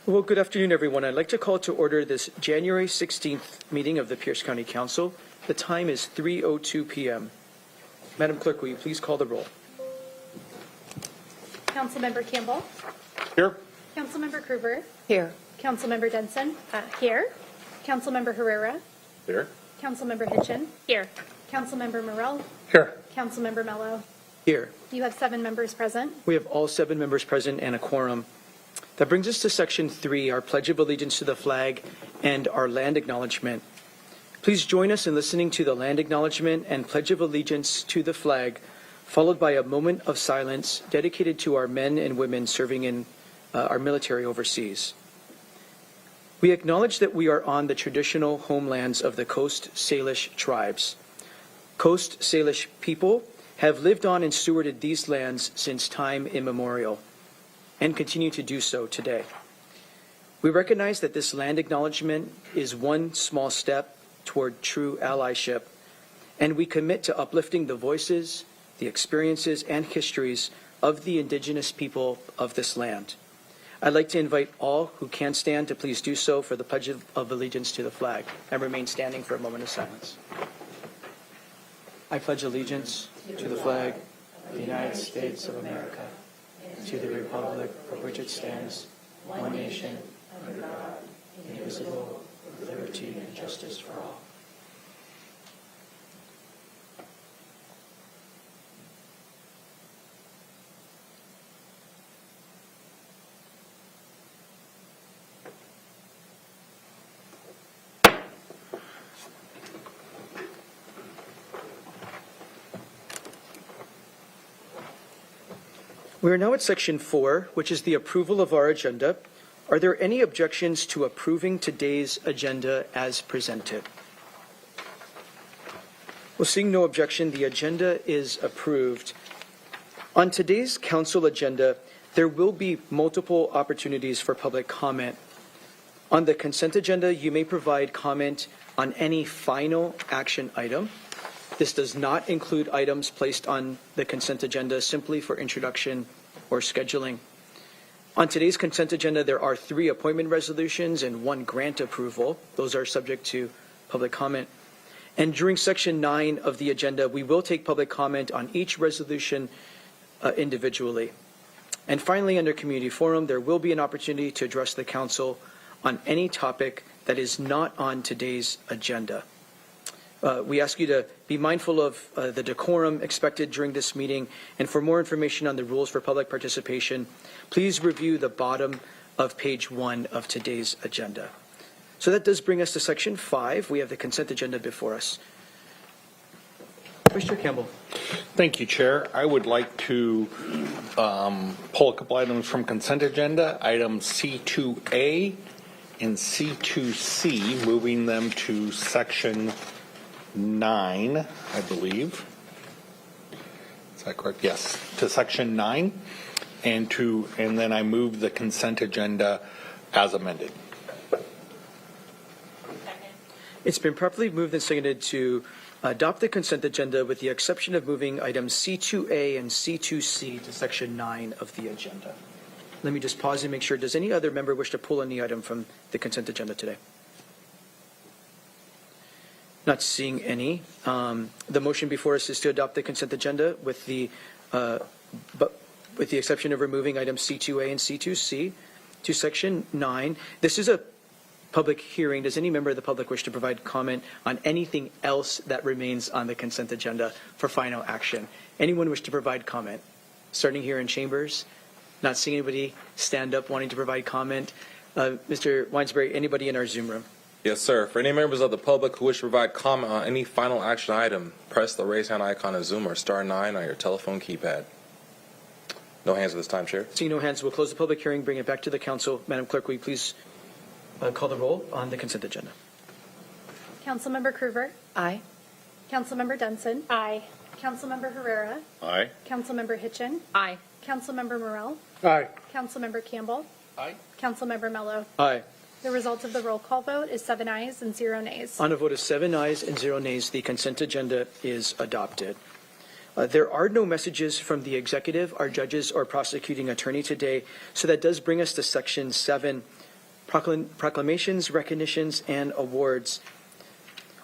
Well, good afternoon, everyone. I'd like to call to order this January 16th meeting of the Pierce County Council. The time is 3:02 p.m. Madam Clerk, will you please call the roll? Councilmember Campbell. Here. Councilmember Krueger. Here. Councilmember Denson. Here. Councilmember Herrera. Here. Councilmember Hitchin. Here. Councilmember Morell. Here. Councilmember Mello. Here. You have 7 members present. We have all 7 members present and a quorum. That brings us to Section 3, our Pledge of Allegiance to the flag and our land acknowledgement. Please join us in listening to the land acknowledgement and Pledge of Allegiance to the flag, followed by a moment of silence dedicated to our men and women serving in our military overseas. We acknowledge that we are on the traditional homelands of the Coast Salish tribes. Coast Salish people have lived on and stewarded these lands since time immemorial, and continue to do so today. We recognize that this land acknowledgement is one small step toward true allyship, and we commit to uplifting the voices, the experiences, and histories of the indigenous people of this land. I'd like to invite all who can stand to please do so for the Pledge of Allegiance to the flag, and remain standing for a moment of silence. I pledge allegiance to the flag of the United States of America, to the republic for which it stands, one nation, under God, indivisible, with liberty and justice for all. We are now at Section 4, which is the approval of our agenda. Are there any objections to approving today's agenda as presented? Well, seeing no objection, the agenda is approved. On today's council agenda, there will be multiple opportunities for public comment. On the consent agenda, you may provide comment on any final action item. This does not include items placed on the consent agenda simply for introduction or scheduling. On today's consent agenda, there are 3 appointment resolutions and 1 grant approval. Those are subject to public comment. And during Section 9 of the agenda, we will take public comment on each resolution individually. And finally, under Community Forum, there will be an opportunity to address the Council on any topic that is not on today's agenda. We ask you to be mindful of the decorum expected during this meeting, and for more information on the rules for public participation, please review the bottom of page 1 of today's agenda. So that does bring us to Section 5. We have the consent agenda before us. Mr. Campbell. Thank you, Chair. I would like to pull a couple items from consent agenda, items C2A and C2C, moving them to Section 9, I believe. Is that correct? Yes, to Section 9, and then I move the consent agenda as amended. It's been properly moved and seconded to adopt the consent agenda with the exception of moving items C2A and C2C to Section 9 of the agenda. Let me just pause and make sure. Does any other member wish to pull any item from the consent agenda today? Not seeing any. The motion before us is to adopt the consent agenda with the exception of removing items C2A and C2C to Section 9. This is a public hearing. Does any member of the public wish to provide comment on anything else that remains on the consent agenda for final action? Anyone wish to provide comment? Starting here in chambers. Not seeing anybody stand up wanting to provide comment. Mr. Weinsberry, anybody in our Zoom room? Yes, sir. For any members of the public who wish to provide comment on any final action item, press the raise hand icon of Zoom or *9 on your telephone keypad. No hands at this time, Chair. Seeing no hands, we'll close the public hearing, bring it back to the council. Madam Clerk, will you please call the roll on the consent agenda? Councilmember Krueger. Aye. Councilmember Denson. Aye. Councilmember Herrera. Aye. Councilmember Hitchin. Aye. Councilmember Morell. Aye. Councilmember Campbell. Aye. Councilmember Mello. Aye. The result of the roll call vote is 7 ayes and 0 nays. On a vote of 7 ayes and 0 nays, the consent agenda is adopted. There are no messages from the executive, our judges, or prosecuting attorney today, so that does bring us to Section 7, proclamations, recognitions, and awards.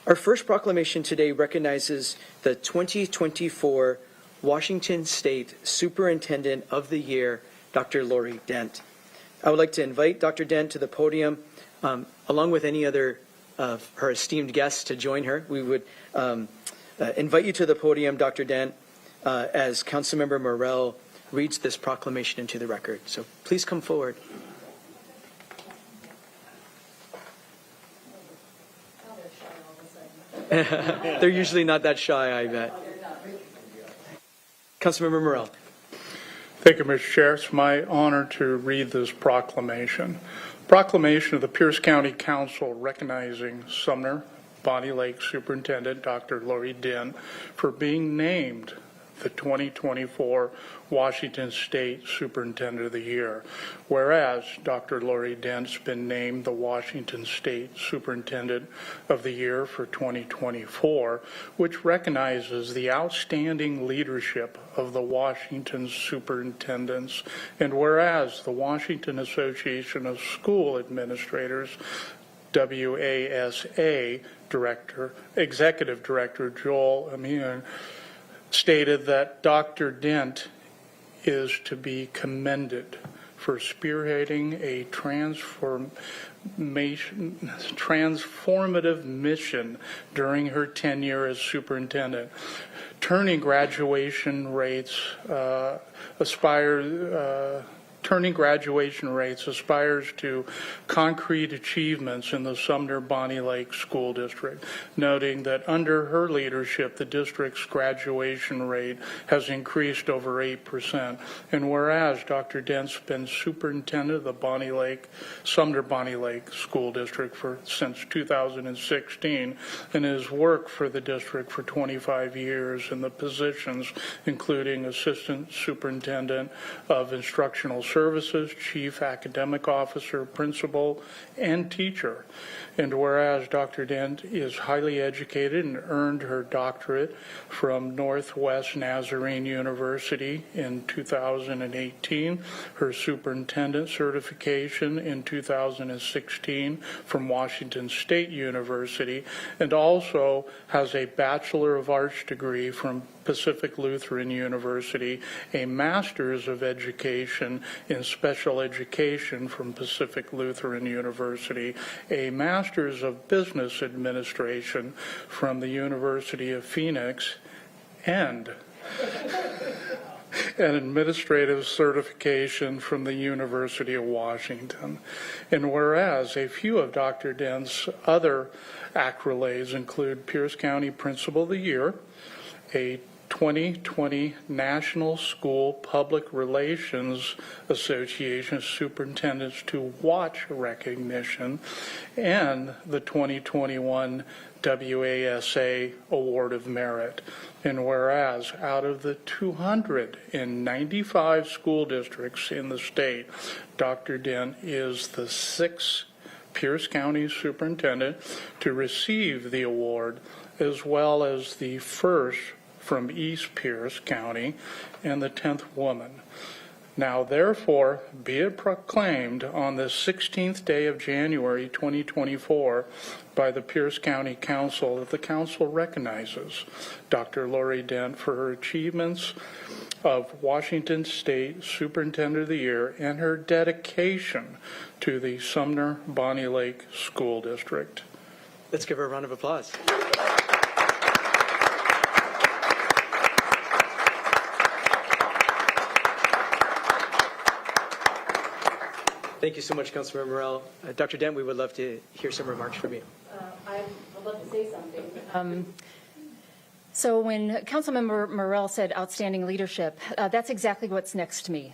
Our first proclamation today recognizes the 2024 Washington State Superintendent of the Year, Dr. Lori Dent. I would like to invite Dr. Dent to the podium, along with any other of her esteemed guests to join her. We would invite you to the podium, Dr. Dent, as Councilmember Morell reads this proclamation into the record. So please come forward. They're usually not that shy, I bet. Councilmember Morell. Thank you, Mr. Chair. It's my honor to read this proclamation. Proclamation of the Pierce County Council recognizing Sumner Bonnie Lake Superintendent Dr. Lori Dent for being named the 2024 Washington State Superintendent of the Year. Whereas Dr. Lori Dent's been named the Washington State Superintendent of the Year for 2024, which recognizes the outstanding leadership of the Washington superintendents. And whereas the Washington Association of School Administrators, WASA Executive Director Joel Amir, stated that Dr. Dent is to be commended for spearheading a transformative mission during her tenure as superintendent, turning graduation rates aspires to concrete achievements in the Sumner Bonnie Lake School District, noting that under her leadership, the district's graduation rate has increased over 8%. And whereas Dr. Dent's been superintendent of the Sumner Bonnie Lake School District since 2016, and has worked for the district for 25 years in the positions including Assistant Superintendent of Instructional Services, Chief Academic Officer, Principal, and Teacher. And whereas Dr. Dent is highly educated and earned her doctorate from Northwest Nazarene University in 2018, her superintendent certification in 2016 from Washington State University, and also has a Bachelor of Arts degree from Pacific Lutheran University, a Master's of Education in Special Education from Pacific Lutheran University, a Master's of Business Administration from the University of Phoenix, and an administrative certification from the University of Washington. And whereas a few of Dr. Dent's other accolades include Pierce County Principal of the Year, a 2020 National School Public Relations Association Superintendents to Watch recognition, and the 2021 WASA Award of Merit. And whereas out of the 295 school districts in the state, Dr. Dent is the 6th Pierce County Superintendent to receive the award, as well as the first from East Pierce County and the 10th woman. Now, therefore, be it proclaimed on the 16th day of January 2024 by the Pierce County Council that the Council recognizes Dr. Lori Dent for her achievements of Washington State Superintendent of the Year and her dedication to the Sumner Bonnie Lake School District. Let's give her a round of applause. Thank you so much, Councilmember Morell. Dr. Dent, we would love to hear some remarks from you. I would love to say something. So when Councilmember Morell said outstanding leadership, that's exactly what's next to me.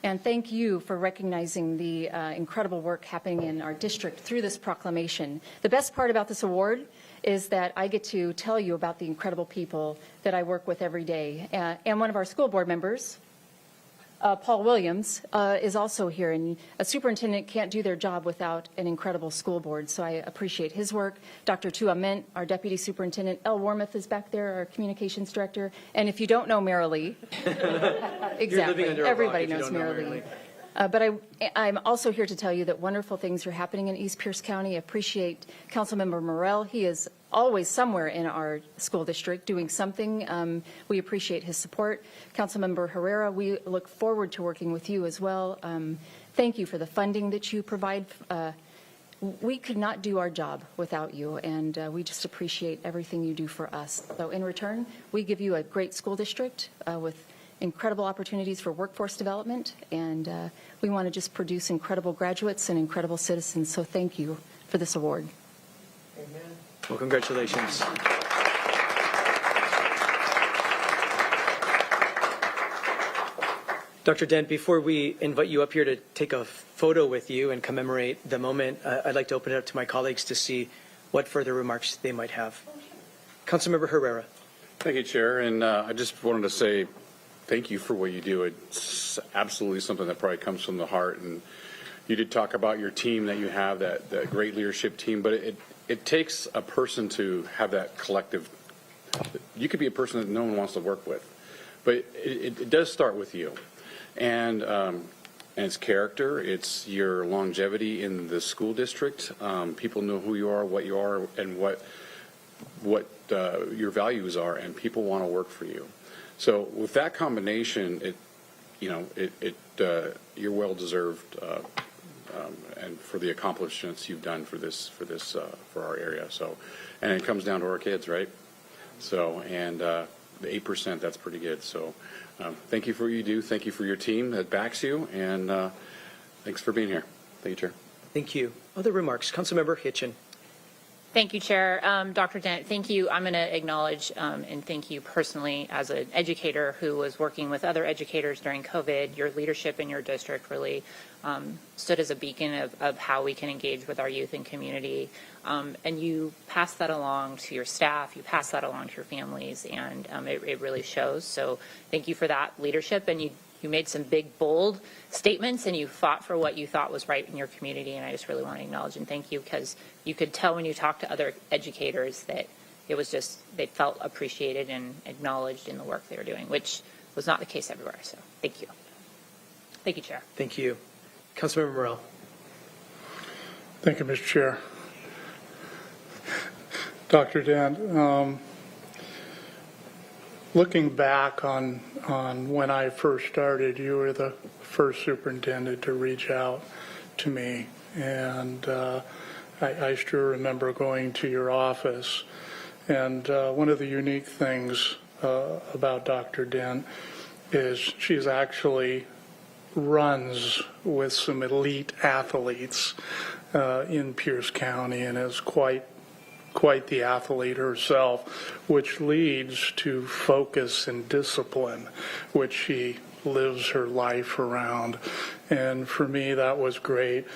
And thank you for recognizing the incredible work happening in our district through this proclamation. The best part about this award is that I get to tell you about the incredible people that I work with every day. And one of our school board members, Paul Williams, is also here, and a superintendent can't do their job without an incredible school board, so I appreciate his work. Dr. Tua Mint, our deputy superintendent, Elle Wormuth is back there, our communications director, and if you don't know Marilee, exactly, everybody knows Marilee. But I'm also here to tell you that wonderful things are happening in East Pierce County. I appreciate Councilmember Morrell. He is always somewhere in our school district doing something. We appreciate his support. Councilmember Herrera, we look forward to working with you as well. Thank you for the funding that you provide. We could not do our job without you, and we just appreciate everything you do for us. So in return, we give you a great school district with incredible opportunities for workforce development, and we want to just produce incredible graduates and incredible citizens. So thank you for this award. Well, congratulations. Dr. Dent, before we invite you up here to take a photo with you and commemorate the moment, I'd like to open it up to my colleagues to see what further remarks they might have. Councilmember Herrera. Thank you, Chair. And I just wanted to say thank you for what you do. It's absolutely something that probably comes from the heart. And you did talk about your team that you have, that great leadership team, but it takes a person to have that collective. You could be a person that no one wants to work with, but it does start with you. And it's character, it's your longevity in the school district. People know who you are, and what your values are, and people want to work for you. So with that combination, you're well deserved, and for the accomplishments you've done for our area. So, and it comes down to our kids, right? So, and the 8%, that's pretty good. So. Thank you for what you do. Thank you for your team that backs you, and thanks for being here. Thank you, Chair. Thank you. Other remarks? Councilmember Hitchin. Thank you, Chair. Dr. Dent, thank you. I'm going to acknowledge and thank you personally as an educator who was working with other educators during COVID. Your leadership in your district really stood as a beacon of how we can engage with our youth and community. And you pass that along to your staff, you pass that along to your families, and it really shows. So thank you for that leadership. And you made some big, bold statements, and you fought for what you thought was right in your community. And I just really want to acknowledge and thank you, because you could tell when you talked to other educators that it was just, they felt appreciated and acknowledged in the work they were doing, which was not the case everywhere. So thank you. Thank you, Chair. Thank you. Councilmember Morrell. Thank you, Mr. Chair. Dr. Dent, looking back on when I first started, you were the first superintendent to reach out to me, and I still remember going to your office. And one of the unique things about Dr. Dent is she's actually runs with some elite athletes in Pierce County, and is quite the athlete herself, which leads to focus and discipline, which she lives her life around. And for me, that was great.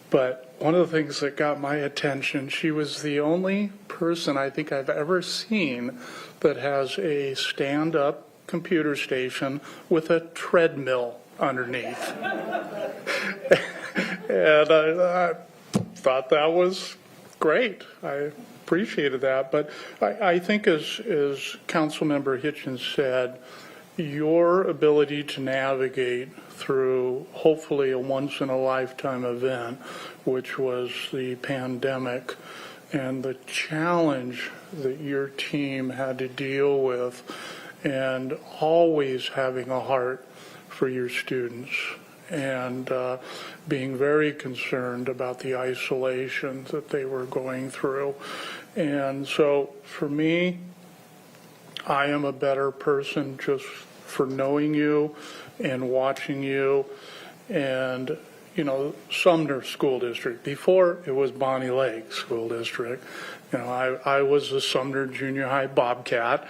But one of the things that got my attention, she was the only person I think I've ever seen that has a stand-up computer station with a treadmill underneath. And I thought that was great. I appreciated that. But I think, as Councilmember Hitchens said, your ability to navigate through hopefully a once-in-a-lifetime event, which was the pandemic, and the challenge that your team had to deal with, and always having a heart for your students, and being very concerned about the isolation that they were going through. And so for me, I am a better person just for knowing you and watching you. And, you know, Sumner School District, before it was Bonnie Lake School District, you know, I was a Sumner Junior High Bobcat.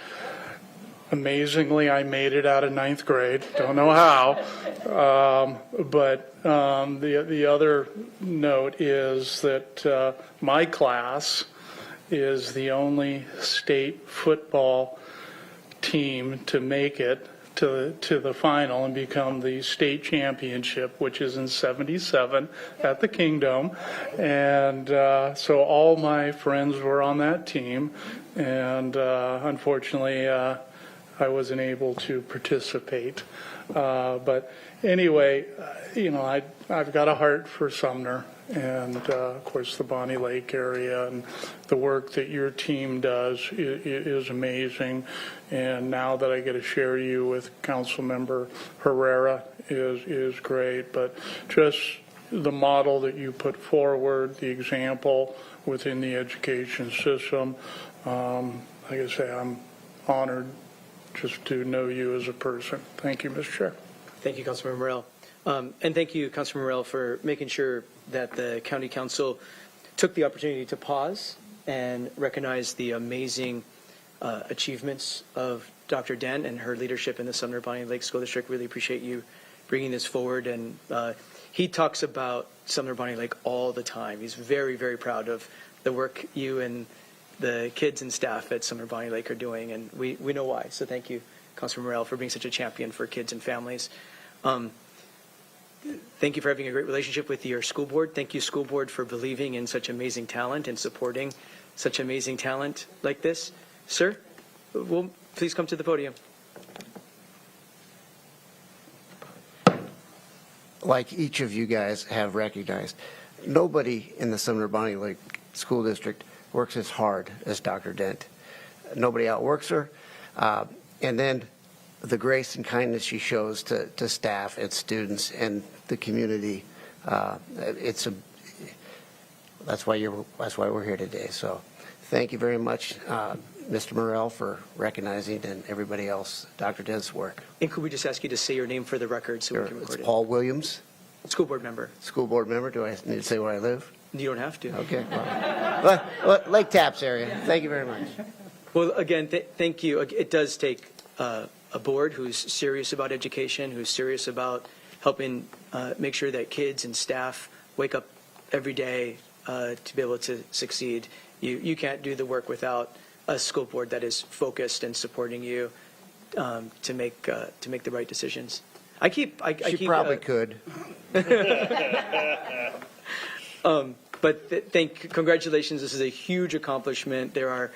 Amazingly, I made it out of 9th grade. Don't know how. But the other note is that my class is the only state football team to make it to the final and become the state championship, which is in '77 at the Kingdom. And so all my friends were on that team. And unfortunately, I wasn't able to participate. But anyway, I've got a heart for Sumner and, of course, the Bonnie Lake area, and the work that your team does is amazing. And now that I get to share you with Councilmember Herrera is great. But just the model that you put forward, the example within the education system, like I say, I'm honored just to know you as a person. Thank you, Mr. Chair. Thank you, Councilmember Morell. And thank you, Councilmember Morell, for making sure that the County Council took the opportunity to pause and recognize the amazing achievements of Dr. Dent and her leadership in the Sumner Bonnie Lake School District. Really appreciate you bringing this forward. And he talks about Sumner Bonnie Lake all the time. He's very, very proud of the work you and the kids and staff at Sumner Bonnie Lake are doing, and we know why. So thank you, Councilmember Morell, for being such a champion for kids and families. Thank you for having a great relationship with your school board. Thank you, school board, for believing in such amazing talent and supporting such amazing talent like this. Sir, please come to the podium. Like each of you guys have recognized, nobody in the Sumner Bonnie Lake School District works as hard as Dr. Dent. Nobody outworks her. And then the grace and kindness she shows to staff and students and the community, that's why we're here today. So thank you very much, Mr. Morell, for recognizing and everybody else Dr. Dent's work. And could we just ask you to say your name for the record so we can It's record it? Paul Williams, School board member. school board member. Do I need to say where I live? You don't have to. Okay. Well, Lake Taps area. Thank you very much. Well, again, thank you. It does take a board who's serious about education, who's serious about helping make sure that kids and staff wake up every day to be able to succeed. You can't do the work without a school board that is focused and supporting you to make the right decisions. She probably could. But congratulations. This is a huge accomplishment. There are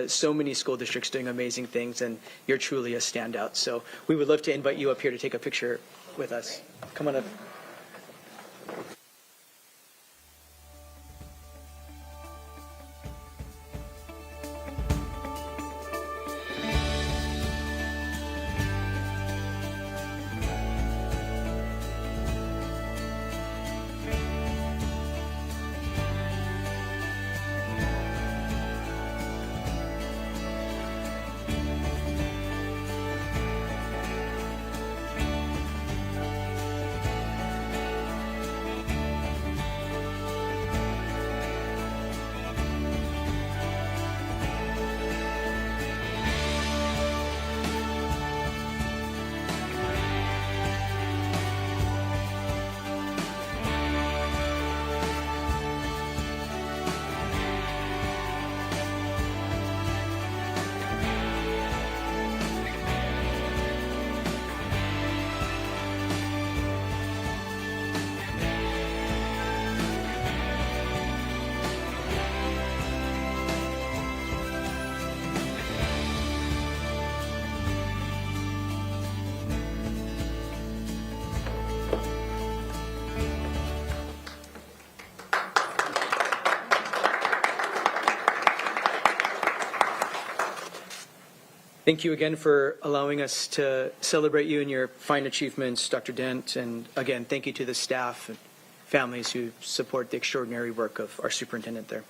so many school districts doing amazing things, and you're truly a standout. So we would love to invite you up here to take a picture with us. Come on up. Thank you again for allowing us to celebrate you and your fine achievements, Dr. Dent. And again, thank you to the staff and families who support the extraordinary work of our superintendent there.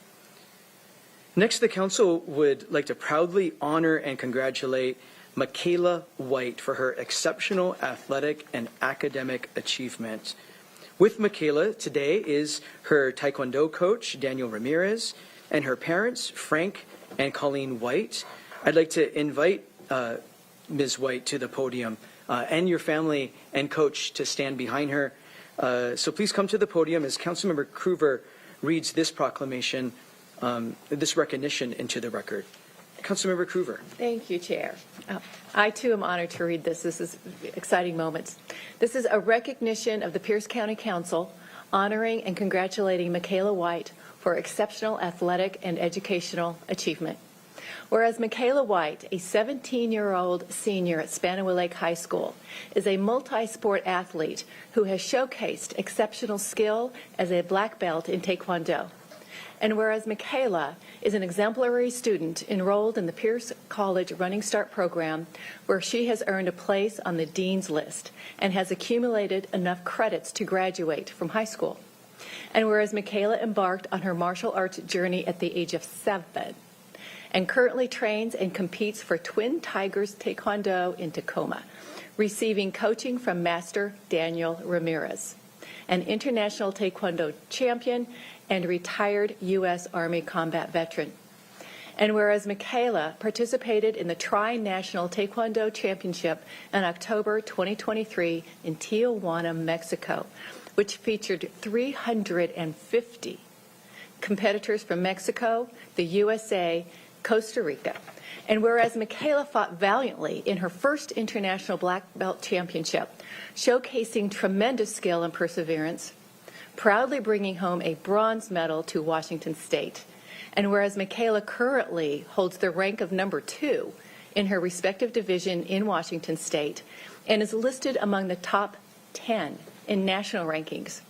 Next, the council would like to proudly honor and congratulate Michaela White for her exceptional athletic and academic achievement. With Michaela today is her Taekwondo coach, Daniel Ramirez, and her parents, Frank and Colleen White. I'd like to invite Ms. White to the podium and your family and coach to stand behind her. So please come to the podium as Councilmember Kruver reads this proclamation, this recognition into the record. Councilmember Kruver. Thank you, Chair. I, too, am honored to read this. This is exciting moments. This is a recognition of the Pierce County Council honoring and congratulating Michaela White for exceptional athletic and educational achievement. Whereas Michaela White, a 17-year-old senior at Spanaway Lake High School, is a multi-sport athlete who has showcased exceptional skill as a black belt in Taekwondo. And whereas Michaela is an exemplary student enrolled in the Pierce College Running Start program, where she has earned a place on the Dean's List and has accumulated enough credits to graduate from high school. And whereas Michaela embarked on her martial arts journey at the age of 7 and currently trains and competes for Twin Tigers Taekwondo in Tacoma, receiving coaching from Master Daniel Ramirez, an international Taekwondo champion and retired U.S. Army combat veteran. And whereas Michaela participated in the Tri-National Taekwondo Championship in October 2023 in Tijuana, Mexico, which featured 350 competitors from Mexico, the USA, Costa Rica. And whereas Michaela fought valiantly in her first international black belt championship, showcasing tremendous skill and perseverance, proudly bringing home a bronze medal to Washington State. And whereas Michaela currently holds the rank of number 2 in her respective division in Washington State and is listed among the top 10 in national rankings.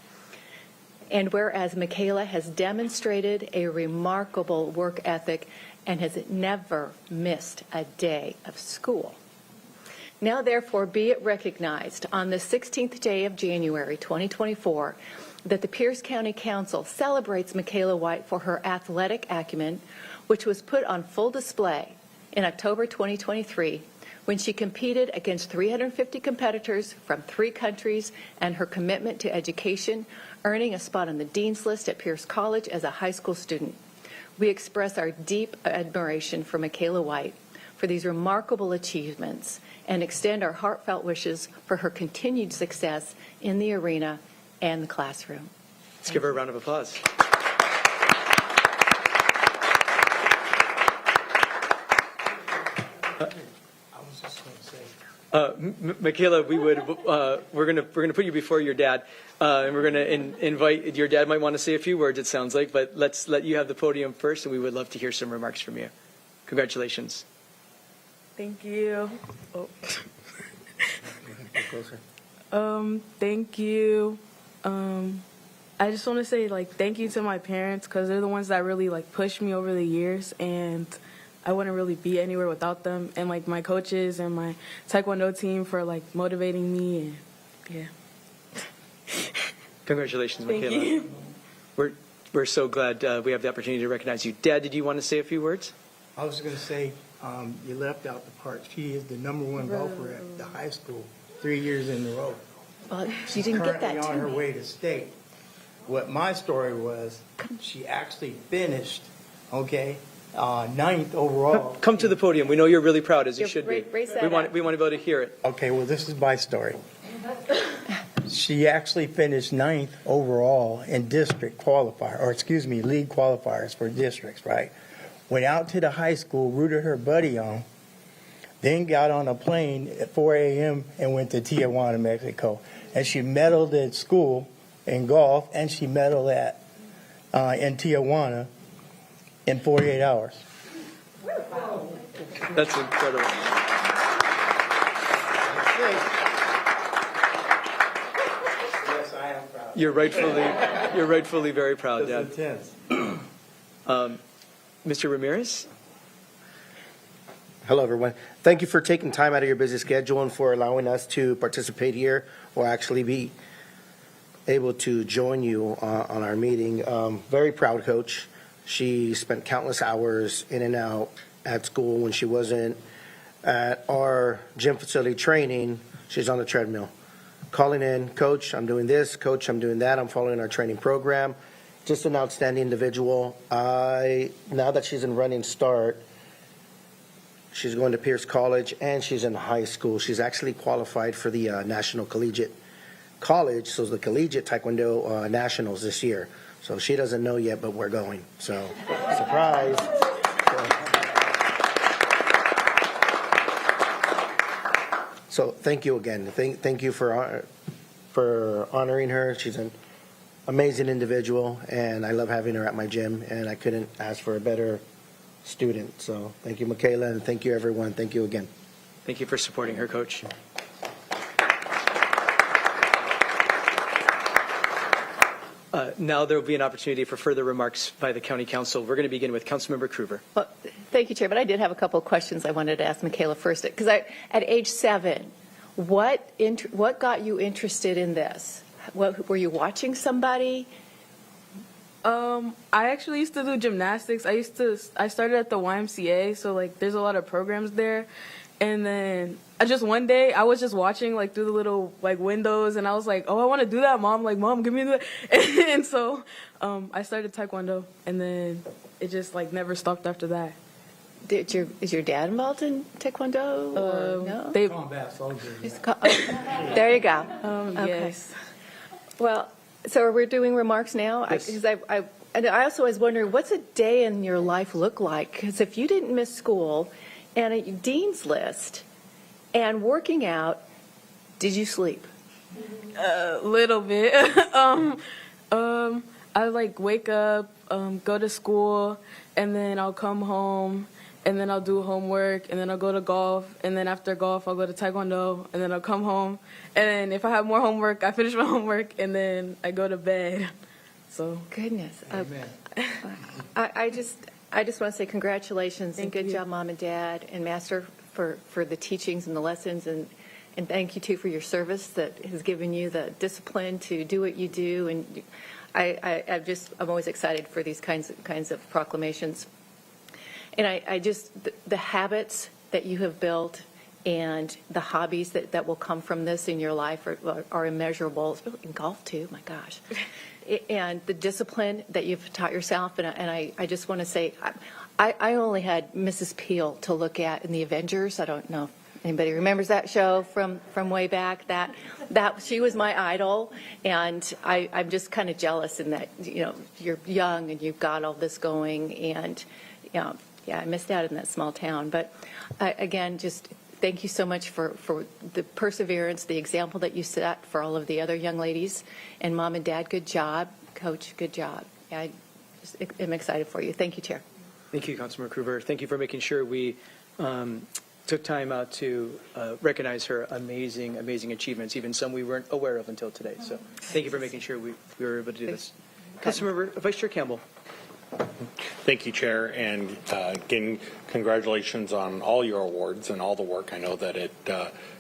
And whereas Michaela has demonstrated a remarkable work ethic and has never missed a day of school. Now, therefore, be it recognized on the 16th day of January 2024 that the Pierce County Council celebrates Michaela White for her athletic acumen, which was put on full display in October 2023 when she competed against 350 competitors from 3 countries, and her commitment to education, earning a spot on the Dean's List at Pierce College as a high school student. We express our deep admiration for Michaela White for these remarkable achievements and extend our heartfelt wishes for her continued success in the arena and the classroom. Let's give her a round of applause. Michaela, we're gonna put you before your dad, and we're gonna invite your dad. Might want to say a few words. It sounds like, but let's let you have the podium first, and we would love to hear some remarks from you. Congratulations. Thank you. Thank you. I just want to say, thank you to my parents, because they're the ones that really, pushed me over the years, and I wouldn't really be anywhere without them, and, my coaches and my Taekwondo team for, motivating me, and, yeah. Congratulations, Thank Michaela. you. We're so glad we have the opportunity to recognize you. Dad, did you want to say a few words? I was going to say, you left out the part. She is the #1 golfer at the high school 3 years in a row. Well, she didn't get that Currently on her to me. way to state. What my story was, she actually finished, 9th overall. Come to the podium. We know you're really proud, as you Yeah, should be. raise that We want up. to be able to hear it. Okay, well, this is my story. She actually finished 9th overall in district qualifier, league qualifiers for districts, right? Went out to the high school, rooted her buddy on, then got on a plane at 4 a.m. and went to Tijuana, Mexico. And she medaled at school in golf, and she medaled in Tijuana in 48 hours. That's incredible. Yes, I am proud. You're rightfully very proud, Dad. It's intense. Mr. Ramirez? Hello, everyone. Thank you for taking time out of your busy schedule and for allowing us to participate here or actually be able to join you on our meeting. Very proud coach. She spent countless hours in and out at school. When she wasn't at our gym facility training, she's on the treadmill. Calling in, Coach, I'm doing this. Coach, I'm doing that. I'm following our training program. Just an outstanding individual. Now that she's in Running Start, she's going to Pierce College, and she's in high school. She's actually qualified for the National Collegiate College, so the Collegiate Taekwondo Nationals this year. So she doesn't know yet, but we're going. So, surprise. So thank you again. Thank you for honoring her. She's an amazing individual, and I love having her at my gym, and I couldn't ask for a better student. So thank you, Michaela, and thank you, everyone. Thank you again. Thank you for supporting her, Coach. Now there will be an opportunity for further remarks by the County Council. We're going to begin with Councilmember Krueger. Well, thank you, Chair, but I did have a couple of questions I wanted to ask Michaela first. Because at age 7, what got you interested in this? Were you watching somebody? I actually used to do gymnastics. I started at the YMCA, so like there's a lot of programs there. And then one day I was just watching like through the little like windows, and I was like, oh, I want to do that, Mom. Like, Mom, give me that. And so I started Taekwondo, and then it just like never stopped after that. Is your dad involved in Taekwondo? Or no? There you go. Okay. Yes. Well, so we're doing remarks now? Yes. Because I also was wondering, what's a day in your life look like? Because if you didn't miss school and a dean's list and working out, did you sleep? A little bit. I like wake up, go to school, and then I'll come home, and then I'll do homework, and then I'll go to golf, and then after golf I'll go to Taekwondo, and then I'll come home, and then if I have more homework, I finish my homework, and then I go to bed. So Goodness. Amen. I just want to say congratulations and good job, Mom and Dad and Master, for the teachings and the lessons, and thank you too for your service that has given you the discipline to do what you do. And I'm always excited for these kinds of proclamations. And I just the habits that you have built and the hobbies that will come from this in your life are immeasurable. Especially in golf too. My gosh. And the discipline that you've taught yourself, and I just want to say, I only had Mrs. Peel to look at in the Avengers. I don't know if anybody remembers that show from way back. That she was my idol, and I'm just kind of jealous in that you're young and you've got all this going, and yeah, I missed out in that small town. But again, just thank you so much for the perseverance, the example that you set for all of the other young ladies. And Mom and Dad, good job. Coach, good job. I just am excited for you. Thank you, Chair. Thank you, Councilmember Krueger. Thank you for making sure we took time out to recognize her amazing achievements, even some we weren't aware of until today. So thank you for making sure we were able to do this. Councilmember Vice Chair Campbell. Thank you, Chair, and again, congratulations on all your awards and all the work. I know that it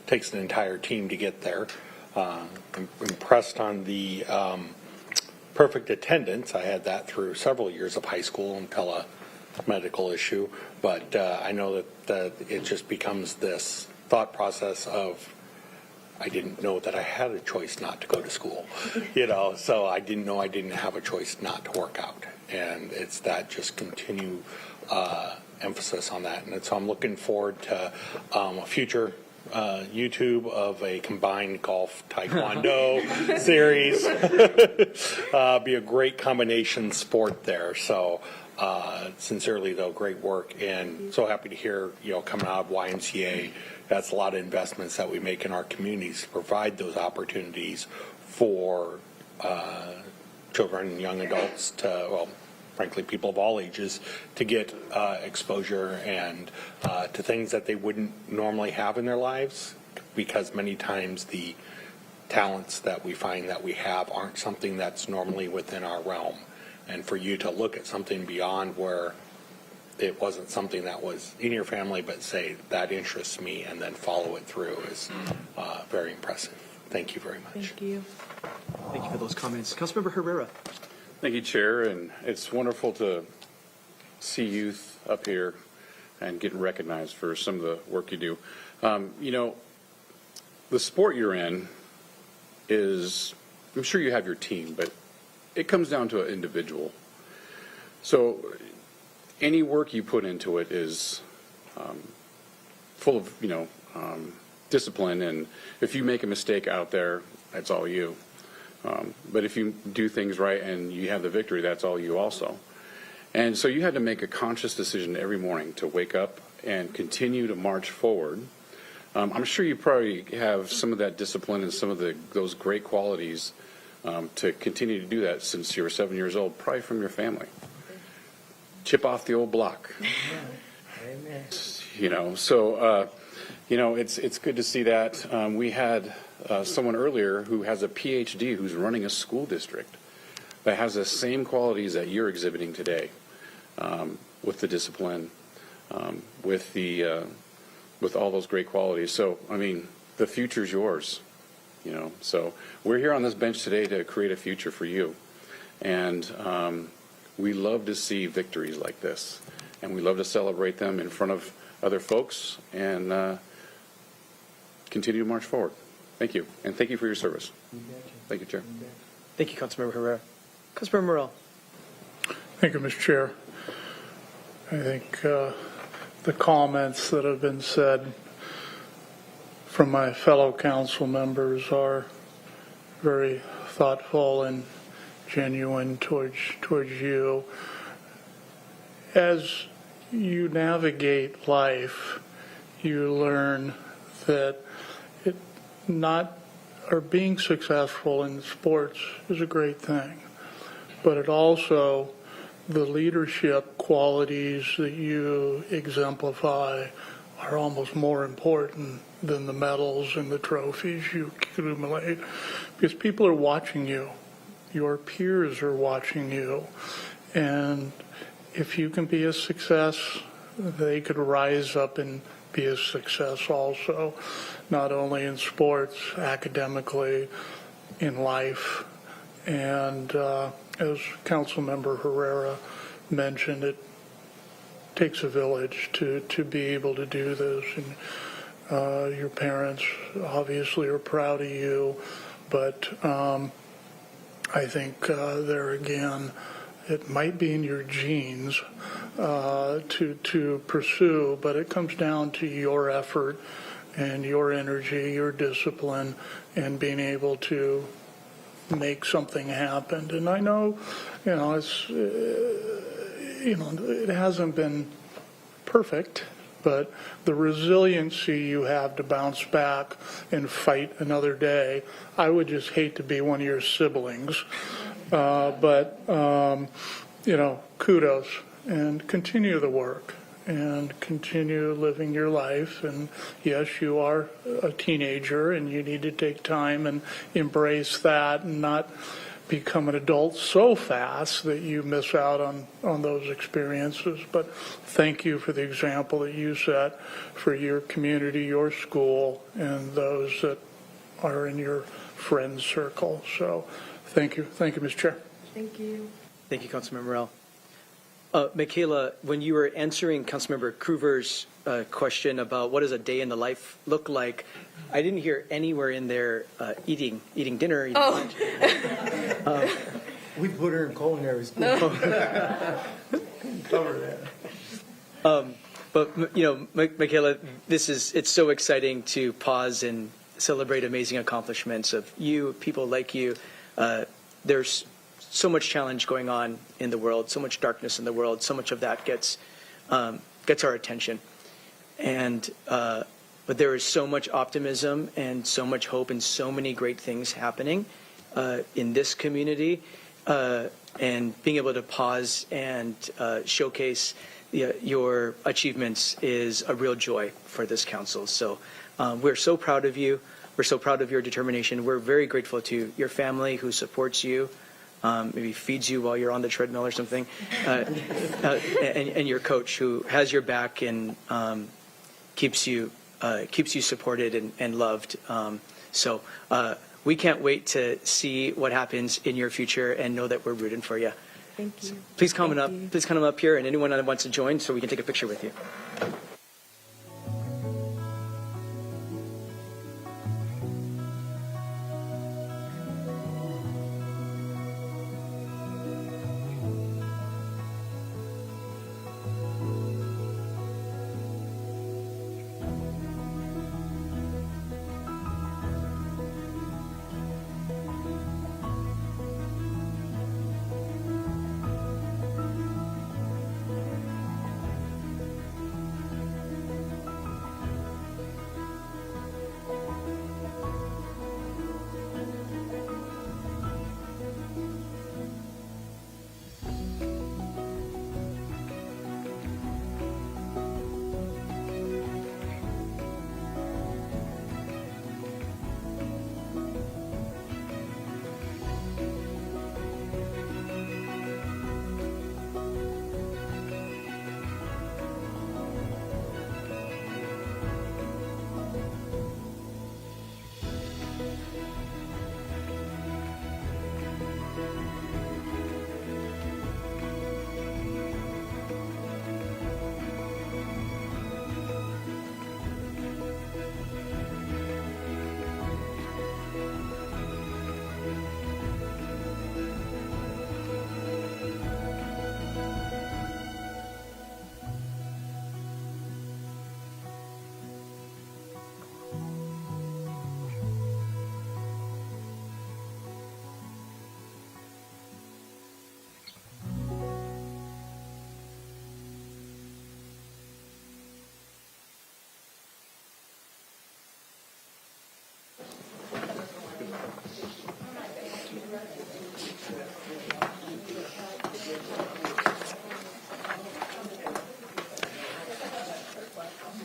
takes an entire team to get there. I'm impressed on the perfect attendance. I had that through several years of high school until a medical issue, but I know that it just becomes this thought process of I didn't know that I had a choice not to go to school, so I didn't know I didn't have a choice not to work out. And it's that just continued emphasis on that. And so I'm looking forward to a future YouTube of a combined golf taekwondo series. Be a great combination sport there. So sincerely, though, great work. And so happy to hear, coming out of YMCA, that's a lot of investments that we make in our communities to provide those opportunities for children and young adults to, frankly, people of all ages, to get exposure and to things that they wouldn't normally have in their lives, because many times the talents that we find that we have aren't something that's normally within our realm. And for you to look at something beyond where it wasn't something that was in your family, but say, that interests me, and then follow it through is very impressive. Thank you very much. Thank you. Thank you for those comments. Councilmember Herrera. Thank you, Chair, and it's wonderful to see youth up here and getting recognized for some of the work you do. The sport you're in is, I'm sure you have your team, but it comes down to an individual. So any work you put into it is full of, discipline, and if you make a mistake out there, that's all you. But if you do things right and you have the victory, that's all you also. And so you had to make a conscious decision every morning to wake up and continue to march forward. I'm sure you probably have some of that discipline and some of those great qualities to continue to do that since you were 7 years old, probably from your family. chip off the old block. Amen. So it's good to see that. We had someone earlier who has a PhD who's running a school district that has the same qualities that you're exhibiting today, with the discipline, with all those great qualities. So, I mean, the future's yours, So we're here on this bench today to create a future for you. And we love to see victories like this. And we love to celebrate them in front of other folks and continue to march forward. Thank you. And thank you for your service. Thank you, Chair. Thank you, Councilmember Herrera. Councilmember Morrell. Thank you, Mr. Chair. I think the comments that have been said from my fellow council members are very thoughtful and genuine towards you. As you navigate life, you learn that being successful in sports is a great thing, but it also, the leadership qualities that you exemplify are almost more important than the medals and the trophies you accumulate, because people are watching you. Your peers are watching you. And if you can be a success, they could rise up and be a success also, not only in sports, academically, in life. And as Councilmember Herrera mentioned, it takes a village to be able to do this. And your parents obviously are proud of you, but I think there again, it might be in your genes to pursue, but it comes down to your effort and your energy, your discipline, and being able to make something happen. And I know, it's, it hasn't been perfect, but the resiliency you have to bounce back and fight another day, I would just hate to be one of your siblings. But kudos, and continue the work and continue living your life. And yes, you are a teenager and you need to take time and embrace that and not become an adult so fast that you miss out on those experiences. But thank you for the example that you set for your community, your school, and those that are in your friend circle. So thank you. Thank you, Mr. Chair. Thank you. Thank you, Councilmember Morrell. Michaela, when you were answering Councilmember Kruger's question about what does a day in the life look like, I didn't hear anywhere in there eating dinner. Eating lunch. We put her in culinary school. Cover that. But Michaela, it's so exciting to pause and celebrate amazing accomplishments of you, people like you. There's so much challenge going on in the world, so much darkness in the world. So much of that gets our attention, but there is so much optimism and so much hope and so many great things happening in this community, and being able to pause and showcase your achievements is a real joy for this council. So we're so proud of you. We're so proud of your determination. We're very grateful to your family who supports you, maybe feeds you while you're on the treadmill or something, and your coach who has your back and keeps you supported and loved. So we can't wait to see what happens in your future and know that we're rooting for you. Thank you. So please come up here, and anyone that wants to join so we can take a picture with you.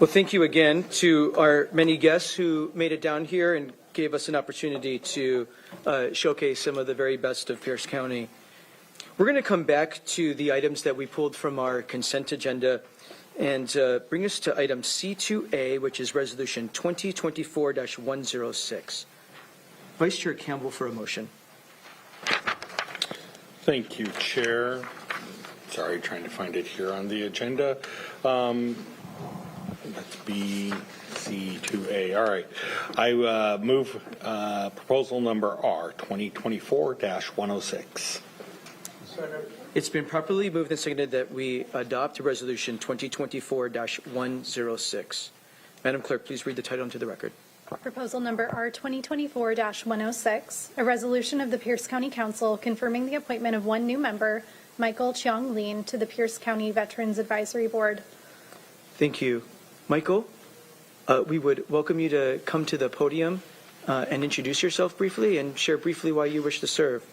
Well, thank you again to our many guests who made it down here and gave us an opportunity to showcase some of the very best of Pierce County. We're going to come back to the items that we pulled from our consent agenda and bring us to item C2A, which is Resolution 2024-106. Vice Chair Campbell for a motion. Thank you, Chair. Sorry, trying to find it here on the agenda. Let's be C2A. All right. I move proposal number R, 2024-106. It's been properly moved and seconded that we adopt Resolution 2024-106. Madam Clerk, please read the title into the record. Proposal number R 2024-106, a resolution of the Pierce County Council confirming the appointment of one new member, Michael Cheong Lin, to the Pierce County Veterans Advisory Board. Thank you. Michael, we would welcome you to come to the podium and introduce yourself briefly and share briefly why you wish to serve.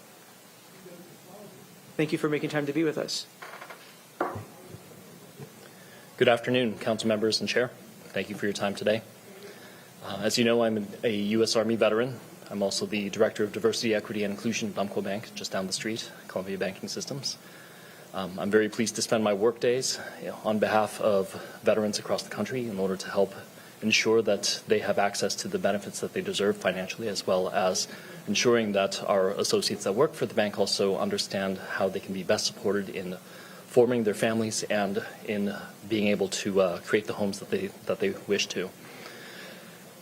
Thank you for making time to be with us. Good afternoon, council members and chair. Thank you for your time today. As you know, I'm a U.S. Army veteran. I'm also the Director of Diversity, Equity, and Inclusion at Umpqua Bank, just down the street, Columbia Banking Systems. I'm very pleased to spend my work days on behalf of veterans across the country in order to help ensure that they have access to the benefits that they deserve financially, as well as ensuring that our associates that work for the bank also understand how they can be best supported in forming their families and in being able to create the homes that they wish to.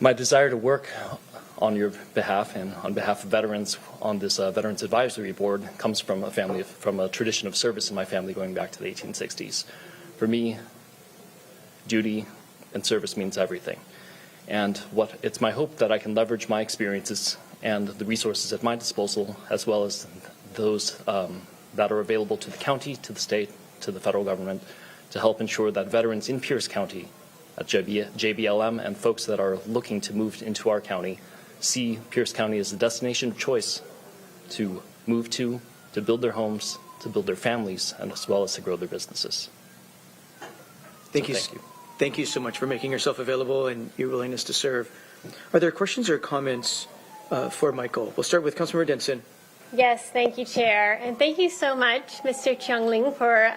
My desire to work on your behalf and on behalf of veterans on this Veterans Advisory Board comes from a tradition of service in my family going back to the 1860s. For me, duty and service means everything. And it's my hope that I can leverage my experiences and the resources at my disposal, as well as those that are available to the county, to the state, to the federal government, to help ensure that veterans in Pierce County, at JBLM, and folks that are looking to move into our county see Pierce County as a destination of choice to move to build their homes, to build their families, and as well as to grow their businesses. Thank you. Thank you so much for making yourself available and your willingness to serve. Are there questions or comments for Michael? We'll start with Councilmember Denson. Yes, thank you, Chair. And thank you so much, Mr. Cheong Ling, for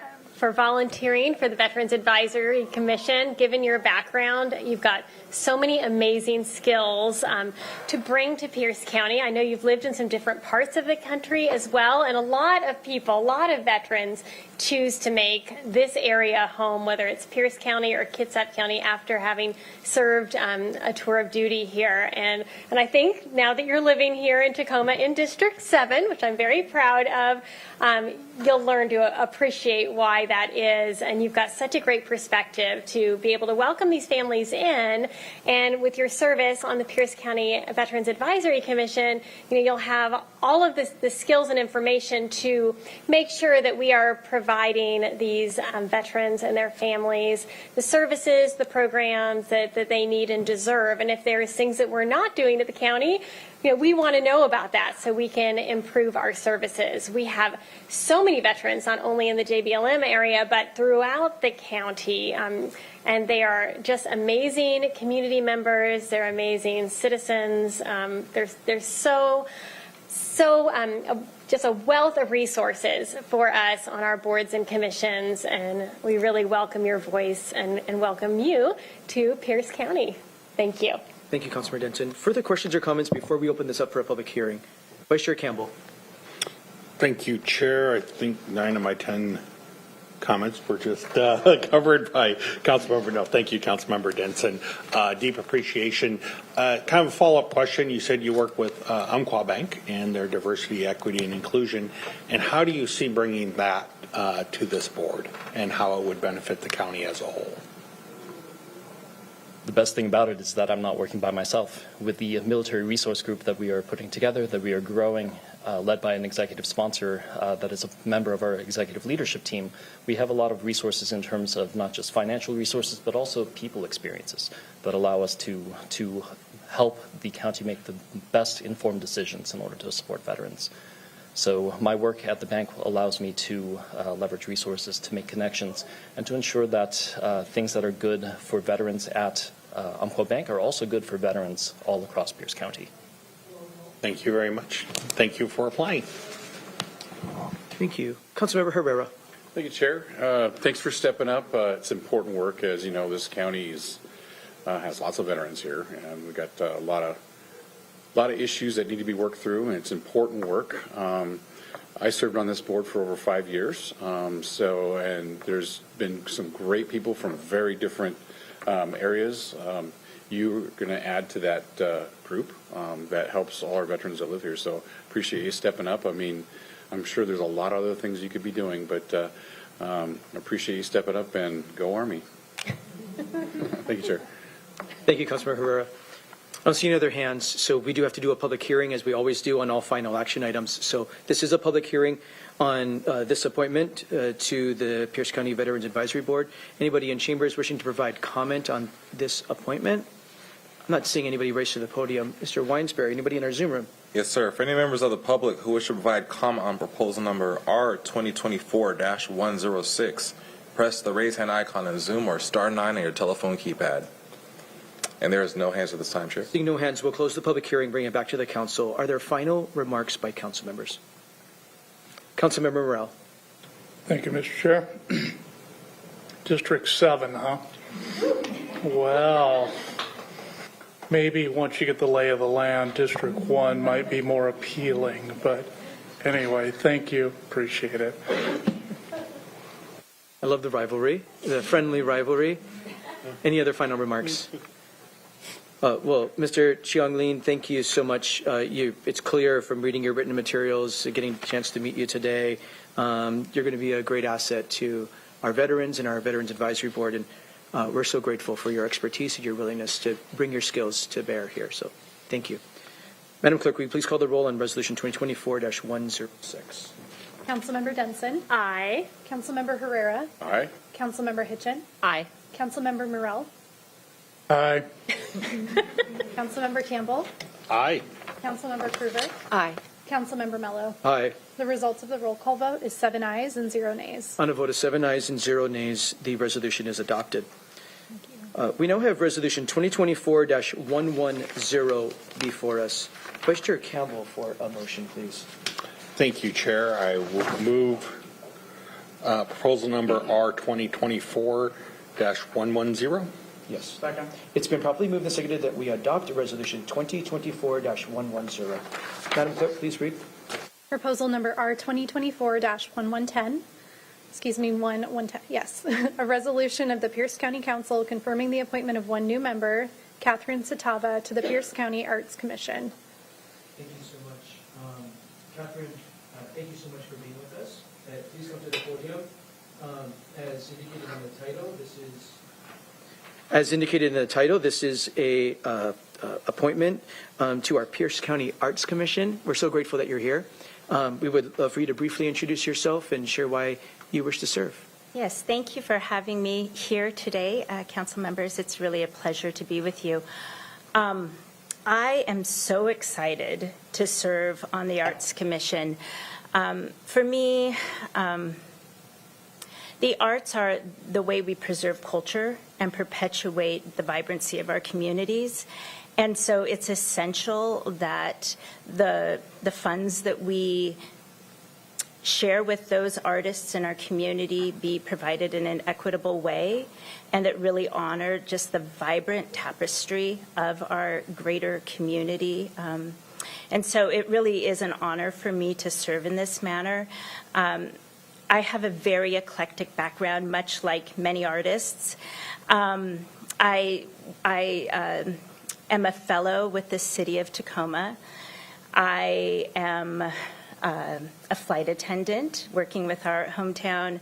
volunteering for the Veterans Advisory Commission. Given your background, you've got so many amazing skills to bring to Pierce County. I know you've lived in some different parts of the country as well, and a lot of people, a lot of veterans choose to make this area home, whether it's Pierce County or Kitsap County, after having served a tour of duty here. And I think now that you're living here in Tacoma in District 7, which I'm very proud of, you'll learn to appreciate why that is. And you've got such a great perspective to be able to welcome these families in. And with your service on the Pierce County Veterans Advisory Commission, you'll have all of the skills and information to make sure that we are providing these veterans and their families the services, the programs that they need and deserve. And if there's things that we're not doing at the county, we want to know about that so we can improve our services. We have so many veterans, not only in the JBLM area, but throughout the county. And they are just amazing community members. They're amazing citizens. They're so just a wealth of resources for us on our boards and commissions. And we really welcome your voice and welcome you to Pierce County. Thank you. Thank you, Councilmember Denson. Further questions or comments before we open this up for a public hearing? Vice Chair Campbell. Thank you, Chair. I think 9 of my 10 comments were just covered by Councilmember. No, thank you, Councilmember Denson. Deep appreciation. Kind of a follow-up question. You said you work with Umpqua Bank and their diversity, equity, and inclusion. And how do you see bringing that to this board and how it would benefit the county as a whole? The best thing about it is that I'm not working by myself. With the military resource group that we are putting together, that we are growing, led by an executive sponsor that is a member of our executive leadership team, we have a lot of resources in terms of not just financial resources, but also people experiences that allow us to help the county make the best informed decisions in order to support veterans. So my work at the bank allows me to leverage resources to make connections and to ensure that things that are good for veterans at Umpqua Bank are also good for veterans all across Pierce County. Thank you very much. Thank you for applying. Thank you. Councilmember Herrera. Thank you, Chair. Thanks for stepping up. It's important work. As you know, this county has lots of veterans here, and we've got a lot of issues that need to be worked through, and it's important work. I served on this board for over 5 years, and there's been some great people from very different areas. You're going to add to that group that helps all our veterans that live here. So appreciate you stepping up. I mean, I'm sure there's a lot of other things you could be doing, but appreciate you stepping up, and go Army. Thank you, Chair. Thank you, Councilmember Herrera. I don't see any other hands, so we do have to do a public hearing, as we always do on all final action items. So this is a public hearing on this appointment to the Pierce County Veterans Advisory Board. Anybody in chambers wishing to provide comment on this appointment? I'm not seeing anybody race to the podium. Mr. Weinsberry, anybody in our Zoom room? Yes, sir. For any members of the public who wish to provide comment on proposal number R 2024-106, press the raise hand icon on Zoom or *9 on your telephone keypad. And there is no hands at this time, Chair. Seeing no hands, we'll close the public hearing, bring it back to the council. Are there final remarks by council members? Councilmember Morrell. Thank you, Mr. Chair. District 7, huh? Well, maybe once you get the lay of the land, District 1 might be more appealing. But anyway, thank you. Appreciate it. I love the rivalry, the friendly rivalry. Any other final remarks? Well, Mr. Chiang Lin, thank you so much. It's clear from reading your written materials, getting a chance to meet you today, you're going to be a great asset to our veterans and our Veterans Advisory Board, and we're so grateful for your expertise and your willingness to bring your skills to bear here. So thank you. Madam Clerk, will you please call the roll on Resolution 2024-106? Councilmember Denson. Aye. Councilmember Herrera. Aye. Councilmember Hitchin. Aye. Councilmember Morrell. Aye. Councilmember Campbell. Aye. Councilmember Kruger. Aye. Councilmember Mello. Aye. The results of the roll call vote is 7 ayes and 0 nays. On a vote of 7 ayes and 0 nays, the resolution is adopted. We now have Resolution 2024-110 before us. Vice Chair Campbell for a motion, please. Thank you, Chair. I will move proposal number R 2024-110. Yes. Second. It's been properly moved and seconded that we adopt Resolution 2024-110. Madam Clerk, please read. Proposal number R 2024-1110. Excuse me, 110. Yes. A resolution of the Pierce County Council confirming the appointment of one new member, Catherine Satava, to the Pierce County Arts Commission. Thank you so much. Catherine, thank you so much for being with us. Please come to the podium. As indicated in the title, this is a appointment to our Pierce County Arts Commission. We're so grateful that you're here. We would love for you to briefly introduce yourself and share why you wish to serve. Yes, thank you for having me here today, council members. It's really a pleasure to be with you. I am so excited to serve on the Arts Commission. For me, the arts are the way we preserve culture and perpetuate the vibrancy of our communities. And so it's essential that the funds that we share with those artists in our community be provided in an equitable way and that really honor just the vibrant tapestry of our greater community. And so it really is an honor for me to serve in this manner. I have a very eclectic background, much like many artists. I am a fellow with the city of Tacoma. I am a flight attendant working with our hometown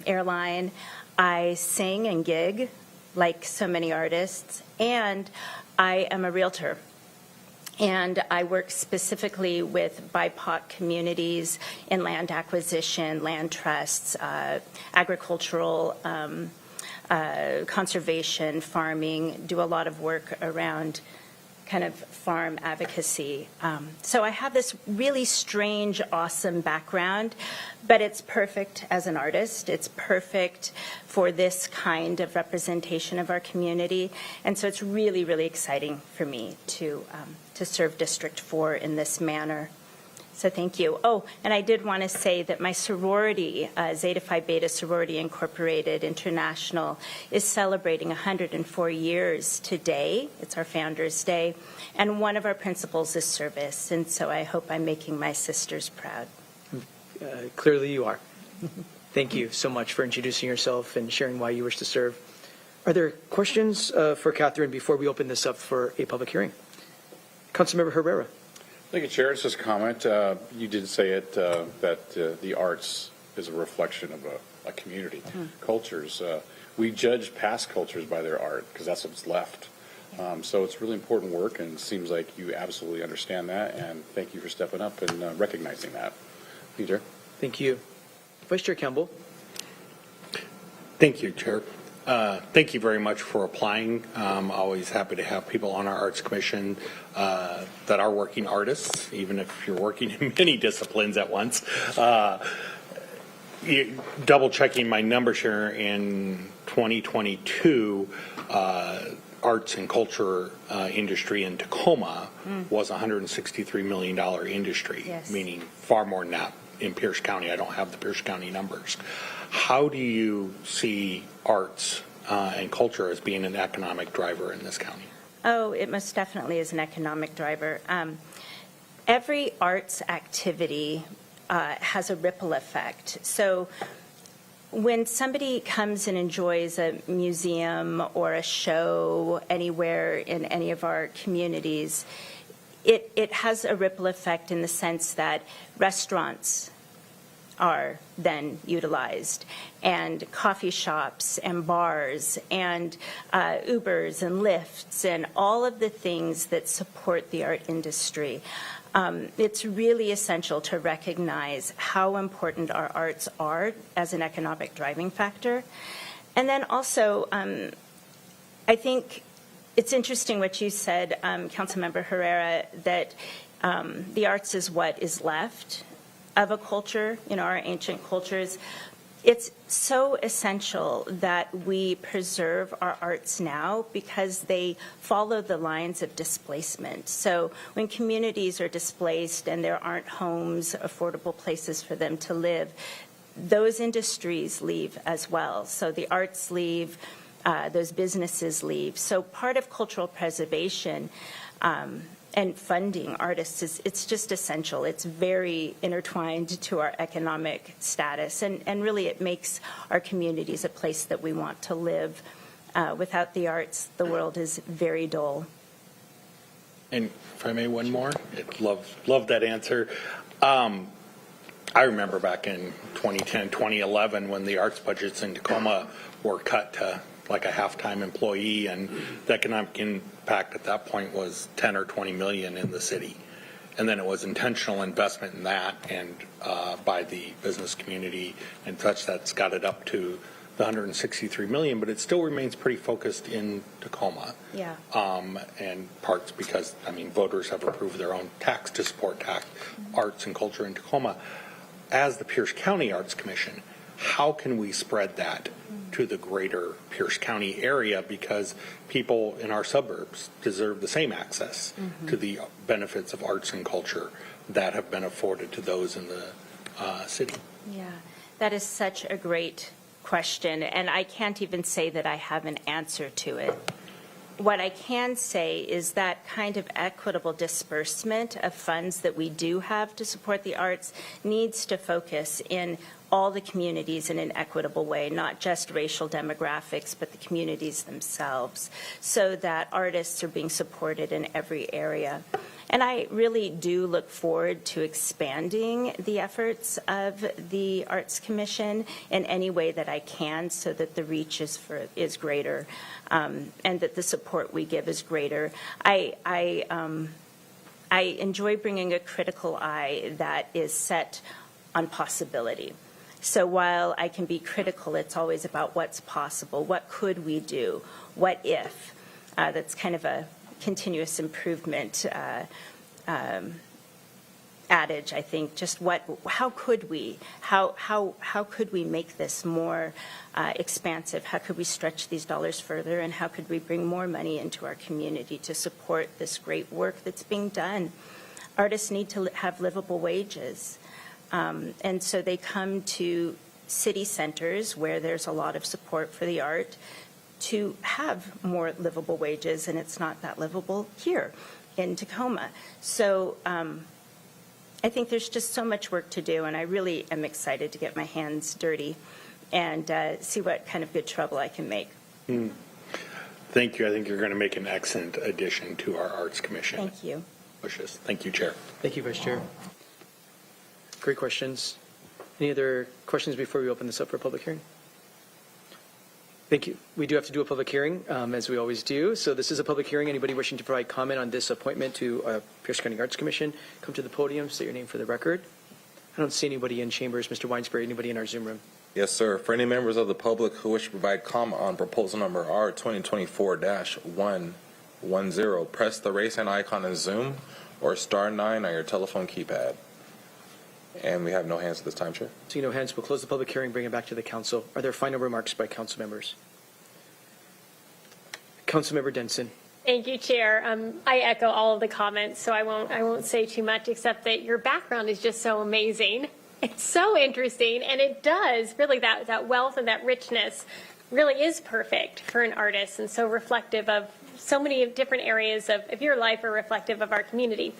airline. I sing and gig like so many artists, and I am a realtor. And I work specifically with BIPOC communities in land acquisition, land trusts, agricultural conservation, farming, do a lot of work around kind of farm advocacy. So I have this really strange, awesome background, but it's perfect as an artist. It's perfect for this kind of representation of our community. And so it's really, really exciting for me to serve District 4 in this manner. So thank you. Oh, and I did want to say that my sorority, Zeta Phi Beta Sorority Incorporated International, is celebrating 104 years today. It's our Founders Day. And one of our principles is service. And so I hope I'm making my sisters proud. Clearly you are. Thank you so much for introducing yourself and sharing why you wish to serve. Are there questions for Catherine before we open this up for a public hearing? Councilmember Herrera. Thank you, Chair. It's just a comment. You did say it, that the arts is a reflection of a community. Cultures, we judge past cultures by their art because that's what's left. So it's really important work, and it seems like you absolutely understand that, and thank you for stepping up and recognizing that. Peter. Thank you. Vice Chair Campbell. Thank you, Chair. Thank you very much for applying. Always happy to have people on our Arts Commission that are working artists, even if you're working in many disciplines at once. Double checking my numbers here, in 2022, arts and culture industry in Tacoma was a $163 million industry, Yes. meaning far more than that in Pierce County. I don't have the Pierce County numbers. How do you see arts and culture as being an economic driver in this county? Oh, it most definitely is an economic driver. Every arts activity has a ripple effect. So when somebody comes and enjoys a museum or a show anywhere in any of our communities, it has a ripple effect in the sense that restaurants are then utilized, and coffee shops and bars and Ubers and Lyfts and all of the things that support the art industry. It's really essential to recognize how important our arts are as an economic driving factor. And then also, I think it's interesting what you said, Councilmember Herrera, that the arts is what is left of a culture, our ancient cultures. It's so essential that we preserve our arts now because they follow the lines of displacement. So when communities are displaced and there aren't homes, affordable places for them to live, those industries leave as well. So the arts leave, those businesses leave. So part of cultural preservation and funding artists it's just essential. It's very intertwined to our economic status, and really it makes our communities a place that we want to live. Without the arts, the world is very dull. And if I may, one more, love that answer. I remember back in 2010, 2011, when the arts budgets in Tacoma were cut to like a half-time employee, and the economic impact at that point was 10 or 20 million in the city. And then it was intentional investment in that and by the business community and such that's got it up to the 163 million, but it still remains pretty focused in Tacoma. Yeah. And parts because, voters have approved their own tax to support arts and culture in Tacoma. As the Pierce County Arts Commission, how can we spread that to the greater Pierce County area, because people in our suburbs deserve the same access to the benefits of arts and culture that have been afforded to those in the city? Yeah, that is such a great question, and I can't even say that I have an answer to it. What I can say is that kind of equitable disbursement of funds that we do have to support the arts needs to focus in all the communities in an equitable way, not just racial demographics, but the communities themselves, so that artists are being supported in every area. And I really do look forward to expanding the efforts of the Arts Commission in any way that I can, so that the reach is greater, and that the support we give is greater. I enjoy bringing a critical eye that is set on possibility. So while I can be critical, it's always about what's possible. What could we do? What if? That's kind of a continuous improvement adage, I think, just how could we make this more expansive? How could we stretch these dollars further, and how could we bring more money into our community to support this great work that's being done? Artists need to have livable wages, and so they come to city centers where there's a lot of support for the art to have more livable wages, and it's not that livable here in Tacoma. So I think there's just so much work to do, and I really am excited to get my hands dirty and see what kind of good trouble I can make. Thank you. I think you're going to make an excellent addition to our Arts Commission. Thank you. Wishes. Thank you, Chair. Thank you, Vice Chair. Great questions. Any other questions before we open this up for a public hearing? Thank you. We do have to do a public hearing, as we always do. So this is a public hearing. Anybody wishing to provide comment on this appointment to Pierce County Arts Commission, come to the podium, state your name for the record. I don't see anybody in chambers. Mr. Weinsbury, anybody in our Zoom room? Yes, sir. For any members of the public who wish to provide comment on proposal number R 2024-110, press the raise hand icon in Zoom or *9 on your telephone keypad. And we have no hands at this time, Chair. Seeing no hands, we'll close the public hearing, bring it back to the council. Are there final remarks by council members? Councilmember Denson. Thank you, Chair. I echo all of the comments, so I won't say too much, except that your background is just so amazing. It's so interesting, and it does really, that wealth and that richness really is perfect for an artist, and so reflective of so many different areas of your life, are reflective of our community.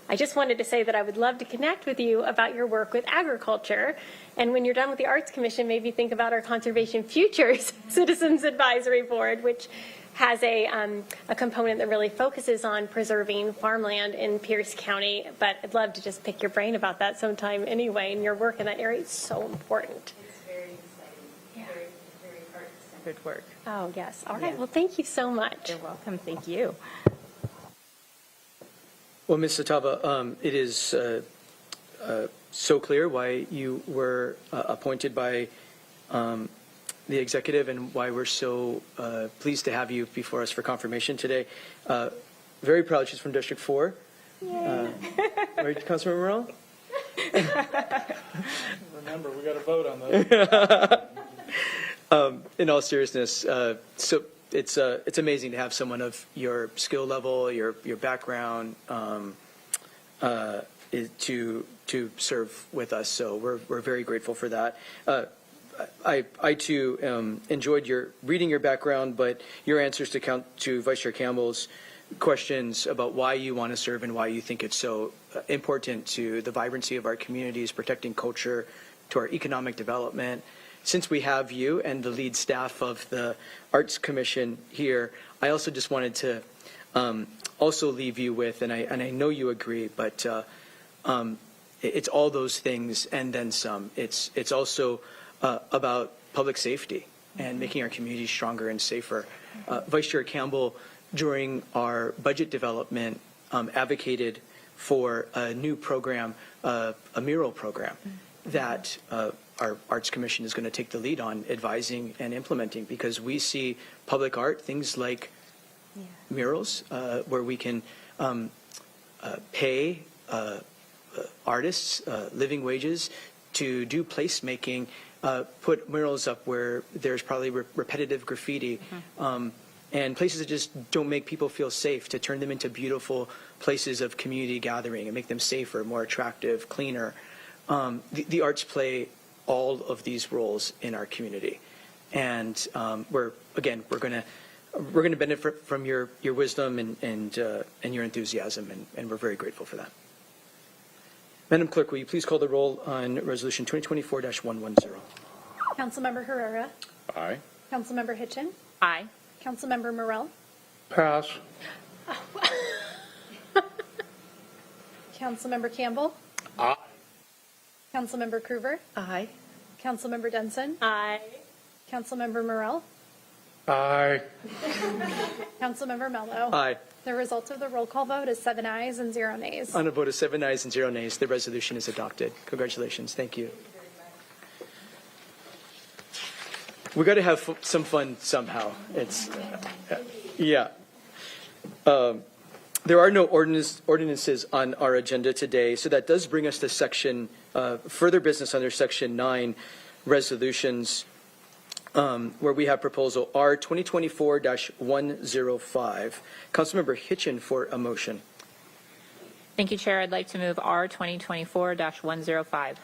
I just wanted to say that I would love to connect with you about your work with agriculture. And when you're done with the Arts Commission, maybe think about our Conservation Futures Citizens Advisory Board, which has a component that really focuses on preserving farmland in Pierce County. But I'd love to just pick your brain about that sometime anyway. And your work in that area is so important. It's very exciting. Yeah. Very art-centered work. Oh, yes. All right. Yeah. Well, thank you so much. You're welcome. Thank you. Well, Ms. Satava, it is so clear why you were appointed by the executive and why we're so pleased to have you before us for confirmation today. Very proud she's from District 4. Right, Councilmember Morrell? Remember, we got to vote on that. In all seriousness, so it's amazing to have someone of your skill level, your background, to serve with us. So we're very grateful for that. I too enjoyed reading your background, but your answers to Vice Chair Campbell's questions about why you want to serve and why you think it's so important to the vibrancy of our communities, protecting culture, to our economic development. Since we have you and the lead staff of the Arts Commission here, I also just wanted to also leave you with, and I know you agree, but it's all those things and then some. It's also about public safety and making our communities stronger and safer. Vice Chair Campbell, during our budget development, advocated for a new program, a mural program, that our Arts Commission is going to take the lead on advising and implementing, because we see public art, things like murals, where we can pay artists living wages to do placemaking, put murals up where there's probably repetitive graffiti, and places that just don't make people feel safe, to turn them into beautiful places of community gathering and make them safer, more attractive, cleaner. The arts play all of these roles in our community, and we're going to benefit from your wisdom and your enthusiasm, and we're very grateful for that. Madam Clerk, will you please call the roll on Resolution 2024-110? Councilmember Herrera. Aye. Councilmember Hitchin. Aye. Councilmember Morrell. Pass. Councilmember Campbell. Aye. Councilmember Krueger. Aye. Councilmember Denson. Aye. Councilmember Morrell. Aye. Councilmember Mello. Aye. The result of the roll call vote is 7 ayes and 0 nays. On a vote of 7 ayes and 0 nays, the resolution is adopted. Congratulations. Thank you. We got to have some fun somehow. It's, yeah. There are no ordinances on our agenda today, so that does bring us to section, further business under section 9, resolutions, where we have proposal R 2024-105. Councilmember Hitchin for a motion. Thank you, Chair. I'd like to move R 2024-105.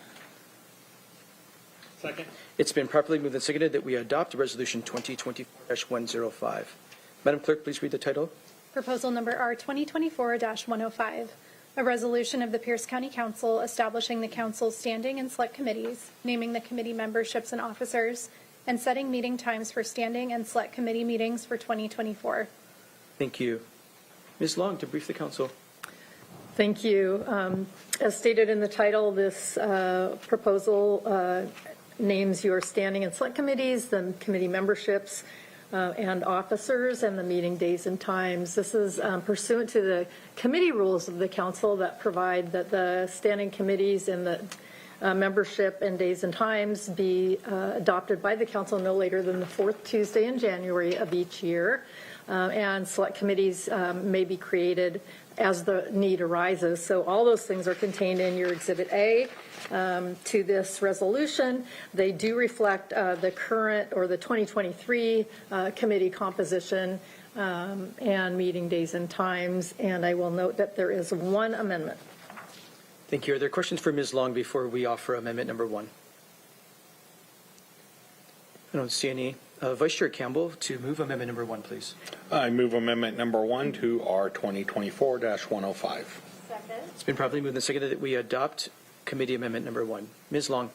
Second. It's been properly moved and seconded that we adopt resolution 2024-105. Madam Clerk, please read the title. Proposal number R 2024-105, a resolution of the Pierce County Council establishing the council's standing and select committees, naming the committee memberships and officers, and setting meeting times for standing and select committee meetings for 2024. Thank you. Ms. Long, to brief the council. Thank you. As stated in the title, this proposal names your standing and select committees, the committee memberships, and officers, and the meeting days and times. This is pursuant to the committee rules of the council that provide that the standing committees and the membership and days and times be adopted by the council no later than the fourth Tuesday in January of each year. And select committees may be created as the need arises. So all those things are contained in your Exhibit A to this resolution. They do reflect the current or the 2023 committee composition and meeting days and times. And I will note that there is one amendment. Thank you. Are there questions for Ms. Long before we offer amendment number 1? I don't see any. Vice Chair Campbell, to move amendment number 1, please. I move amendment number 1 to R 2024-105. It's been properly moved and seconded that we adopt committee amendment number 1. Ms. Long.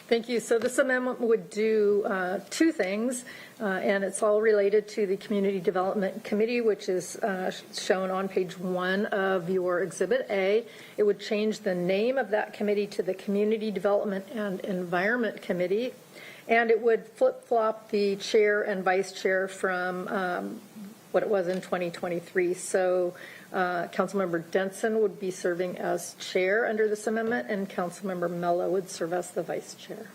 Thank you. So this amendment would do two things, and it's all related to the Community Development Committee, which is shown on page 1 of your Exhibit A. It would change the name of that committee to the Community Development and Environment Committee, and it would flip-flop the chair and vice chair from what it was in 2023. So Councilmember Denson would be serving as chair under this amendment, and Councilmember Mello would serve as the vice chair.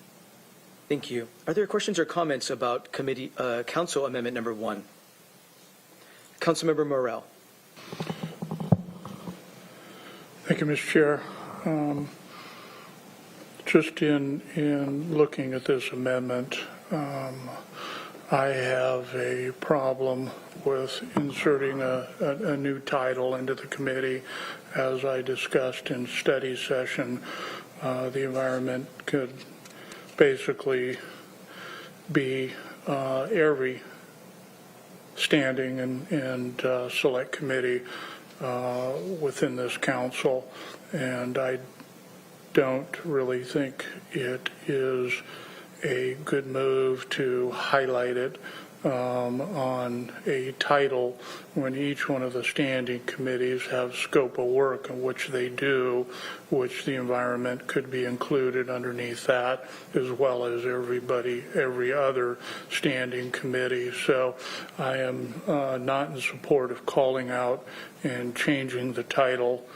Thank you. Are there questions or comments about committee council amendment number 1? Councilmember Morrell. Thank you, Mr. Chair. Just in looking at this amendment, I have a problem with inserting a new title into the committee. As I discussed in study session, the environment could basically be every standing and select committee within this council, and I don't really think it is a good move to highlight it on a title when each one of the standing committees have scope of work in which they do, which the environment could be included underneath that, as well as every other standing committee. So I am not in support of calling out and changing the title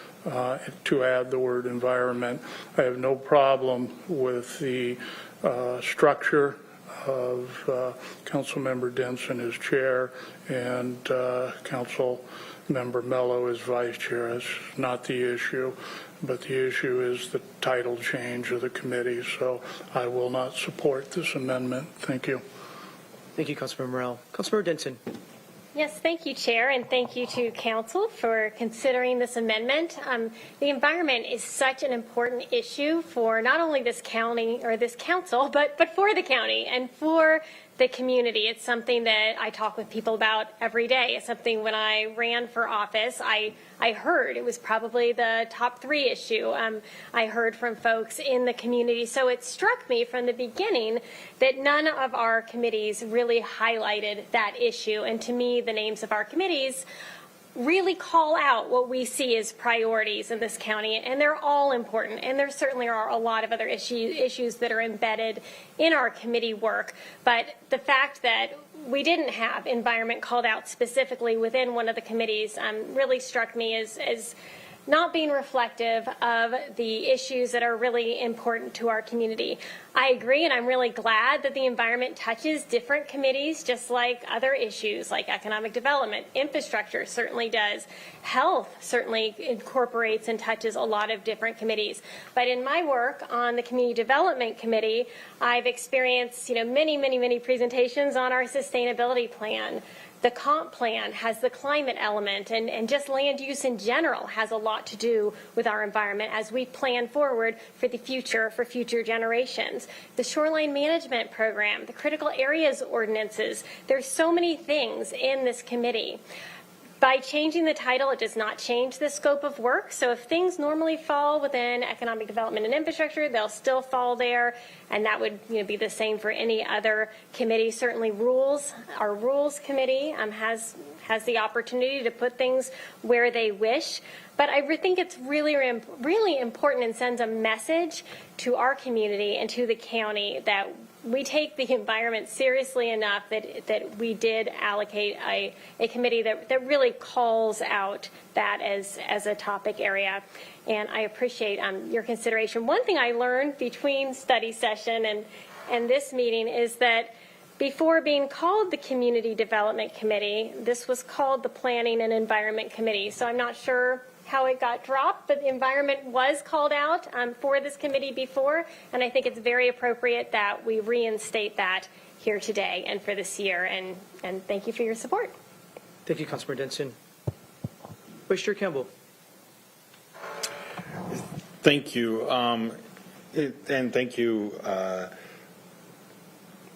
to add the word environment. I have no problem with the structure of Councilmember Denson as chair and Councilmember Mello as vice chair. That's not the issue, but the issue is the title change of the committee. So I will not support this amendment. Thank you. Thank you, Councilmember Morrell. Councilmember Denson. Yes, thank you, Chair, and thank you to Council for considering this amendment. The environment is such an important issue for not only this county or this council, but for the county and for the community. It's something that I talk with people about every day. It's something when I ran for office, I heard it was probably the top 3 issue. I heard from folks in the community. So it struck me from the beginning that none of our committees really highlighted that issue. And to me, the names of our committees really call out what we see as priorities in this county, and they're all important, and there certainly are a lot of other issues that are embedded in our committee work, but the fact that we didn't have environment called out specifically within one of the committees really struck me as not being reflective of the issues that are really important to our community. I agree, and I'm really glad that the environment touches different committees, just like other issues like economic development. Infrastructure certainly does. Health certainly incorporates and touches a lot of different committees. But in my work on the Community Development Committee, I've experienced, many presentations on our sustainability plan. The comp plan has the climate element, and just land use in general has a lot to do with our environment as we plan forward for the future, for future generations. The shoreline management program, the critical areas ordinances, there's so many things in this committee. By changing the title, it does not change the scope of work. So if things normally fall within economic development and infrastructure, they'll still fall there, and that would be the same for any other committee. Certainly rules, our rules committee has the opportunity to put things where they wish. But I think it's really important and sends a message to our community and to the county that we take the environment seriously enough that we did allocate a committee that really calls out that as a topic area. And I appreciate your consideration. One thing I learned between study session and this meeting is that before being called the Community Development Committee, this was called the Planning and Environment Committee. So I'm not sure how it got dropped, but the environment was called out for this committee before, and I think it's very appropriate that we reinstate that here today and for this year, and thank you for your support. Thank you, Councilmember Denson. Vice Chair Campbell. Thank you. And thank you,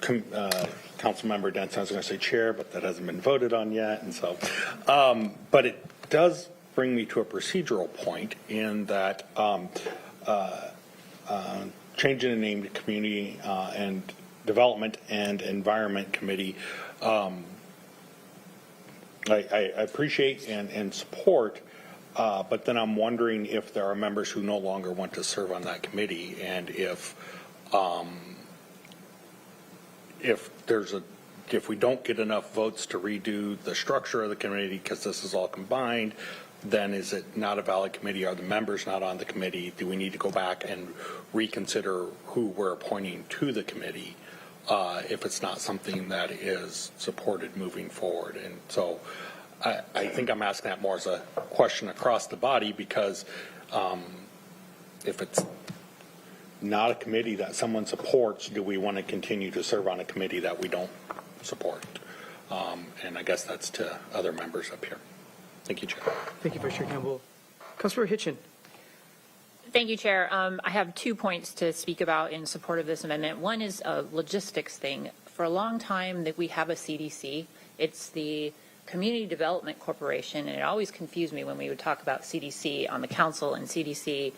Councilmember Denson. I was going to say chair, but that hasn't been voted on yet. And so, but it does bring me to a procedural point in that changing the name to Community and Development and Environment Committee, I appreciate and support, but then I'm wondering if there are members who no longer want to serve on that committee, and if we don't get enough votes to redo the structure of the committee because this is all combined, then is it not a valid committee? Are the members not on the committee? Do we need to go back and reconsider who we're appointing to the committee if it's not something that is supported moving forward? And so I think I'm asking that more as a question across the body, because if it's not a committee that someone supports, do we want to continue to serve on a committee that we don't support? And I guess that's to other members up here. Thank you, Chair. Thank you, Vice Chair Campbell. Councilmember Hitchin. Thank you, Chair. I have 2 points to speak about in support of this amendment. One is a logistics thing. For a long time that we have a CDC, it's the Community Development Corporation, and it always confused me when we would talk about CDC on the council and CDC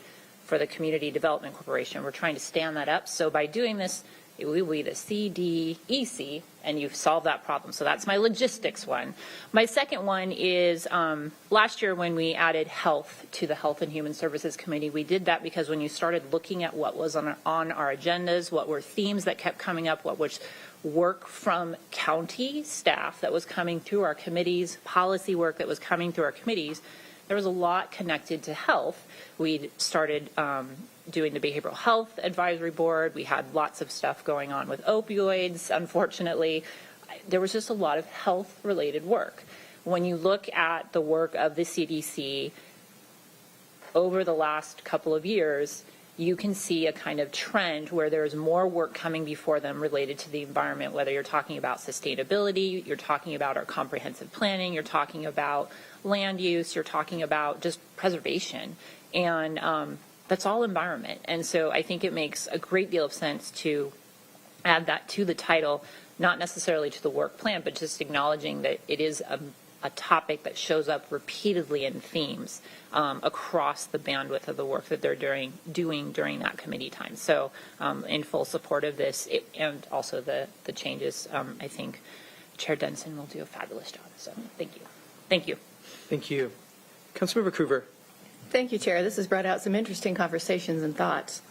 for the Community Development Corporation. We're trying to stand that up. So by doing this, it will be the CDEC, and you've solved that problem. So that's my logistics one. My second one is last year when we added health to the Health and Human Services Committee, we did that because when you started looking at what was on our agendas, what were themes that kept coming up, what was work from county staff that was coming through our committees, policy work that was coming through our committees, there was a lot connected to health. We started doing the Behavioral Health Advisory Board. We had lots of stuff going on with opioids, unfortunately. There was just a lot of health-related work. When you look at the work of the CDC over the last couple of years, you can see a kind of trend where there's more work coming before them related to the environment, whether you're talking about sustainability, you're talking about our comprehensive planning, you're talking about land use, you're talking about just preservation. And that's all environment. And so I think it makes a great deal of sense to add that to the title, not necessarily to the work plan, but just acknowledging that it is a topic that shows up repeatedly in themes across the bandwidth of the work that they're doing during that committee time. So in full support of this and also the changes, I think Chair Denson will do a fabulous job. So thank you. Thank you. Thank you. Councilmember Krueger. Thank you, Chair. This has brought out some interesting conversations and thoughts.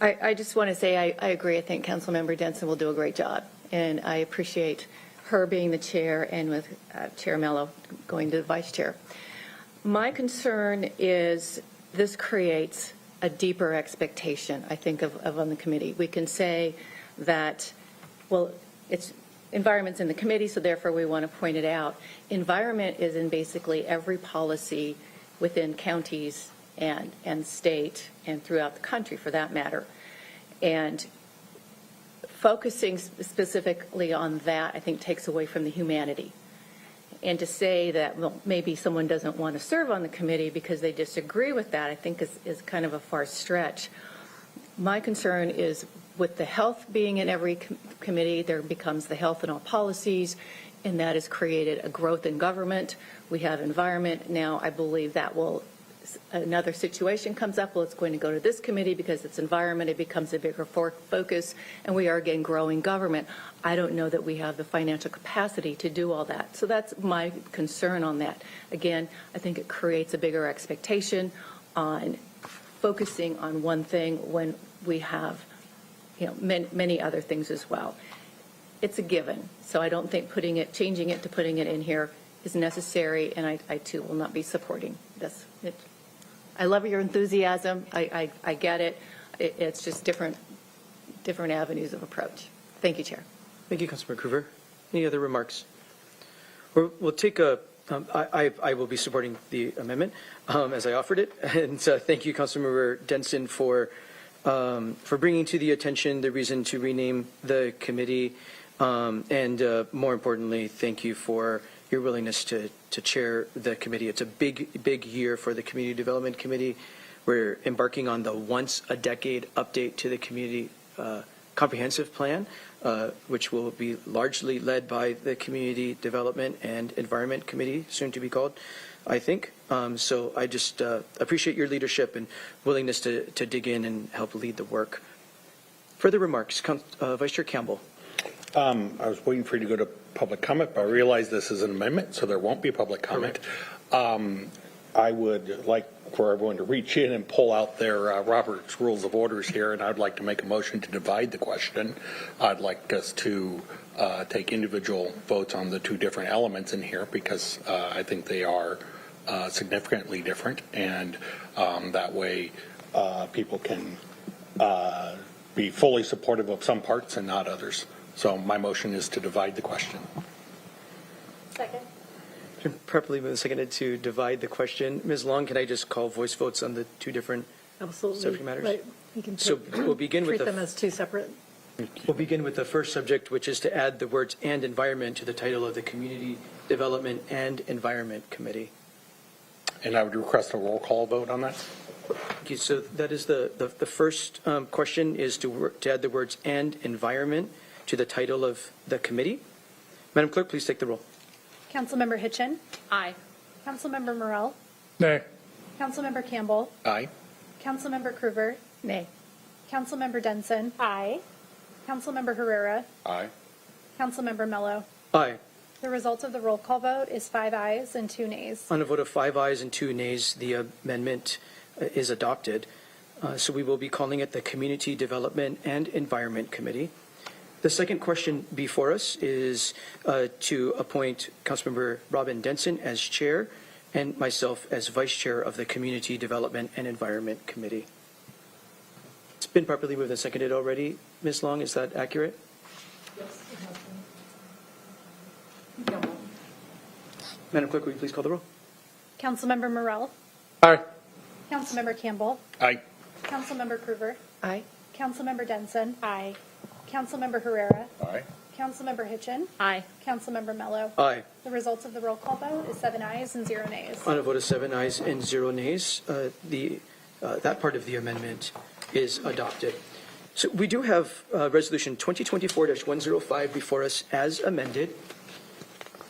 I just want to say I agree. I think Councilmember Denson will do a great job, and I appreciate her being the chair and with Chair Mello going to the vice chair. My concern is this creates a deeper expectation, I think, of on the committee. We can say that, well, it's environment's in the committee, so therefore we want to point it out. Environment is in basically every policy within counties and state and throughout the country, for that matter. And focusing specifically on that, I think, takes away from the humanity. And to say that, well, maybe someone doesn't want to serve on the committee because they disagree with that, I think is kind of a far stretch. My concern is with the health being in every committee, there becomes the health and all policies, and that has created a growth in government. We have environment. Now, I believe that will, another situation comes up, well, it's going to go to this committee because it's environment, it becomes a bigger focus, and we are again growing government. I don't know that we have the financial capacity to do all that. So that's my concern on that. Again, I think it creates a bigger expectation on focusing on one thing when we have, many other things as well. It's a given. So I don't think changing it to putting it in here is necessary, and I too will not be supporting this. I love your enthusiasm. I get it. It's just different avenues of approach. Thank you, Chair. Thank you, Councilmember Krueger. Any other remarks? We'll take I will be supporting the amendment as I offered it. And thank you, Councilmember Denson, for bringing to the attention the reason to rename the committee. And more importantly, thank you for your willingness to chair the committee. It's a big year for the Community Development Committee. We're embarking on the once-a-decade update to the community comprehensive plan, which will be largely led by the Community Development and Environment Committee, soon to be called, I think. So I just appreciate your leadership and willingness to dig in and help lead the work. Further remarks, Vice Chair Campbell. I was waiting for you to go to public comment, but I realize this is an amendment, so there won't be public comment. I would like for everyone to reach in and pull out their Robert's Rules of Orders here, and I'd like to make a motion to divide the question. I'd like us to take individual votes on the two different elements in here because I think they are significantly different, and that way people can be fully supportive of some parts and not others. So my motion is to divide the question. Second. Properly moved and seconded to divide the question. Ms. Long, can I just call voice votes on the two different subject matters? Right. You can We'll begin with treat them as two separate. We'll begin with the first subject, which is to add the words "and environment" to the title of the Community Development and Environment Committee. And I would request a roll call vote on that. Okay, so that is the first question is to add the words "and environment" to the title of the committee. Madam Clerk, please take the roll. Councilmember Hitchin. Aye. Councilmember Morrell. Nay. Councilmember Campbell. Aye. Councilmember Krueger. Nay. Councilmember Denson. Aye. Councilmember Herrera. Aye. Councilmember Mello. Aye. The result of the roll call vote is 5 ayes and 2 nays. On a vote of 5 ayes and 2 nays, the amendment is adopted. So we will be calling it the Community Development and Environment Committee. The second question before us is to appoint Councilmember Robin Denson as chair and myself as vice chair of the Community Development and Environment Committee. It's been properly moved and seconded already. Ms. Long, is that accurate? Yes, it has been. Madam Clerk, will you please call the roll? Councilmember Morrell. Aye. Councilmember Campbell. Aye. Councilmember Krueger. Aye. Councilmember Denson. Aye. Councilmember Herrera. Aye. Councilmember Hitchin. Aye. Councilmember Mello. Aye. The results of the roll call vote is 7 ayes and 0 nays. On a vote of 7 ayes and 0 nays, that part of the amendment is adopted. So we do have Resolution 2024-105 before us as amended.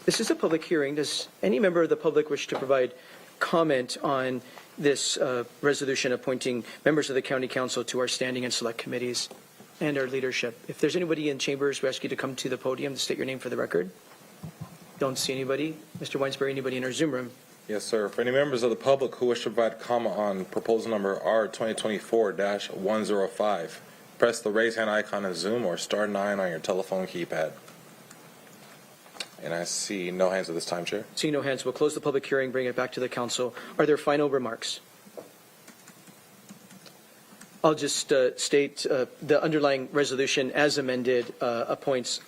This is a public hearing. Does any member of the public wish to provide comment on this resolution appointing members of the County Council to our standing and select committees and our leadership? If there's anybody in chambers, we ask you to come to the podium to state your name for the record. Don't see anybody. Mr. Weinsberry, anybody in our Zoom room? Yes, sir. For any members of the public who wish to provide comment on proposal number R 2024-105, press the raise hand icon in Zoom or *9 on your telephone keypad. And I see no hands at this time, Chair. Seeing no hands, we'll close the public hearing, bring it back to the council. Are there final remarks? I'll just state the underlying resolution as amended appoints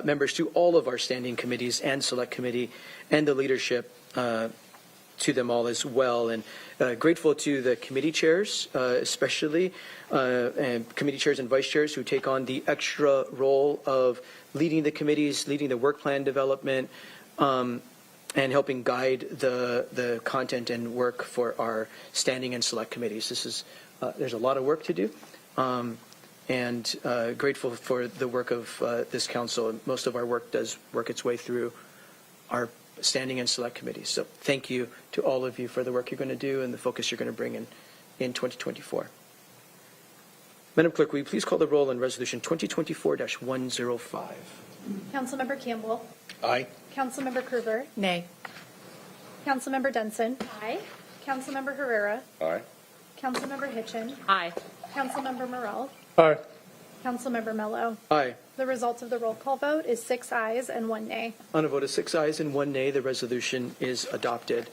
members to all of our standing committees and select committee and the leadership to them all as well. And grateful to the committee chairs, especially, and committee chairs and vice chairs who take on the extra role of leading the committees, leading the work plan development, and helping guide the content and work for our standing and select committees. This is there's a lot of work to do, and grateful for the work of this council. Most of our work does work its way through our standing and select committees. So thank you to all of you for the work you're going to do and the focus you're going to bring in 2024. Madam Clerk, will you please call the roll on Resolution 2024-105? Councilmember Campbell. Aye. Councilmember Kruger. Nay. Councilmember Denson. Aye. Councilmember Herrera. Aye. Councilmember Hitchin. Aye. Councilmember Morrell. Aye. Councilmember Mello. Aye. The result of the roll call vote is 6 ayes and 1 nay. On a vote of 6 ayes and 1 nay, the resolution is adopted.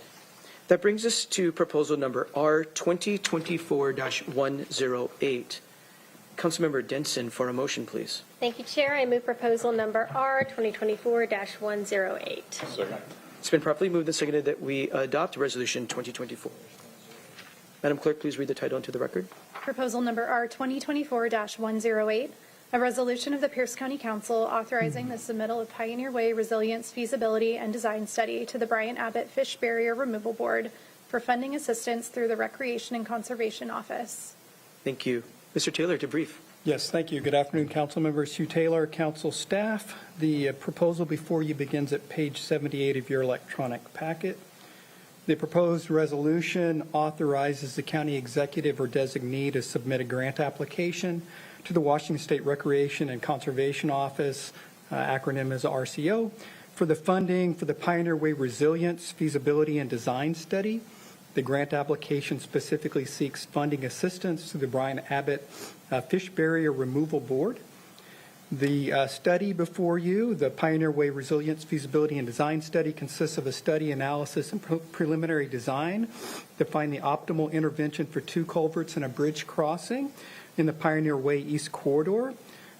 That brings us to proposal number R 2024-108. Councilmember Denson for a motion, please. Thank you, Chair. I move proposal number R 2024-108. Second. It's been properly moved and seconded that we adopt Resolution 2024. Madam Clerk, please read the title into the record. Proposal number R 2024-108, a resolution of the Pierce County Council authorizing the submittal of Pioneer Way Resilience Feasibility and Design Study to the Brian Abbott Fish Barrier Removal Board for funding assistance through the Recreation and Conservation Office. Thank you. Mr. Taylor, to brief. Yes, thank you. Good afternoon, council members. Hugh Taylor, council staff. The proposal before you begins at page 78 of your electronic packet. The proposed resolution authorizes the county executive or designee to submit a grant application to the Washington State Recreation and Conservation Office, acronym is RCO, for the funding for the Pioneer Way Resilience Feasibility and Design Study. The grant application specifically seeks funding assistance to the Brian Abbott Fish Barrier Removal Board. The study before you, the Pioneer Way Resilience Feasibility and Design Study, consists of a study, analysis, and preliminary design to find the optimal intervention for 2 culverts and a bridge crossing in the Pioneer Way East Corridor.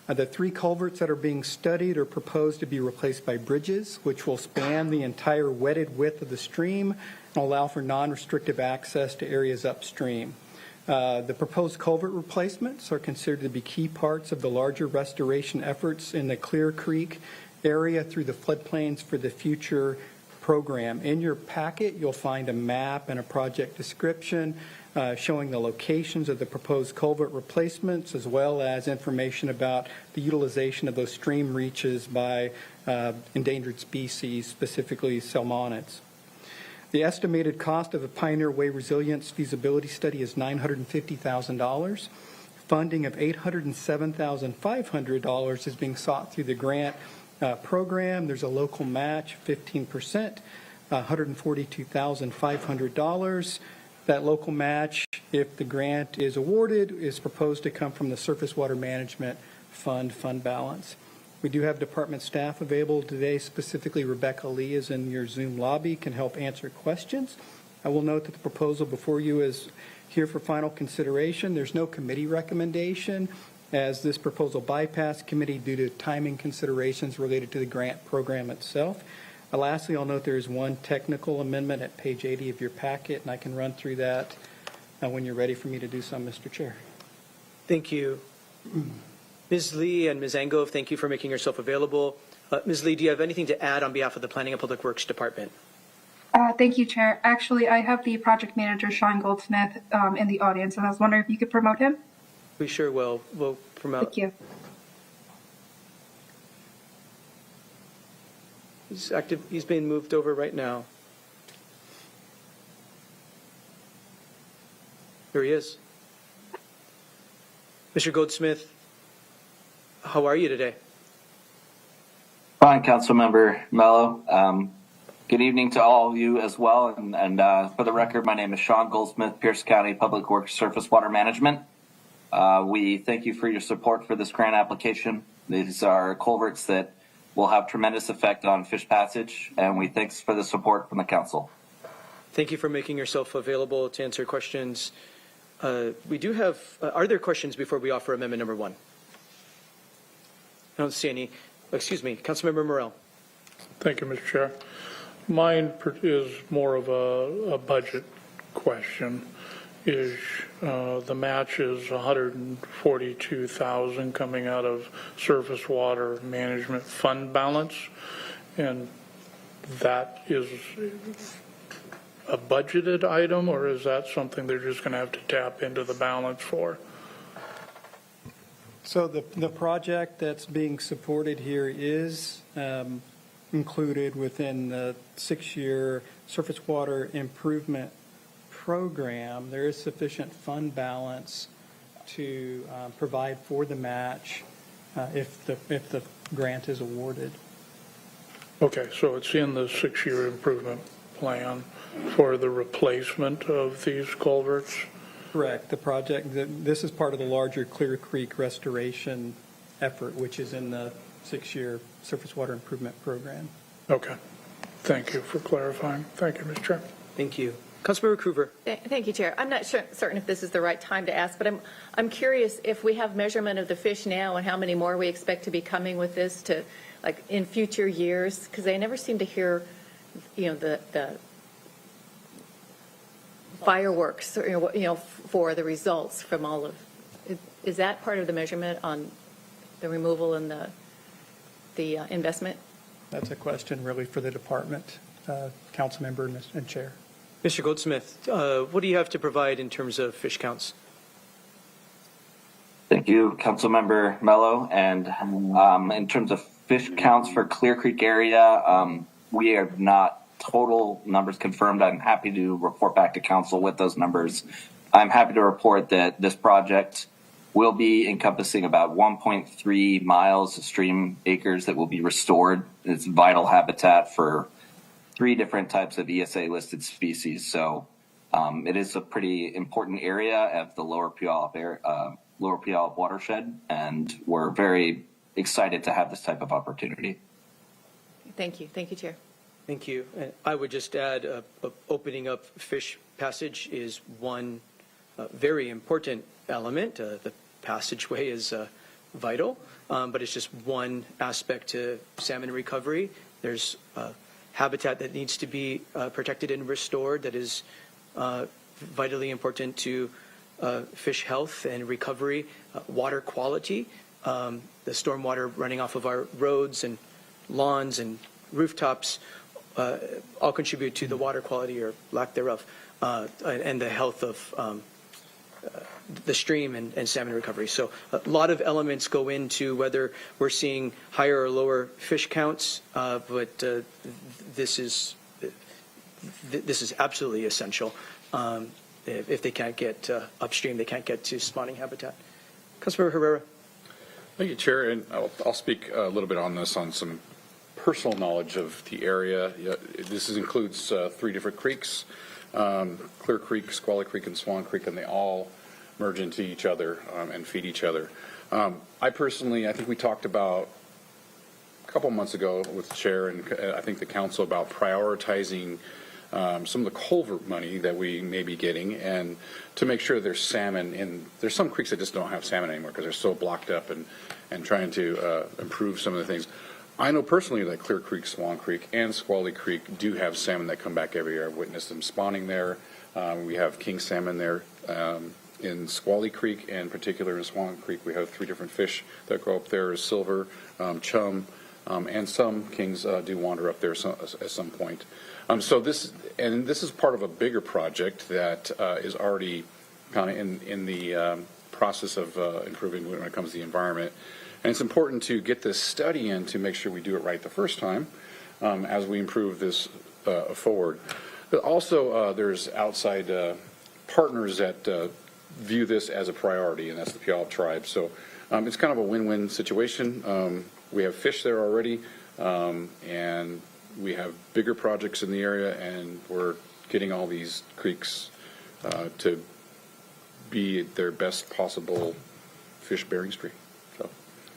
The 3 culverts that are being studied are proposed to be replaced by bridges, which will span the entire wetted width of the stream and allow for non-restrictive access to areas upstream. The proposed culvert replacements are considered to be key parts of the larger restoration efforts in the Clear Creek area through the floodplains for the future program. In your packet, you'll find a map and a project description showing the locations of the proposed culvert replacements, as well as information about the utilization of those stream reaches by endangered species, specifically salmonids. The estimated cost of the Pioneer Way Resilience Feasibility Study is $950,000. Funding of $807,500 is being sought through the grant program. There's a local match, 15%, $142,500. That local match, if the grant is awarded, is proposed to come from the Surface Water Management fund balance. We do have department staff available today. Specifically, Rebecca Lee is in your Zoom lobby, can help answer questions. I will note that the proposal before you is here for final consideration. There's no committee recommendation, as this proposal bypassed committee due to timing considerations related to the grant program itself. Lastly, I'll note there is one technical amendment at page 80 of your packet, and I can run through that when you're ready for me to do so, Mr. Chair. Thank you. Ms. Lee and Ms. Angove, thank you for making yourself available. Ms. Lee, do you have anything to add on behalf of the Planning and Public Works Department? Thank you, Chair. Actually, I have the project manager, Sean Goldsmith, in the audience, and I was wondering if you could promote him. We sure will. We'll promote. Thank you. He's active. He's being moved over right now. Here he is. Mr. Goldsmith, how are you today? Fine, Councilmember Mello. Good evening to all of you as well. And for the record, my name is Sean Goldsmith, Pierce County Public Works Surface Water Management. We thank you for your support for this grant application. These are culverts that will have tremendous effect on fish passage, and we thanks for the support from the council. Thank you for making yourself available to answer questions. We do have, are there questions before we offer amendment number 1? I don't see any. Excuse me, Councilmember Morel. Thank you, Mr. Chair. Mine is more of a budget question. Is the match is $142,000 coming out of surface water management fund balance, and that is a budgeted item, or is that something they're just going to have to tap into the balance for? So the project that's being supported here is included within the 6-year surface water improvement program. There is sufficient fund balance to provide for the match if the grant is awarded. Okay, so it's in the 6-year improvement plan for the replacement of these culverts? Correct. The project, this is part of the larger Clear Creek restoration effort, which is in the 6-year surface water improvement program. Okay. Thank you for clarifying. Thank you, Mr. Chair. Thank you. Councilmember Coover. Thank you, Chair. I'm not certain if this is the right time to ask, but I'm curious if we have measurement of the fish now and how many more we expect to be coming with this to, like, in future years, because I never seem to hear, the fireworks, for the results from all of. Is that part of the measurement on the removal and the investment? That's a question really for the department, council member and chair. Mr. Goldsmith, what do you have to provide in terms of fish counts? Thank you, Councilmember Mello. And in terms of fish counts for Clear Creek area, we have not total numbers confirmed. I'm happy to report back to council with those numbers. I'm happy to report that this project will be encompassing about 1.3 miles of stream acres that will be restored. It's vital habitat for 3 different types of ESA listed species. So it is a pretty important area of the Lower Puyallup watershed, and we're very excited to have this type of opportunity. Thank you. Thank you, Chair. Thank you. I would just add opening up fish passage is one very important element. The passageway is vital, but it's just one aspect to salmon recovery. There's habitat that needs to be protected and restored that is vitally important to fish health and recovery, water quality, the stormwater running off of our roads and lawns and rooftops all contribute to the water quality or lack thereof and the health of the stream and salmon recovery. So a lot of elements go into whether we're seeing higher or lower fish counts, but this is absolutely essential. If they can't get upstream, they can't get to spawning habitat. Councilmember Herrera. Thank you, Chair. And I'll speak a little bit on this on some personal knowledge of the area. This includes 3 different creeks, Clear Creek, Squally Creek, and Swan Creek, and they all merge into each other and feed each other. I think we talked about a couple months ago with the Chair and I think the Council about prioritizing some of the culvert money that we may be getting, and to make sure there's salmon in. There's some creeks that just don't have salmon anymore because they're so blocked up, and trying to improve some of the things. I know personally that Clear Creek, Swan Creek, and Squally Creek do have salmon that come back every year. I've witnessed them spawning there. We have king salmon there in Squally Creek, and in particular in Swan Creek. We have 3 different fish that go up there: silver, chum, and some kings do wander up there at some point. So this is part of a bigger project that is already kind of in the process of improving when it comes to the environment. And it's important to get this study in to make sure we do it right the first time as we improve this forward. But also there's outside partners that view this as a priority, and that's the Puyallup tribe. So it's kind of a win-win situation. We have fish there already, and we have bigger projects in the area, and we're getting all these creeks to be their best possible fish-bearing stream. So,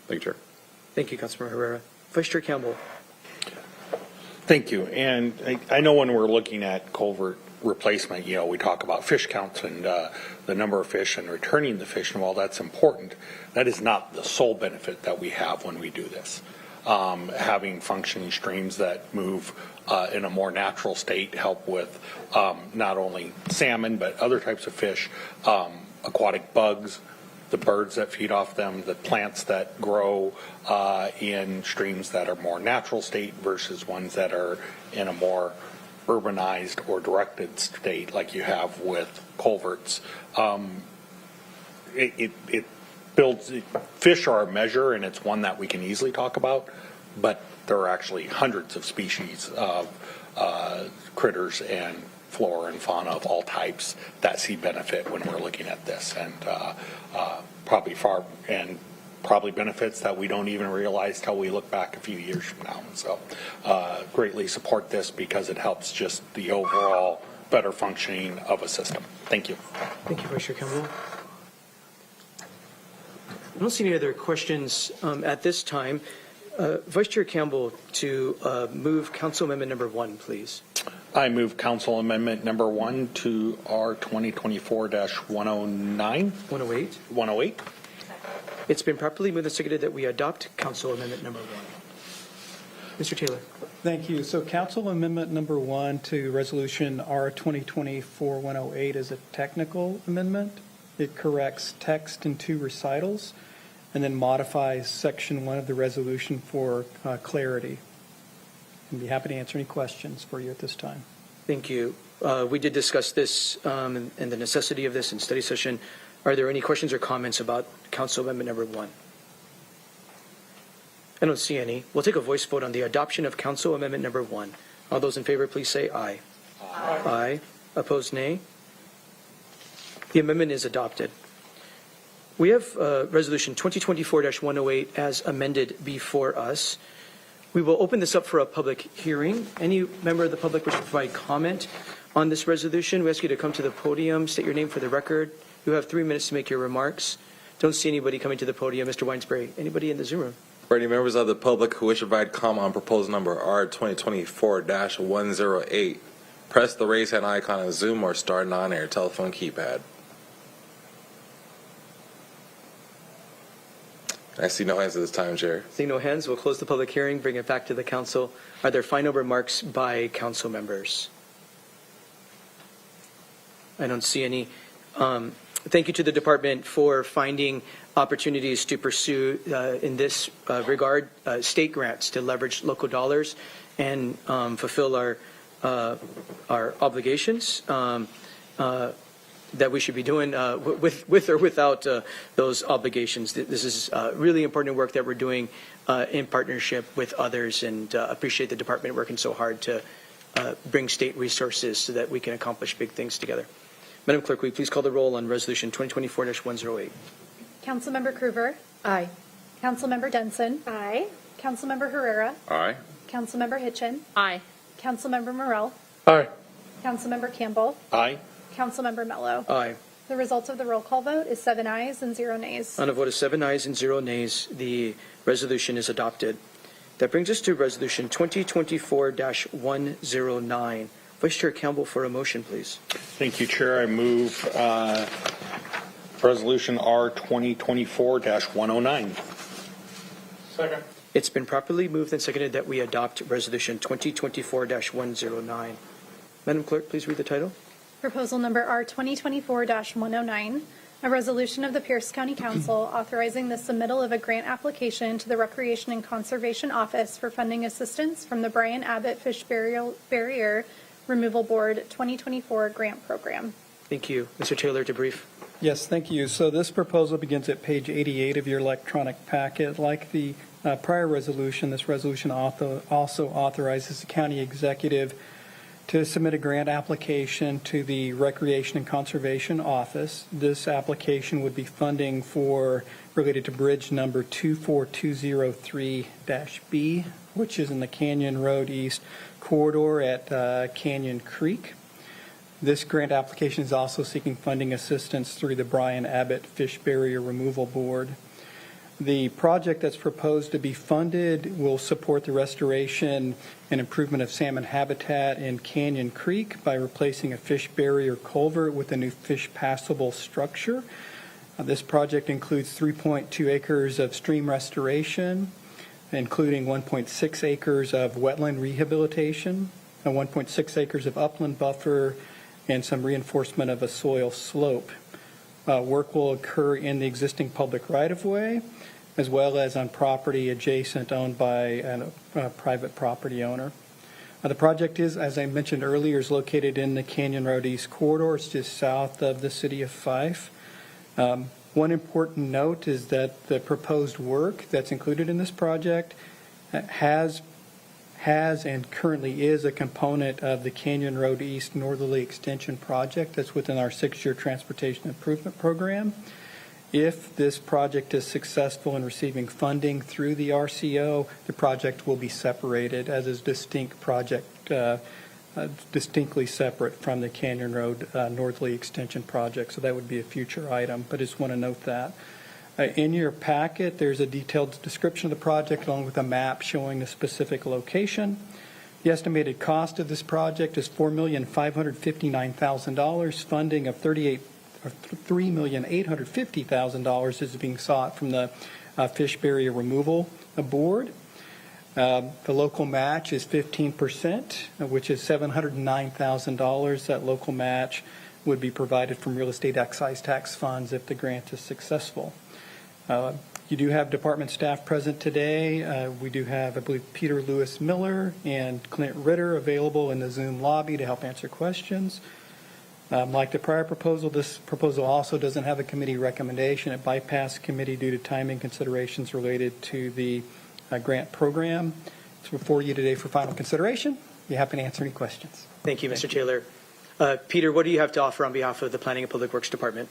thank you, Chair. Thank you, Councilmember Herrera. Vice Chair Campbell. Thank you. And I know when we're looking at culvert replacement. We talk about fish counts and the number of fish and returning the fish, and while that's important, that is not the sole benefit that we have when we do this. Having functioning streams that move in a more natural state help with not only salmon but other types of fish, aquatic bugs, the birds that feed off them, the plants that grow in streams that are more natural state versus ones that are in a more urbanized or directed state like you have with culverts. It builds, fish are a measure, and it's one that we can easily talk about, but there are actually hundreds of species of critters and flora and fauna of all types that see benefit when we're looking at this, and probably benefits that we don't even realize till we look back a few years from now. So greatly support this because it helps just the overall better functioning of a system. Thank you. Thank you, Vice Chair Campbell. I don't see any other questions at this time. Vice Chair Campbell, to move Council Amendment number 1, please. I move Council Amendment number 1 to R 2024-109. 108. It's been properly moved and seconded that we adopt Council Amendment number 1. Mr. Taylor. Thank you. So Council Amendment number 1 to Resolution R 2024-108 is a technical amendment. It corrects text in 2 recitals and then modifies Section 1 of the resolution for clarity. I'd be happy to answer any questions for you at this time. Thank you. We did discuss this and the necessity of this in study session. Are there any questions or comments about Council Amendment number 1? I don't see any. We'll take a voice vote on the adoption of Council Amendment number 1. All those in favor, please say aye. Aye. Aye. Opposed, nay. The amendment is adopted. We have Resolution 2024-108 as amended before us. We will open this up for a public hearing. Any member of the public wish to provide comment on this resolution? We ask you to come to the podium, state your name for the record. You have 3 minutes to make your remarks. Don't see anybody coming to the podium. Mr. Weinsbury, anybody in the Zoom room? For any members of the public who wish to provide comment on proposal number R 2024-108, press the raise hand icon on Zoom or star 9 on your telephone keypad. I see no hands at this time, Chair. Seeing no hands, we'll close the public hearing, bring it back to the council. Are there final remarks by council members? I don't see any. Thank you to the department for finding opportunities to pursue, in this regard, state grants to leverage local dollars and fulfill our obligations that we should be doing with or without those obligations. This is really important work that we're doing in partnership with others, and appreciate the department working so hard to bring state resources so that we can accomplish big things together. Madam Clerk, will you please call the roll on Resolution 2024-108? Councilmember Krueger. Aye. Councilmember Denson. Aye. Councilmember Herrera. Aye. Councilmember Hitchin. Aye. Councilmember Morell. Aye. Councilmember Campbell. Aye. Councilmember Mello. Aye. The result of the roll call vote is 7 ayes and 0 nays. On a vote of 7 ayes and 0 nays, the resolution is adopted. That brings us to Resolution 2024-109. Vice Chair Campbell for a motion, please. Thank you, Chair. I move Resolution R 2024-109. Second. It's been properly moved and seconded that we adopt Resolution 2024-109. Madam Clerk, please read the title. Proposal number R 2024-109, a resolution of the Pierce County Council authorizing the submittal of a grant application to the Recreation and Conservation Office for funding assistance from the Brian Abbott Fish Barrier Removal Board 2024 grant program. Thank you. Mr. Taylor to brief. Yes, thank you. So this proposal begins at page 88 of your electronic packet. Like the prior resolution, this resolution also authorizes the county executive to submit a grant application to the Recreation and Conservation Office. This application would be funding related to bridge number 24203-B, which is in the Canyon Road East corridor at Canyon Creek. This grant application is also seeking funding assistance through the Brian Abbott Fish Barrier Removal Board. The project that's proposed to be funded will support the restoration and improvement of salmon habitat in Canyon Creek by replacing a fish barrier culvert with a new fish passable structure. This project includes 3.2 acres of stream restoration, including 1.6 acres of wetland rehabilitation, and 1.6 acres of upland buffer, and some reinforcement of a soil slope. Work will occur in the existing public right-of-way, as well as on property adjacent owned by a private property owner. The project is, as I mentioned earlier, is located in the Canyon Road East corridor. It's just south of the city of Fife. One important note is that the proposed work that's included in this project has and currently is a component of the Canyon Road East Northerly Extension Project that's within our 6-year transportation improvement program. If this project is successful in receiving funding through the RCO, the project will be separated as a distinct project, distinctly separate from the Canyon Road Northerly Extension Project. So that would be a future item, but I just want to note that. In your packet, there's a detailed description of the project along with a map showing the specific location. The estimated cost of this project is $4,559,000. Funding of $3,850,000 is being sought from the Fish Barrier Removal Board. The local match is 15%, which is $709,000. That local match would be provided from real estate excise tax funds if the grant is successful. You do have department staff present today. We do have, I believe, Peter Lewis Miller and Clint Ritter available in the Zoom lobby to help answer questions. Like the prior proposal, this proposal also doesn't have a committee recommendation. It bypassed committee due to timing considerations related to the grant program. It's before you today for final consideration. Be happy to answer any questions. Thank you, Mr. Taylor. Peter, what do you have to offer on behalf of the Planning and Public Works Department?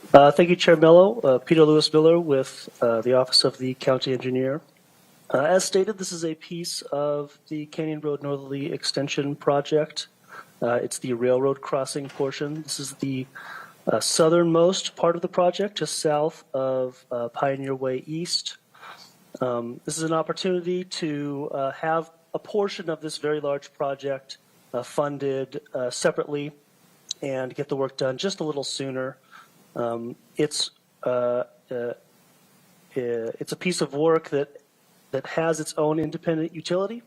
Thank you, Chair Mello. Peter Lewis Miller with the Office of the County Engineer. As stated, this is a piece of the Canyon Road Northerly Extension Project. It's the railroad crossing portion. This is the southernmost part of the project, just south of Pioneer Way East. This is an opportunity to have a portion of this very large project funded separately and get the work done just a little sooner. It's a piece of work that has its own independent utility,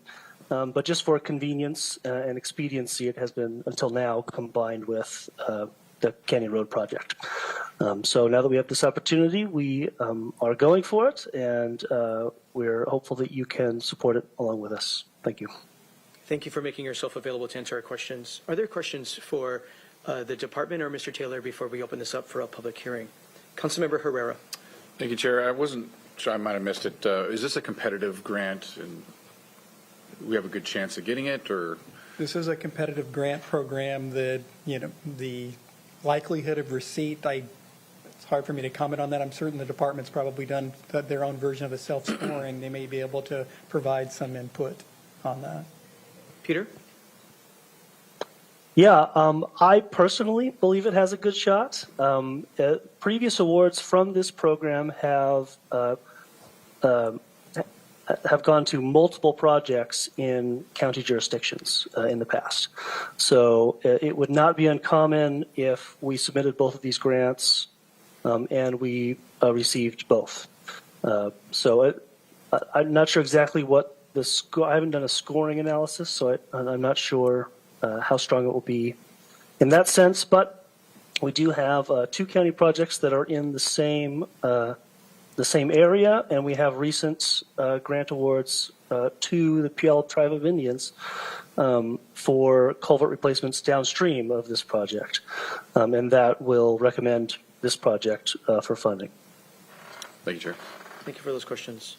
but just for convenience and expediency, it has been until now combined with the Canyon Road project. So now that we have this opportunity, we are going for it, and we're hopeful that you can support it along with us. Thank you. Thank you for making yourself available to answer our questions. Are there questions for the department or Mr. Taylor before we open this up for a public hearing? Councilmember Herrera. Thank you, Chair. I wasn't sure, I might have missed it. Is this a competitive grant and we have a good chance of getting it, or? This is a competitive grant program that, the likelihood of receipt, it's hard for me to comment on that. I'm certain the department's probably done their own version of a self-scoring. They may be able to provide some input on that. Peter? Yeah, I personally believe it has a good shot. Previous awards from this program have gone to multiple projects in county jurisdictions in the past. So it would not be uncommon if we submitted both of these grants and we received both. So I'm not sure exactly what the score. I haven't done a scoring analysis, so I'm not sure how strong it will be in that sense. But we do have 2 county projects that are in the same area, and we have recent grant awards to the Puyallup Tribe of Indians for culvert replacements downstream of this project, and that will recommend this project for funding. Thank you, Chair. Thank you for those questions.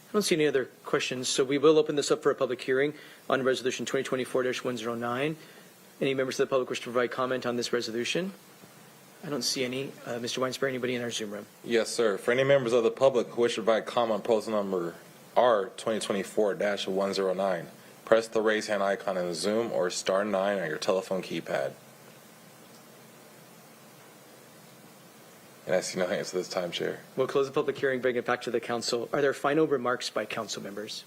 I don't see any other questions, so we will open this up for a public hearing on Resolution 2024-109. Any members of the public wish to provide comment on this resolution? I don't see any. Mr. Weinsberg, anybody in our Zoom room? Yes, sir. For any members of the public who wish to provide comment on proposal number R 2024-109, press the raise hand icon in the Zoom or star 9 on your telephone keypad. And I see no hands this time, Chair. We'll close the public hearing, bring it back to the council. Are there final remarks by council members?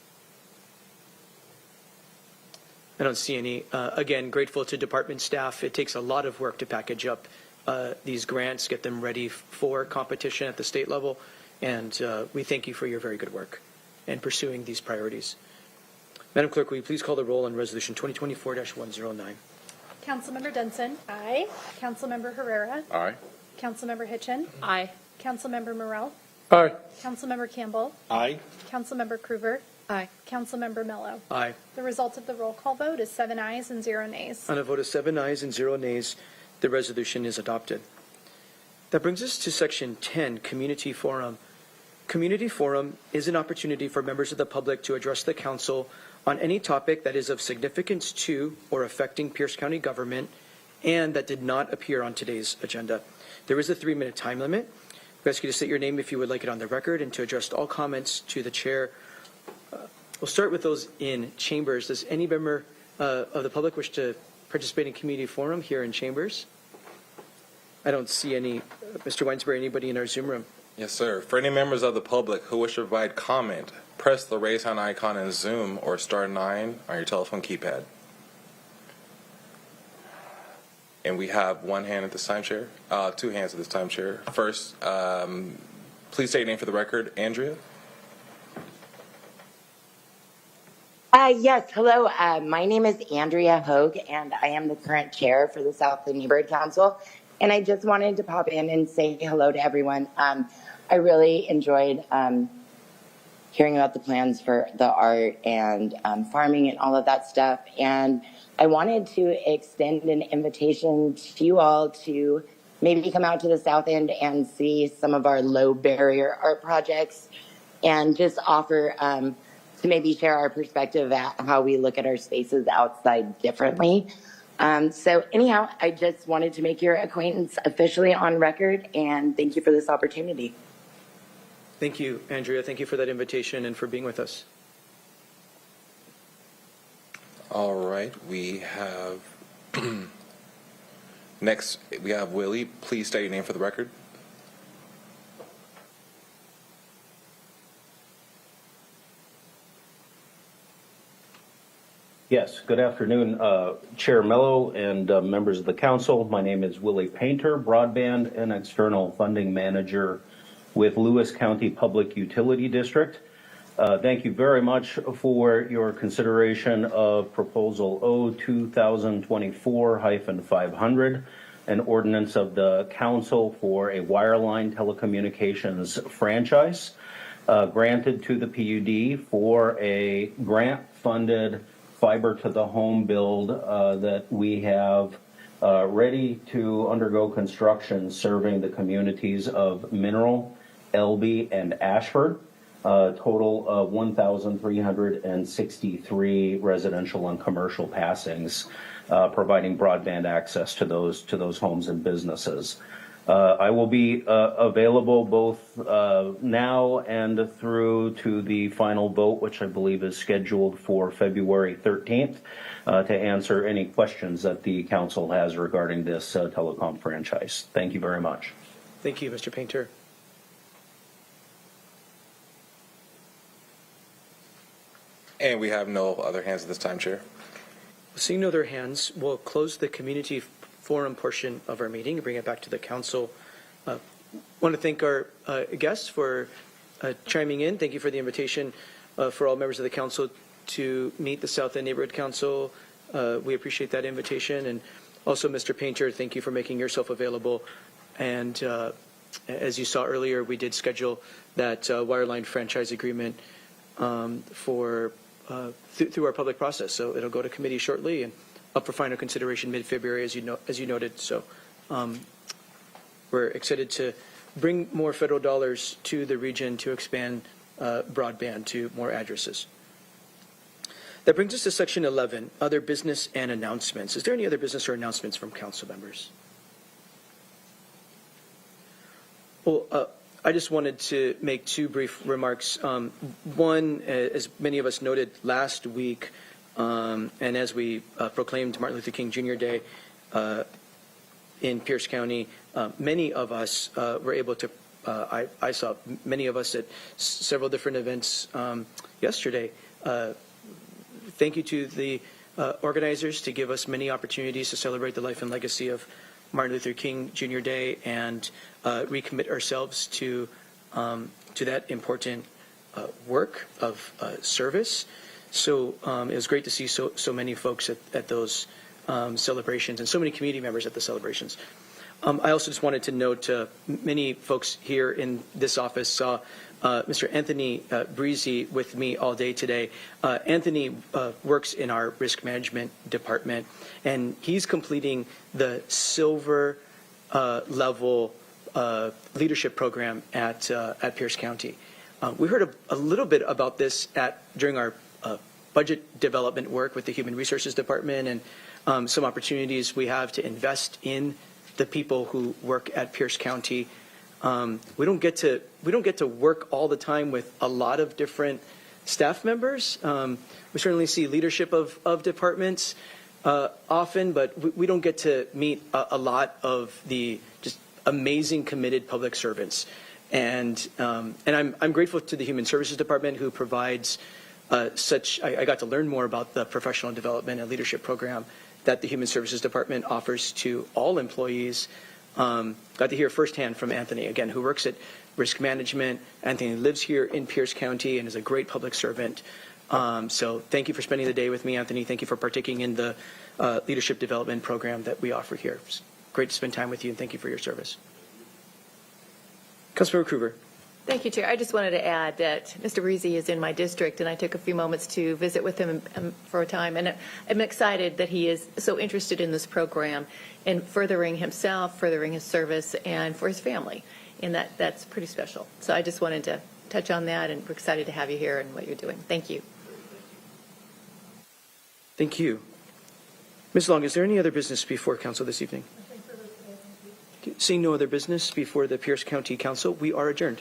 I don't see any. Again, grateful to department staff. It takes a lot of work to package up these grants, get them ready for competition at the state level, and we thank you for your very good work in pursuing these priorities. Madam Clerk, will you please call the roll on Resolution 2024-109? Councilmember Denson. Aye. Councilmember Herrera. Aye. Councilmember Hitchin. Aye. Councilmember Morrell. Aye. Councilmember Campbell. Aye. Councilmember Krueger. Aye. Councilmember Mello. Aye. The result of the roll call vote is 7 ayes and 0 nays. On a vote of 7 ayes and 0 nays, the resolution is adopted. That brings us to Section 10, Community Forum. Community Forum is an opportunity for members of the public to address the council on any topic that is of significance to or affecting Pierce County government and that did not appear on today's agenda. There is a 3-minute time limit. We ask you to state your name if you would like it on the record and to address all comments to the chair. We'll start with those in chambers. Does any member of the public wish to participate in Community Forum here in chambers? I don't see any. Mr. Weinsberry, anybody in our Zoom room? Yes, sir. For any members of the public who wish to provide comment, press the raise hand icon in Zoom or star 9 on your telephone keypad. And we have one hand at this time, Chair. 2 hands at this time, Chair. First, please state your name for the record. Andrea? Yes, hello. My name is Andrea Hogue, and I am the current chair for the Southland Neighborhood Council. And I just wanted to pop in and say hello to everyone. I really enjoyed hearing about the plans for the art and farming and all of that stuff. And I wanted to extend an invitation to you all to maybe come out to the South End and see some of our low barrier art projects and just offer to maybe share our perspective at how we look at our spaces outside differently. So anyhow, I just wanted to make your acquaintance officially on record, and thank you for this opportunity. Thank you, Andrea. Thank you for that invitation and for being with us. All right. We have next, we have Willie. Please state your name for the record. Yes, good afternoon, Chair Mello and members of the council. My name is Willie Painter, Broadband and External Funding Manager with Lewis County Public Utility District. Thank you very much for your consideration of Proposal O 2024-500, an ordinance of the council for a wireline telecommunications franchise granted to the PUD for a grant-funded fiber to the home build that we have ready to undergo construction serving the communities of Mineral, Elby, and Ashford. Total of 1,363 residential and commercial passings, providing broadband access to those homes and businesses. I will be available both now and through to the final vote, which I believe is scheduled for February 13th, to answer any questions that the council has regarding this telecom franchise. Thank you very much. Thank you, Mr. Painter. And we have no other hands at this time, Chair. Seeing no other hands, we'll close the community forum portion of our meeting and bring it back to the council. Want to thank our guests for chiming in. Thank you for the invitation for all members of the council to meet the South End Neighborhood Council. We appreciate that invitation. And also, Mr. Painter, thank you for making yourself available. And as you saw earlier, we did schedule that wireline franchise agreement through our public process. So it'll go to committee shortly and up for final consideration mid-February, as you noted. So we're excited to bring more federal dollars to the region to expand broadband to more addresses. That brings us to Section 11, Other Business and Announcements. Is there any other business or announcements from council members? Well, I just wanted to make 2 brief remarks. One, as many of us noted last week, and as we proclaimed Martin Luther King Jr. Day, in Pierce County. Many of us were able to, I saw many of us at several different events yesterday. Thank you to the organizers to give us many opportunities to celebrate the life and legacy of Martin Luther King Jr. Day and recommit ourselves to that important work of service. So it was great to see so many folks at those celebrations and so many community members at the celebrations. I also just wanted to note many folks here in this office saw Mr. Anthony Breezy with me all day today. Anthony works in our risk management department, and he's completing the silver level leadership program at Pierce County. We heard a little bit about this during our budget development work with the Human Resources Department, and some opportunities we have to invest in the people who work at Pierce County. We don't get to work all the time with a lot of different staff members. We certainly see leadership of departments often, but we don't get to meet a lot of the just amazing committed public servants. And I'm grateful to the Human Services Department who provides I got to learn more about the professional development and leadership program that the Human Services Department offers to all employees. Got to hear firsthand from Anthony, again, who works at risk management. Anthony lives here in Pierce County and is a great public servant. So thank you for spending the day with me, Anthony. Thank you for partaking in the leadership development program that we offer here. It's great to spend time with you, and thank you for your service. Councilmember Kruger. Thank you, Chair. I just wanted to add that Mr. Breezy is in my district, and I took a few moments to visit with him for a time. And I'm excited that he is so interested in this program and furthering himself, furthering his service, and for his family. And that's pretty special. So I just wanted to touch on that, and we're excited to have you here and what you're doing. Thank you. Thank you. Ms. Long, is there any other business before council this evening? Seeing no other business before the Pierce County Council, we are adjourned.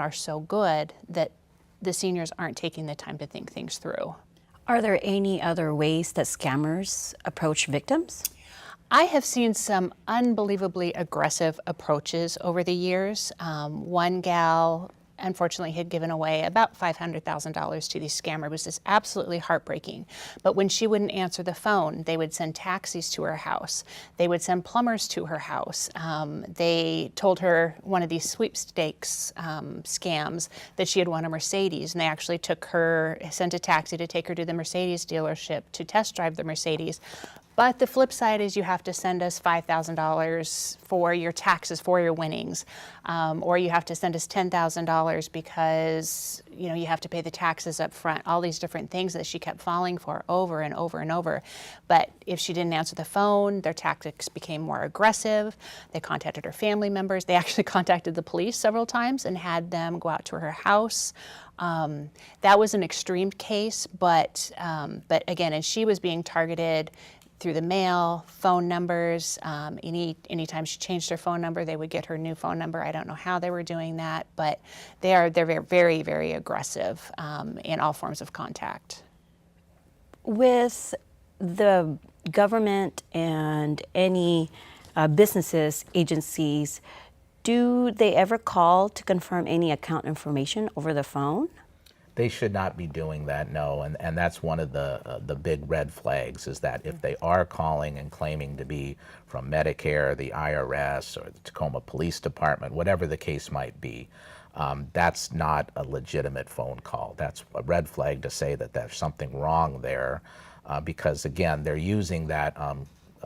Are so good that the seniors aren't taking the time to think things through. Are there any other ways that scammers approach victims? I have seen some unbelievably aggressive approaches over the years. One gal unfortunately had given away about $500,000 to these scammers. It was just absolutely heartbreaking. But when she wouldn't answer the phone, they would send taxis to her house. They would send plumbers to her house. They told her one of these sweepstakes scams that she had won a Mercedes, and they actually sent a taxi to take her to the Mercedes dealership to test drive the Mercedes. But the flip side is you have to send us $5,000 for your taxes, for your winnings, or you have to send us $10,000 because you have to pay the taxes up front. All these different things that she kept falling for over and over and over. But if she didn't answer the phone, their tactics became more aggressive. They contacted her family members. They actually contacted the police several times and had them go out to her house. That was an extreme case, but again, and she was being targeted through the mail, phone numbers. Anytime she changed her phone number, they would get her new phone number. I don't know how they were doing that, but they're very, very aggressive in all forms of contact. With the government and any businesses, agencies, do they ever call to confirm any account information over the phone? They should not be doing that, no, and that's one of the big red flags, is that if they are calling and claiming to be from Medicare, the IRS, or the Tacoma Police Department, whatever the case might be, that's not a legitimate phone call. That's a red flag to say that there's something wrong there, because again, they're using that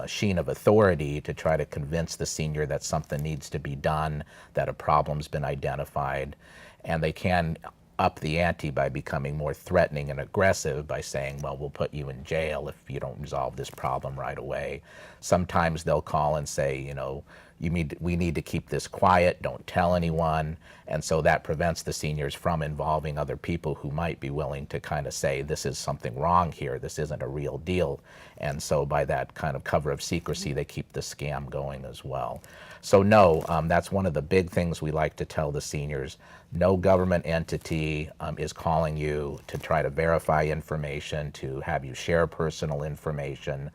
sheen of authority to try to convince the senior that something needs to be done, that a problem's been identified, and they can up the ante by becoming more threatening and aggressive by saying, well, we'll put you in jail if you don't resolve this problem right away. Sometimes they'll call and say, you know, we need to keep this quiet, don't tell anyone, and so that prevents the seniors from involving other people who might be willing to kind of say, this is something wrong here, this isn't a real deal, and so by that kind of cover of secrecy, they keep the scam going as well. So no, that's one of the big things we like to tell the seniors. No government entity is calling you to try to verify information, to have you share personal information.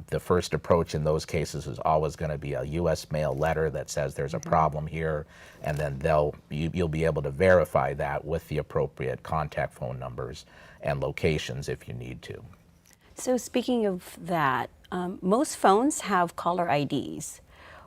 The first approach in those cases is always going to be a U.S. mail letter that says there's a problem here, and then you'll be able to verify that with the appropriate contact phone numbers and locations if you need to. So speaking of that, most phones have caller IDs.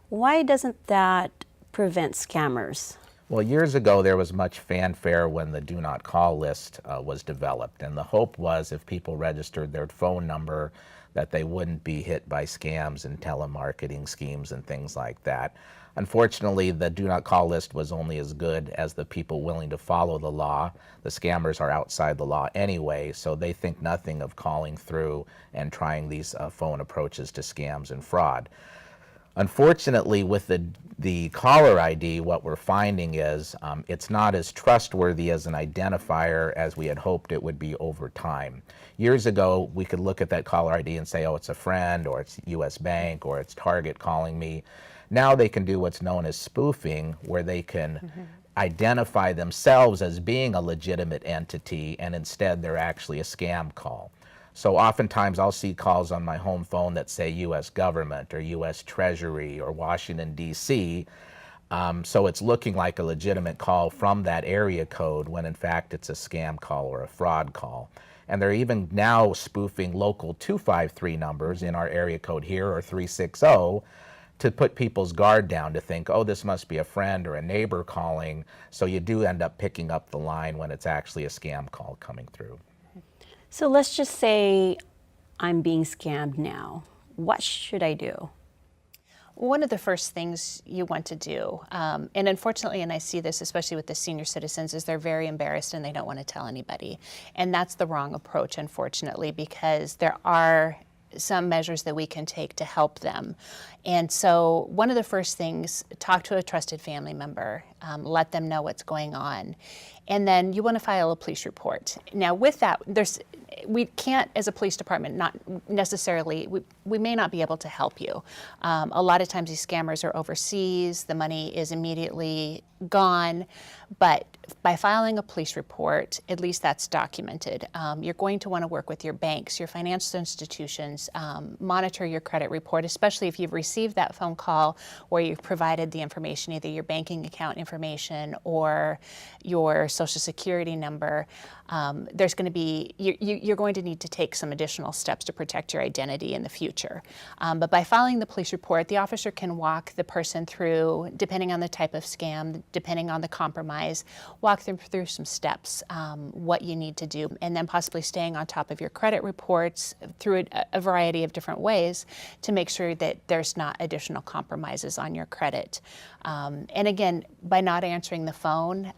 Why doesn't that prevent scammers? Well, years ago, there was much fanfare when the do not call list was developed, and the hope was if people registered their phone number that they wouldn't be hit by scams and telemarketing schemes and things like that. Unfortunately, the do not call list was only as good as the people willing to follow the law. The scammers are outside the law anyway, so they think nothing of calling through and trying these phone approaches to scams and fraud. Unfortunately, with the caller ID, what we're finding is it's not as trustworthy as an identifier as we had hoped it would be over time. Years ago, we could look at that caller ID and say, oh, it's a friend, or it's U.S. Bank, or it's Target calling me. Now they can do what's known as spoofing, where they can identify themselves as being a legitimate entity, and instead they're actually a scam call. So oftentimes I'll see calls on my home phone that say U.S. government or U.S. Treasury or Washington, D.C. So it's looking like a legitimate call from that area code when in fact it's a scam call or a fraud call. And they're even now spoofing local 253 numbers in our area code here, or 360, to put people's guard down, to think, oh, this must be a friend or a neighbor calling. So you do end up picking up the line when it's actually a scam call coming through. So let's just say I'm being scammed now. What should I do? One of the first things you want to do, and unfortunately, and I see this especially with the senior citizens, is they're very embarrassed and they don't want to tell anybody. And that's the wrong approach, unfortunately, because there are some measures that we can take to help them. And so one of the first things, talk to a trusted family member, let them know what's going on. And then you want to file a police report. Now with that, we can't, as a police department, not necessarily, we may not be able to help you. A lot of times these scammers are overseas, the money is immediately gone, but by filing a police report, at least that's documented. You're going to want to work with your banks, your financial institutions, monitor your credit report, especially if you've received that phone call where you've provided the information, either your banking account information or your social security number. There's going to be, you're going to need to take some additional steps to protect your identity in the future. But by filing the police report, the officer can walk the person through, depending on the type of scam, depending on the compromise, walk them through some steps, what you need to do, and then possibly staying on top of your credit reports through a variety of different ways to make sure that there's not additional compromises on your credit. And again, by not answering the phone,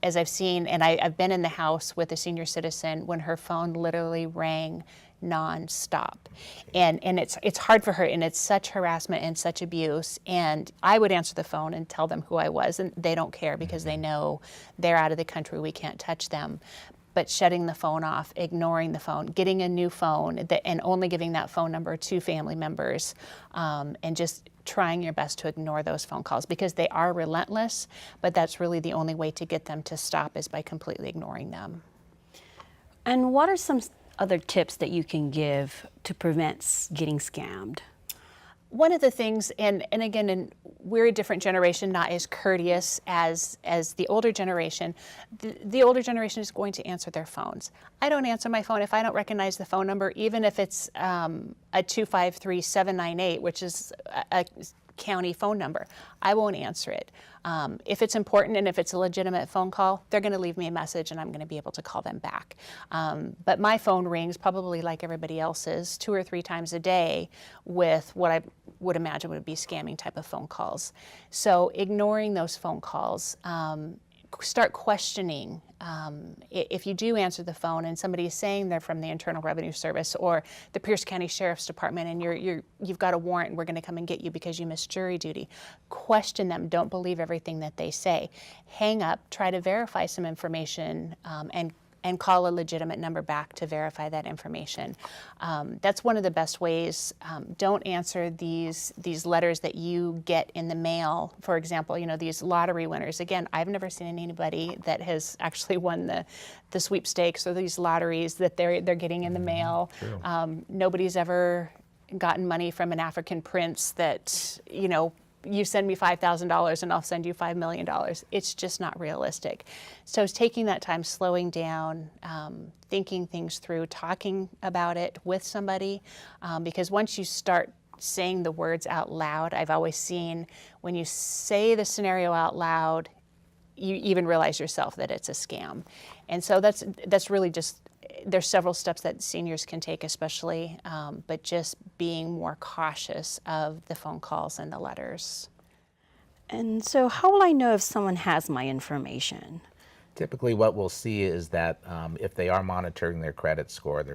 as I've seen, and I've been in the house with a senior citizen when her phone literally rang non-stop. And it's hard for her, and it's such harassment and such abuse. And I would answer the phone and tell them who I was, and they don't care because they know they're out of the country, we can't touch them. But shutting the phone off, ignoring the phone, getting a new phone, and only giving that phone number to family members, and just trying your best to ignore those phone calls, because they are relentless, but that's really the only way to get them to stop, is by completely ignoring them. And what are some other tips that you can give to prevent getting scammed? One of the things, and again, we're a different generation, not as courteous as the older generation. The older generation is going to answer their phones. I don't answer my phone if I don't recognize the phone number, even if it's a 253-798, which is a county phone number. I won't answer it. If it's important and if it's a legitimate phone call, they're going to leave me a message and I'm going to be able to call them back. But my phone rings probably like everybody else's 2 or 3 times a day with what I would imagine would be scamming type of phone calls. So ignoring those phone calls, start questioning. If you do answer the phone and somebody is saying they're from the Internal Revenue Service or the Pierce County Sheriff's Department and you've got a warrant and we're going to come and get you because you missed jury duty, question them. Don't believe everything that they say. Hang up, try to verify some information, and call a legitimate number back to verify that information. That's one of the best ways. Don't answer these letters that you get in the mail. For example, these lottery winners. Again, I've never seen anybody that has actually won the sweepstakes or these lotteries that they're getting in the mail. Nobody's ever gotten money from an African prince that, you send me $5,000 and I'll send you $5 million. It's just not realistic. So taking that time, slowing down, thinking things through, talking about it with somebody, because once you start saying the words out loud, I've always seen when you say the scenario out loud, you even realize yourself that it's a scam. And so that's really just, there's several steps that seniors can take especially, but just being more cautious of the phone calls and the letters. And so how will I know if someone has my information? Typically what we'll see is that if they are monitoring their credit score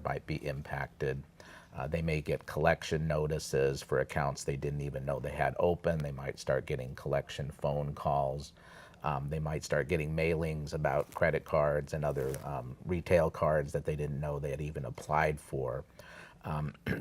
might be impacted. They may get collection notices for accounts they didn't even know they had open. They might start getting collection phone calls. They might start getting mailings about credit cards and other retail cards that they didn't know they had even applied for.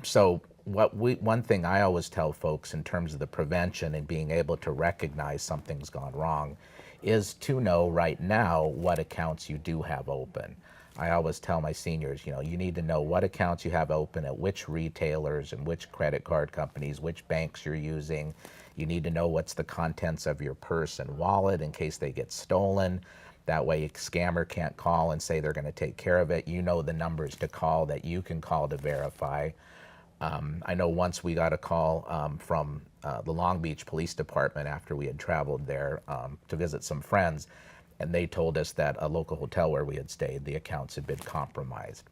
So one thing I always tell folks in terms of the prevention and being able to recognize something's gone wrong is to know right now what accounts you do have open. I always tell my seniors, you need to know what accounts you have open at which retailers and which credit card companies, which banks you're using. You need to know what's the contents of your purse and wallet in case they get stolen. That way a scammer can't call and say they're going to take care of it. You know the numbers to call that you can call to verify. I know once we got a call from the Long Beach Police Department after we had traveled there to visit some friends, and they told us that a local hotel where we had stayed, the accounts had been compromised.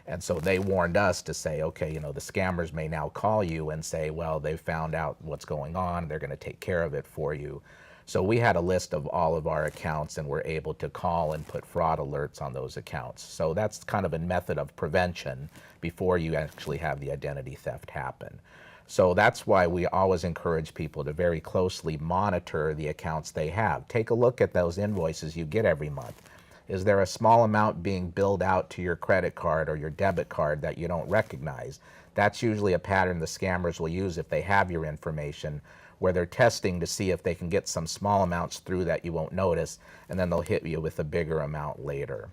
And so they warned us to say, okay, the scammers may now call you and say, well, they've found out what's going on, they're going to take care of it for you. So we had a list of all of our accounts and were able to call and put fraud alerts on those accounts. So that's kind of a method of prevention before you actually have the identity theft happen. So that's why we always encourage people to very closely monitor the accounts they have. Take a look at those invoices you get every month. Is there a small amount being billed out to your credit card or your debit card that you don't recognize? That's usually a pattern the scammers will use if they have your information, where they're testing to see if they can get some small amounts through that you won't notice, and then they'll hit you with a bigger amount later.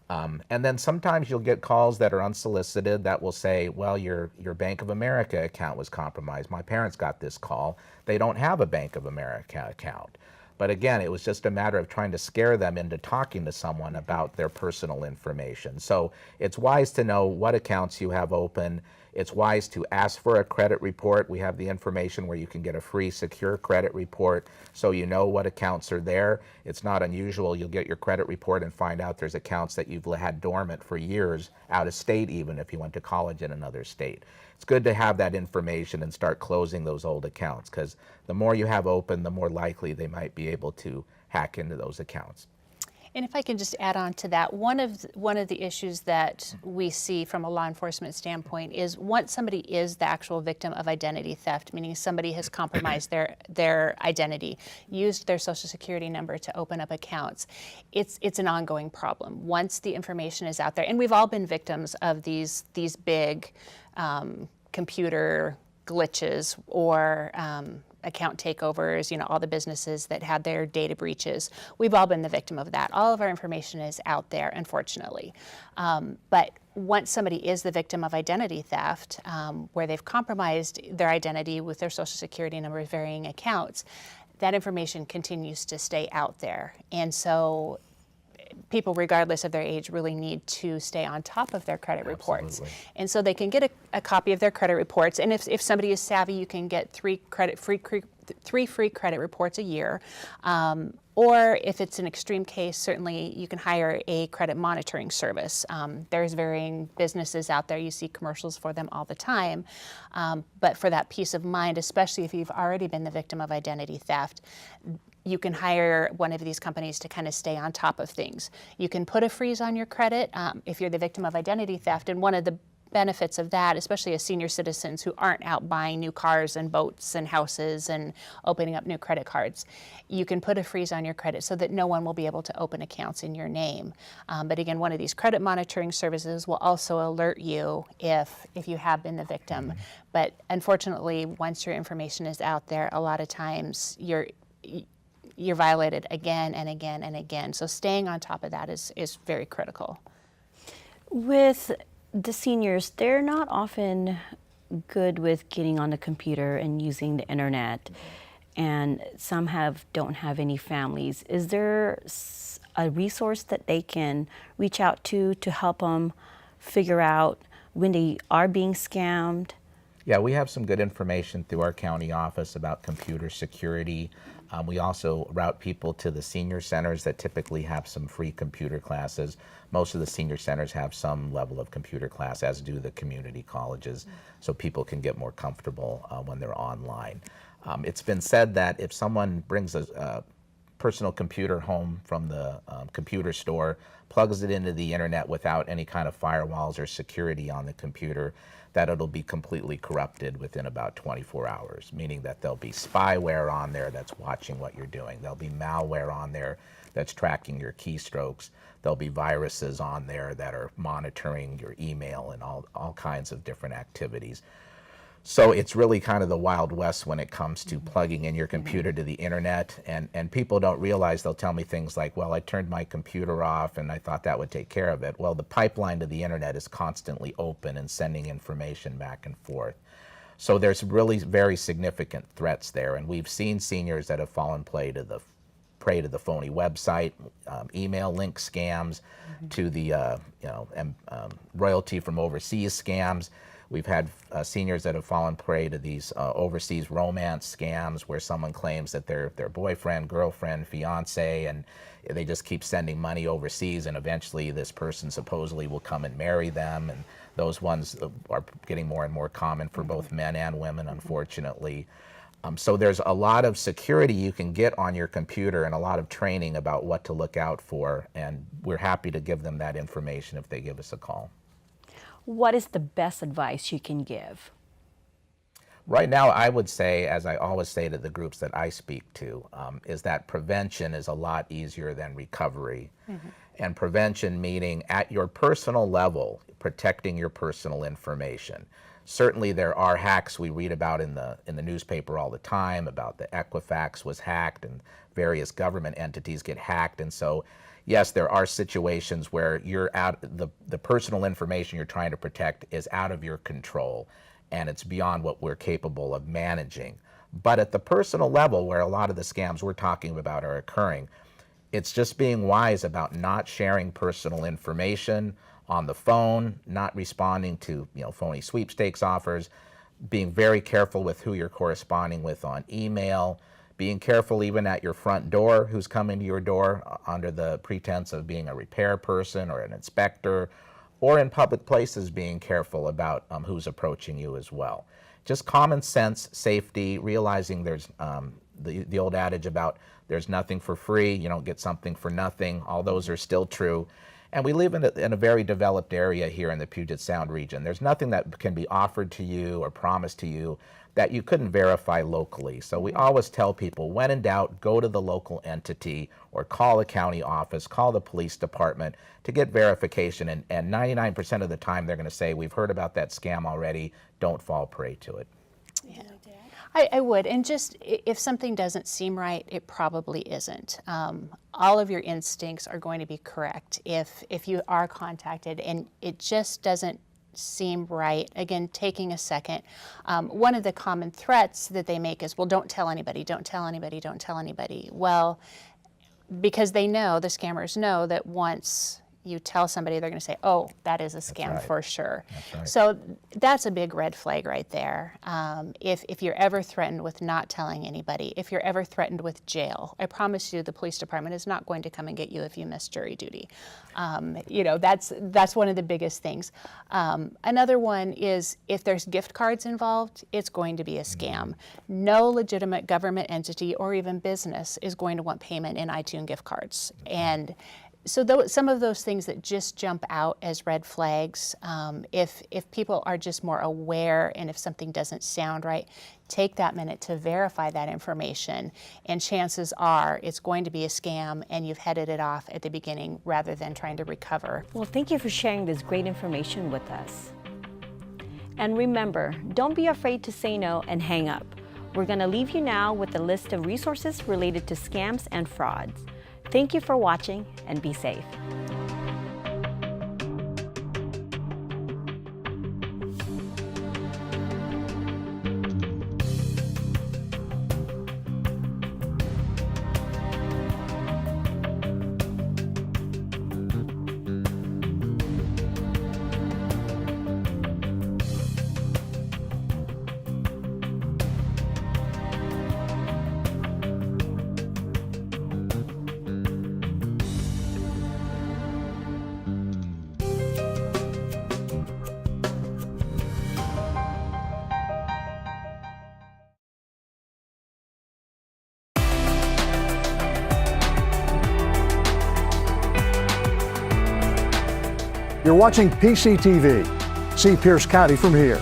And then sometimes you'll get calls that are unsolicited that will say, well, your Bank of America account was compromised. My parents got this call. They don't have a Bank of America account. But again, it was just a matter of trying to scare them into talking to someone about their personal information. So it's wise to know what accounts you have open. It's wise to ask for a credit report. We have the information where you can get a free secure credit report so you know what accounts are there. It's not unusual. You'll get your credit report and find out there's accounts that you've had dormant for years, out of state even if you went to college in another state. It's good to have that information and start closing those old accounts, because the more you have open, the more likely they might be able to hack into those accounts. And if I can just add on to that, one of the issues that we see from a law enforcement standpoint is once somebody is the actual victim of identity theft, meaning somebody has compromised their identity, used their social security number to open up accounts, it's an ongoing problem. Once the information is out there, and we've all been victims of these big computer glitches or account takeovers, all the businesses that had their data breaches. We've all been the victim of that. All of our information is out there, unfortunately. But once somebody is the victim of identity theft, where they've compromised their identity with their social security number, varying accounts, that information continues to stay out there. And so people, regardless of their age, really need to stay on top of their credit reports. And so they can get a copy of their credit reports. And if somebody is savvy, you can get three free credit reports a year. Or if it's an extreme case, certainly you can hire a credit monitoring service. There's varying businesses out there. You see commercials for them all the time. But for that peace of mind, especially if you've already been the victim of identity theft, you can hire one of these companies to kind of stay on top of things. You can put a freeze on your credit if you're the victim of identity theft. And one of the benefits of that, especially as senior citizens who aren't out buying new cars and boats and houses and opening up new credit cards, you can put a freeze on your credit so that no one will be able to open accounts in your name. But again, one of these credit monitoring services will also alert you if you have been the victim. But unfortunately, once your information is out there, a lot of times you're violated again and again and again. So staying on top of that is very critical. With the seniors, they're not often good with getting on the computer and using the internet, and some don't have any families. Is there a resource that they can reach out to help them figure out when they are being scammed? Yeah, we have some good information through our county office about computer security. We also route people to the senior centers that typically have some free computer classes. Most of the senior centers have some level of computer class, as do the community colleges, so people can get more comfortable when they're online. It's been said that if someone brings a personal computer home from the computer store, plugs it into the internet without any kind of firewalls or security on the computer, that it'll be completely corrupted within about 24 hours, meaning that there'll be spyware on there that's watching what you're doing. There'll be malware on there that's tracking your keystrokes. There'll be viruses on there that are monitoring your email and all kinds of different activities. So it's really kind of the Wild West when it comes to plugging in your computer to the internet, and people don't realize. They'll tell me things like, well, I turned my computer off and I thought that would take care of it. Well, the pipeline to the internet is constantly open and sending information back and forth. So there's really very significant threats there, and we've seen seniors that have fallen prey to the phony website, email link scams, to the royalty from overseas scams. We've had seniors that have fallen prey to these overseas romance scams where someone claims that they're their boyfriend, girlfriend, fiance, and they just keep sending money overseas, and eventually this person supposedly will come and marry them. And those ones are getting more and more common for both men and women, unfortunately. So there's a lot of security you can get on your computer and a lot of training about what to look out for, and we're happy to give them that information if they give us a call. What is the best advice you can give? Right now, I would say, as I always say to the groups that I speak to, is that prevention is a lot easier than recovery. And prevention meaning at your personal level, protecting your personal information. Certainly there are hacks we read about in the newspaper all the time about the Equifax was hacked and various government entities get hacked. And so, yes, there are situations where the personal information you're trying to protect is out of your control and it's beyond what we're capable of managing. But at the personal level, where a lot of the scams we're talking about are occurring, it's just being wise about not sharing personal information on the phone, not responding to phony sweepstakes offers, being very careful with who you're corresponding with on email, being careful even at your front door who's coming to your door under the pretense of being a repair person or an inspector, or in public places being careful about who's approaching you as well. Just common sense, safety, realizing there's the old adage about there's nothing for free, you don't get something for nothing. All those are still true. And we live in a very developed area here in the Puget Sound region. There's nothing that can be offered to you or promised to you that you couldn't verify locally. So we always tell people, when in doubt, go to the local entity or call the county office, call the police department to get verification. And 99% of the time they're going to say, we've heard about that scam already, don't fall prey to it. Yeah. I would, and just if something doesn't seem right, it probably isn't. All of your instincts are going to be correct if you are contacted and it just doesn't seem right. Again, taking a second. One of the common threats that they make is, well, don't tell anybody, don't tell anybody, don't tell anybody. Well, because they know, the scammers know that once you tell somebody, they're going to say, oh, that is a scam right. for sure. That's right. So that's a big red flag right there. If you're ever threatened with not telling anybody, if you're ever threatened with jail, I promise you the police department is not going to come and get you if you miss jury duty. That's one of the biggest things. Another one is if there's gift cards involved, it's going to be a scam. No legitimate government entity or even business is going to want payment in iTunes gift cards. And so some of those things that just jump out as red flags, if people are just more aware and if something doesn't sound right, take that minute to verify that information, and chances are it's going to be a scam and you've headed it off at the beginning rather than trying to recover. Well, thank you for sharing this great information with us. And remember, don't be afraid to say no and hang up. We're going to leave you now with a list of resources related to scams and frauds. Thank you for watching and be safe. You're watching PCTV. See Pierce County from here.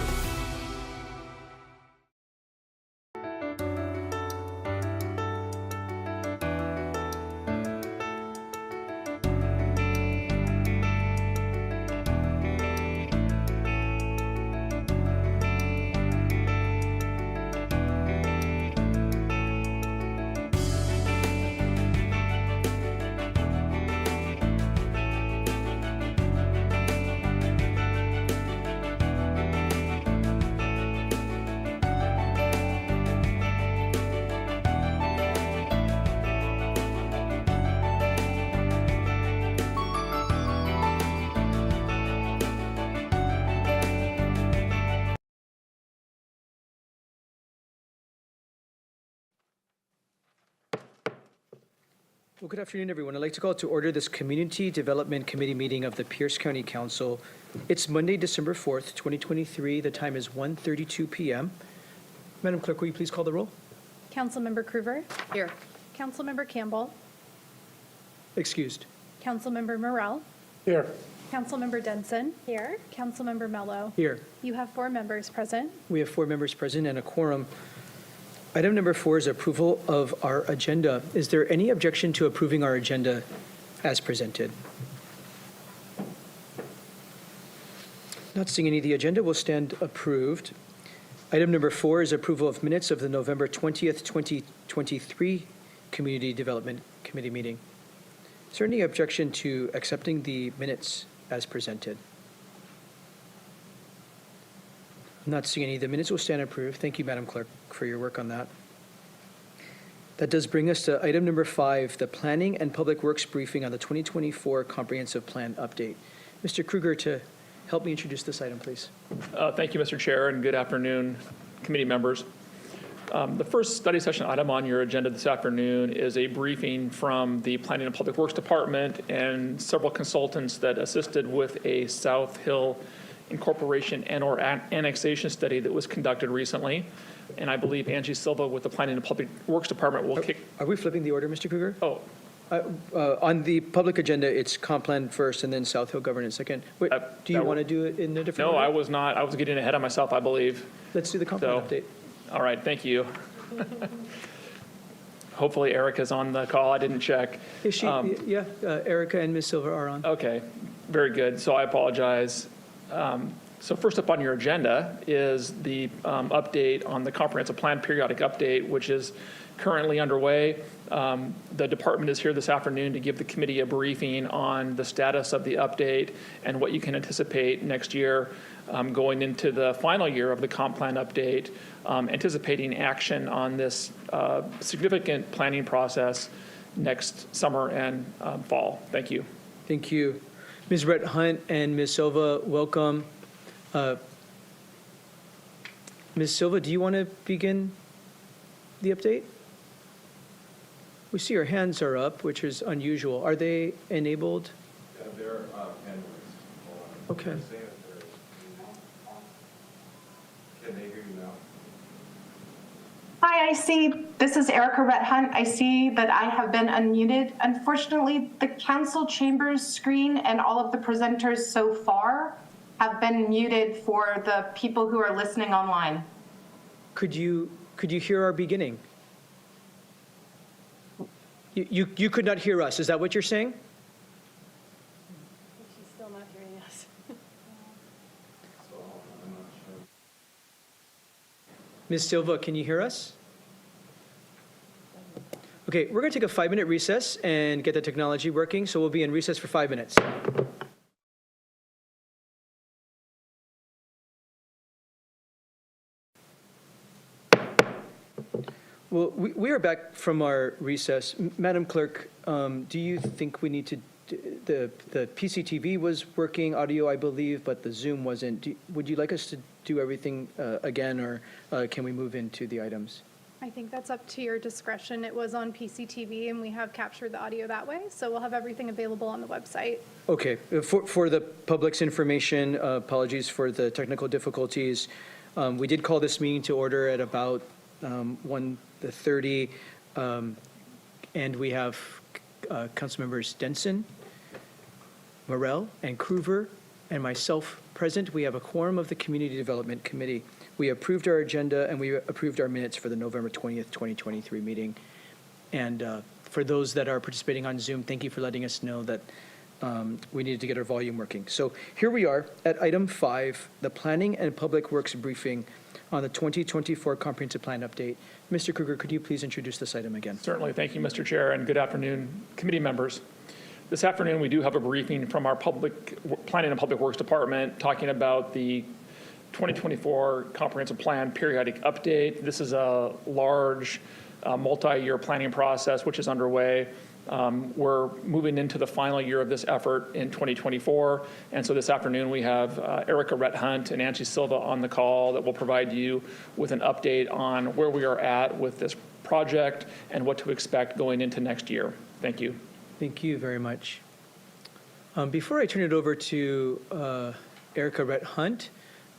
Well, good afternoon, everyone. I'd like to call to order this Community Development Committee meeting of the Pierce County Council. It's Monday, December 4th, 2023. The time is 1:32 p.m. Madam Clerk, will you please call the roll? Councilmember Krueger. Here. Councilmember Campbell. Excused. Councilmember Morrell. Here. Councilmember Denson. Here. Councilmember Mello. Here. You have 4 members present. We have 4 members present and a quorum. Item number 4 is approval of our agenda. Is there any objection to approving our agenda as presented? Not seeing any. The agenda will stand approved. Item number 4 is approval of minutes of the November 20th, 2023 Community Development Committee meeting. Is there any objection to accepting the minutes as presented? I'm not seeing any. The minutes will stand approved. Thank you, Madam Clerk, for your work on that. That does bring us to item number 5, the Planning and Public Works briefing on the 2024 Comprehensive Plan update. Mr. Krueger, to help me introduce this item, please. Thank you, Mr. Chair, and good afternoon, committee members. The first study session item on your agenda this afternoon is a briefing from the Planning and Public Works Department and several consultants that assisted with a South Hill incorporation and/or annexation study that was conducted recently. And I believe Angie Silva with the Planning and Public Works Department will kick. Are we flipping the order, Mr. Krueger? Oh. On the public agenda, it's comp plan first and then South Hill governance second. Wait, do you want to do it in a different order? No, I was not. I was getting ahead of myself, I believe. Let's do the comp plan update. All right, thank you. Hopefully Erica's on the call. I didn't check. Is she? Erica and Ms. Silva are on. Okay, very good. So I apologize. So first up on your agenda is the update on the comprehensive plan periodic update, which is currently underway. The department is here this afternoon to give the committee a briefing on the status of the update and what you can anticipate next year going into the final year of the comp plan update, anticipating action on this significant planning process next summer and fall. Thank you. Thank you. Ms. Brett Hunt and Ms. Silva, welcome. Ms. Silva, do you want to begin the update? We see your hands are up, which is unusual. Are they enabled? They're Okay. Can they hear you now? Hi, I see this is Erica Rhett Hunt. I see that I have been unmuted. Unfortunately, the council chambers screen and all of the presenters so far have been muted for the people who are listening online. Could you hear our beginning? You could not hear us. Is that what you're saying? She's still not hearing us. Ms. Silva, can you hear us? Okay, we're going to take a 5-minute recess and get the technology working, so we'll be in recess for 5 minutes. Well, we are back from our recess. Madam Clerk, do you think we need to, the PCTV was working audio, I believe, but the Zoom wasn't. Would you like us to do everything again, or can we move into the items? I think that's up to your discretion. It was on PCTV, and we have captured the audio that way, so we'll have everything available on the website. Okay, for the public's information, apologies for the technical difficulties. We did call this meeting to order at about 1:30, and we have council members Denson, Morell, and Kruver, and myself present. We have a quorum of the Community Development Committee. We approved our agenda and we approved our minutes for the November 20th, 2023 meeting. And for those that are participating on Zoom, thank you for letting us know that we needed to get our volume working. So here we are at item 5, the Planning and Public Works briefing on the 2024 Comprehensive Plan update. Mr. Kruger, could you please introduce this item again? Certainly. Thank you, Mr. Chair, and good afternoon, committee members. This afternoon, we do have a briefing from our Planning and Public Works Department talking about the 2024 Comprehensive Plan periodic update. This is a large multi-year planning process which is underway. We're moving into the final year of this effort in 2024, and so this afternoon we have Erica Rhett Hunt and Angie Silva on the call that will provide you with an update on where we are at with this project and what to expect going into next year. Thank you. Thank you very much. Before I turn it over to Erica Rhett Hunt,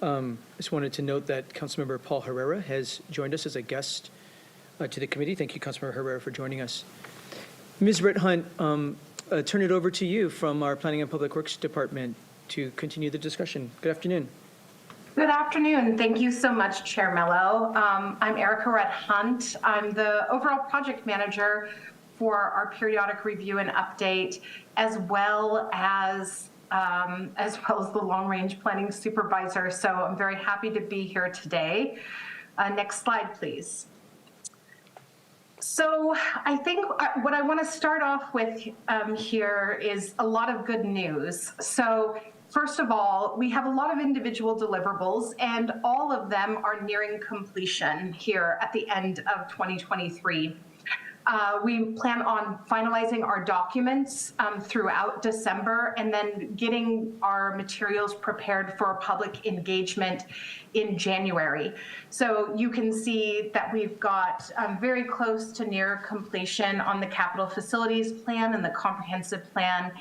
I just wanted to note that Councilmember Paul Herrera has joined us as a guest to the committee. Thank you, Councilmember Herrera, for joining us. Ms. Rhett Hunt, turn it over to you from our Planning and Public Works Department to continue the discussion. Good afternoon. Good afternoon. Thank you so much, Chair Mello. I'm Erica Rhett Hunt. I'm the overall project manager for our periodic review and update, as well as the long-range planning supervisor. So I'm very happy to be here today. Next slide, please. So I think what I want to start off with here is a lot of good news. So first of all, we have a lot of individual deliverables, and all of them are nearing completion here at the end of 2023. We plan on finalizing our documents throughout December and then getting our materials prepared for public engagement in January. So you can see that we've got very close to near completion on the capital facilities plan and the comprehensive plan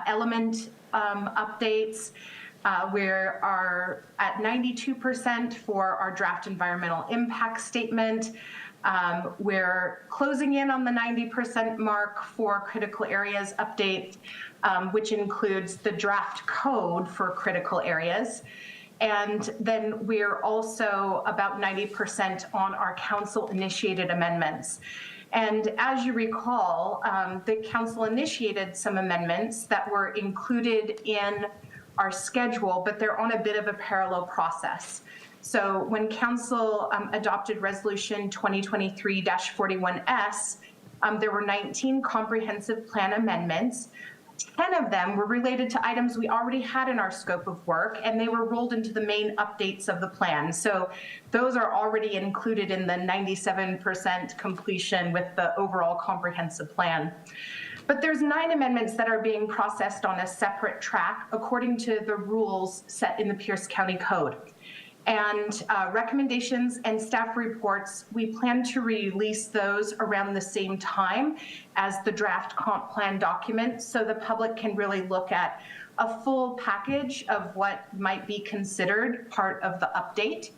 element updates. We are at 92% for our draft environmental impact statement. We're closing in on the 90% mark for critical areas update, which includes the draft code for critical areas. And then we're also about 90% on our council-initiated amendments. And as you recall, the council initiated some amendments that were included in our schedule, but they're on a bit of a parallel process. So when Council adopted Resolution 2023-41S, there were 19 comprehensive plan amendments. 10 of them were related to items we already had in our scope of work, and they were rolled into the main updates of the plan. So those are already included in the 97% completion with the overall comprehensive plan. But there's 9 amendments that are being processed on a separate track according to the rules set in the Pierce County Code. And recommendations and staff reports, we plan to release those around the same time as the draft comp plan document, so the public can really look at a full package of what might be considered part of the update.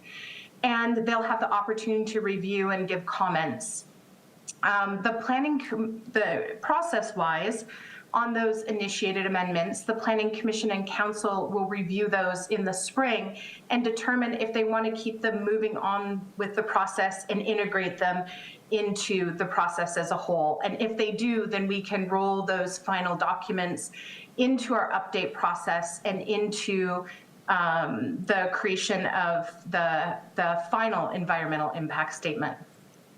And they'll have the opportunity to review and give comments. The process-wise, on those initiated amendments, the Planning Commission and Council will review those in the spring and determine if they want to keep them moving on with the process and integrate them into the process as a whole. And if they do, then we can roll those final documents into our update process and into the creation of the final environmental impact statement.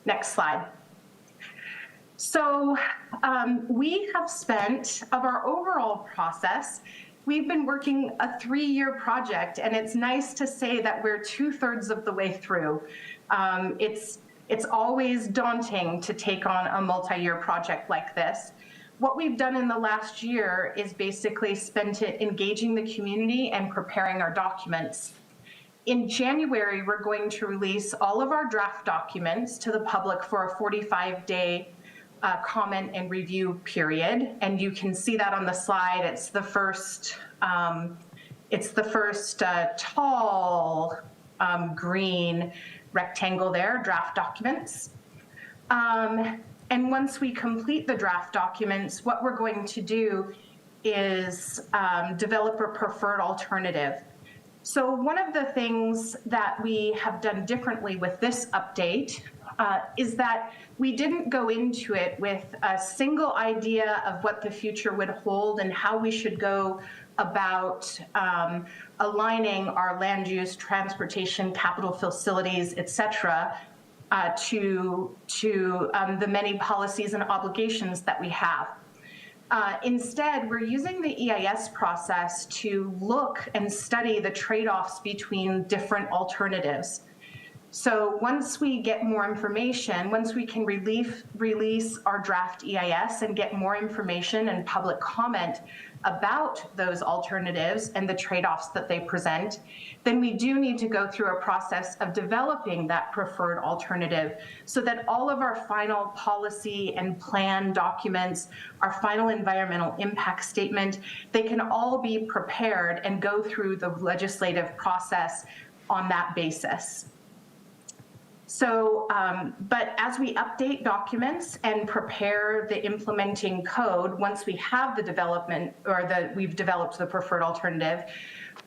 Next slide. So we have spent, of our overall process, we've been working a 3-year project, and it's nice to say that we're 2/3 of the way through. It's always daunting to take on a multi-year project like this. What we've done in the last year is basically spent it engaging the community and preparing our documents. In January, we're going to release all of our draft documents to the public for a 45-day comment and review period, and you can see that on the slide. It's the first tall green rectangle there, draft documents. And once we complete the draft documents, what we're going to do is develop a preferred alternative. So one of the things that we have done differently with this update is that we didn't go into it with a single idea of what the future would hold and how we should go about aligning our land use, transportation, capital facilities, et cetera, to the many policies and obligations that we have. Instead, we're using the EIS process to look and study the trade-offs between different alternatives. So once we get more information, once we can release our draft EIS and get more information and public comment about those alternatives and the trade-offs that they present, then we do need to go through a process of developing that preferred alternative so that all of our final policy and plan documents, our final environmental impact statement, they can all be prepared and go through the legislative process on that basis. So, but as we update documents and prepare the implementing code, once we have the development or we've developed the preferred alternative,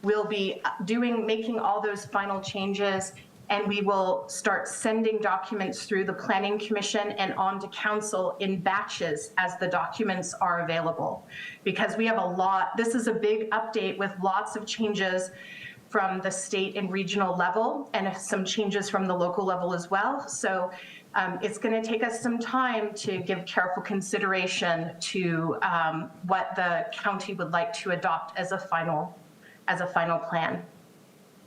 we'll be making all those final changes, and we will start sending documents through the Planning Commission and on to Council in batches as the documents are available. Because we have a lot, this is a big update with lots of changes from the state and regional level, and some changes from the local level as well. So it's going to take us some time to give careful consideration to what the county would like to adopt as a final plan.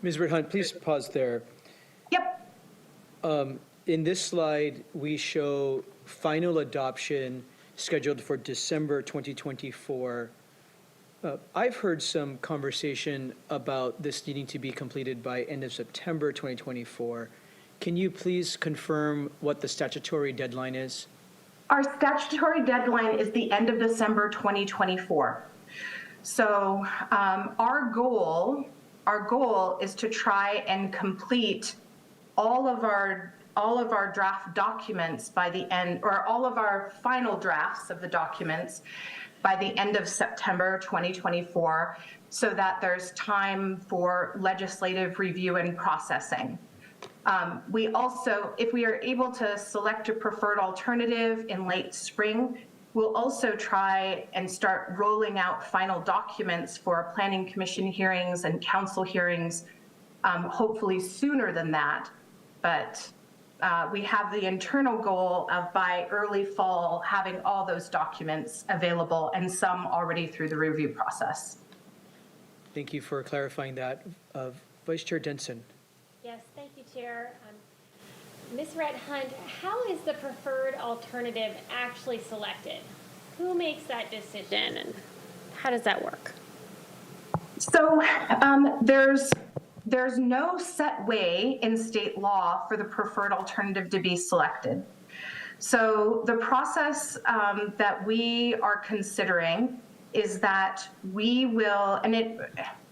Ms. Rithunt, please pause there. Yep. In this slide, we show final adoption scheduled for December 2024. I've heard some conversation about this needing to be completed by end of September 2024. Can you please confirm what the statutory deadline is? Our statutory deadline is the end of December 2024. So our goal is to try and complete all of our draft documents by the end, or all of our final drafts of the documents by the end of September 2024, so that there's time for legislative review and processing. We also, if we are able to select a preferred alternative in late spring, We'll also try and start rolling out final documents for planning commission hearings and council hearings, hopefully sooner than that. But we have the internal goal of by early fall having all those documents available and some already through the review process. Thank you for clarifying that. Vice Chair Denson. Yes, thank you, Chair. Ms. Rhett Hunt, how is the preferred alternative actually selected? Who makes that decision and how does that work? So there's no set way in state law for the preferred alternative to be selected. So the process that we are considering is that we will, and it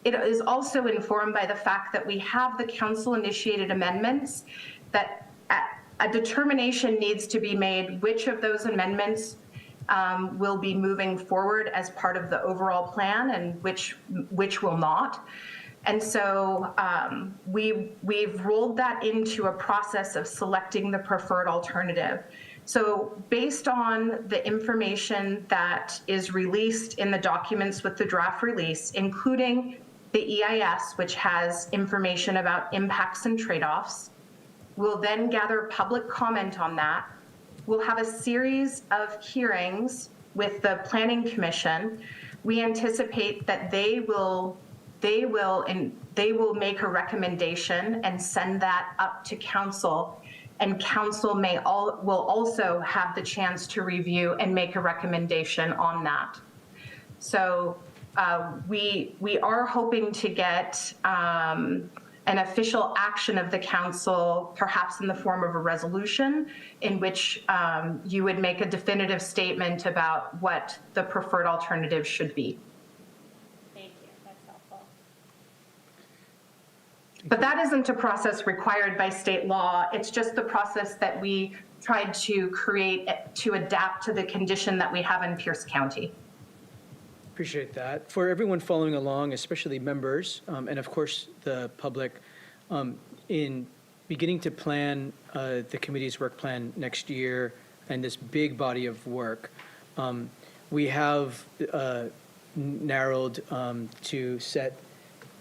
is also informed by the fact that we have the council-initiated amendments, that a determination needs to be made which of those amendments will be moving forward as part of the overall plan and which will not. And so we've rolled that into a process of selecting the preferred alternative. So based on the information that is released in the documents with the draft release, including the EIS, which has information about impacts and trade-offs, we'll then gather public comment on that. We'll have a series of hearings with the Planning Commission. We anticipate that they will make a recommendation and send that up to council, and council will also have the chance to review and make a recommendation on that. So we are hoping to get an official action of the council, perhaps in the form of a resolution, in which you would make a definitive statement about what the preferred alternative should be. Thank you, that's helpful. But that isn't a process required by state law. It's just the process that we tried to create to adapt to the condition that we have in Pierce County. Appreciate that. For everyone following along, especially members, and of course the public, in beginning to plan the committee's work plan next year and this big body of work, we have narrowed to set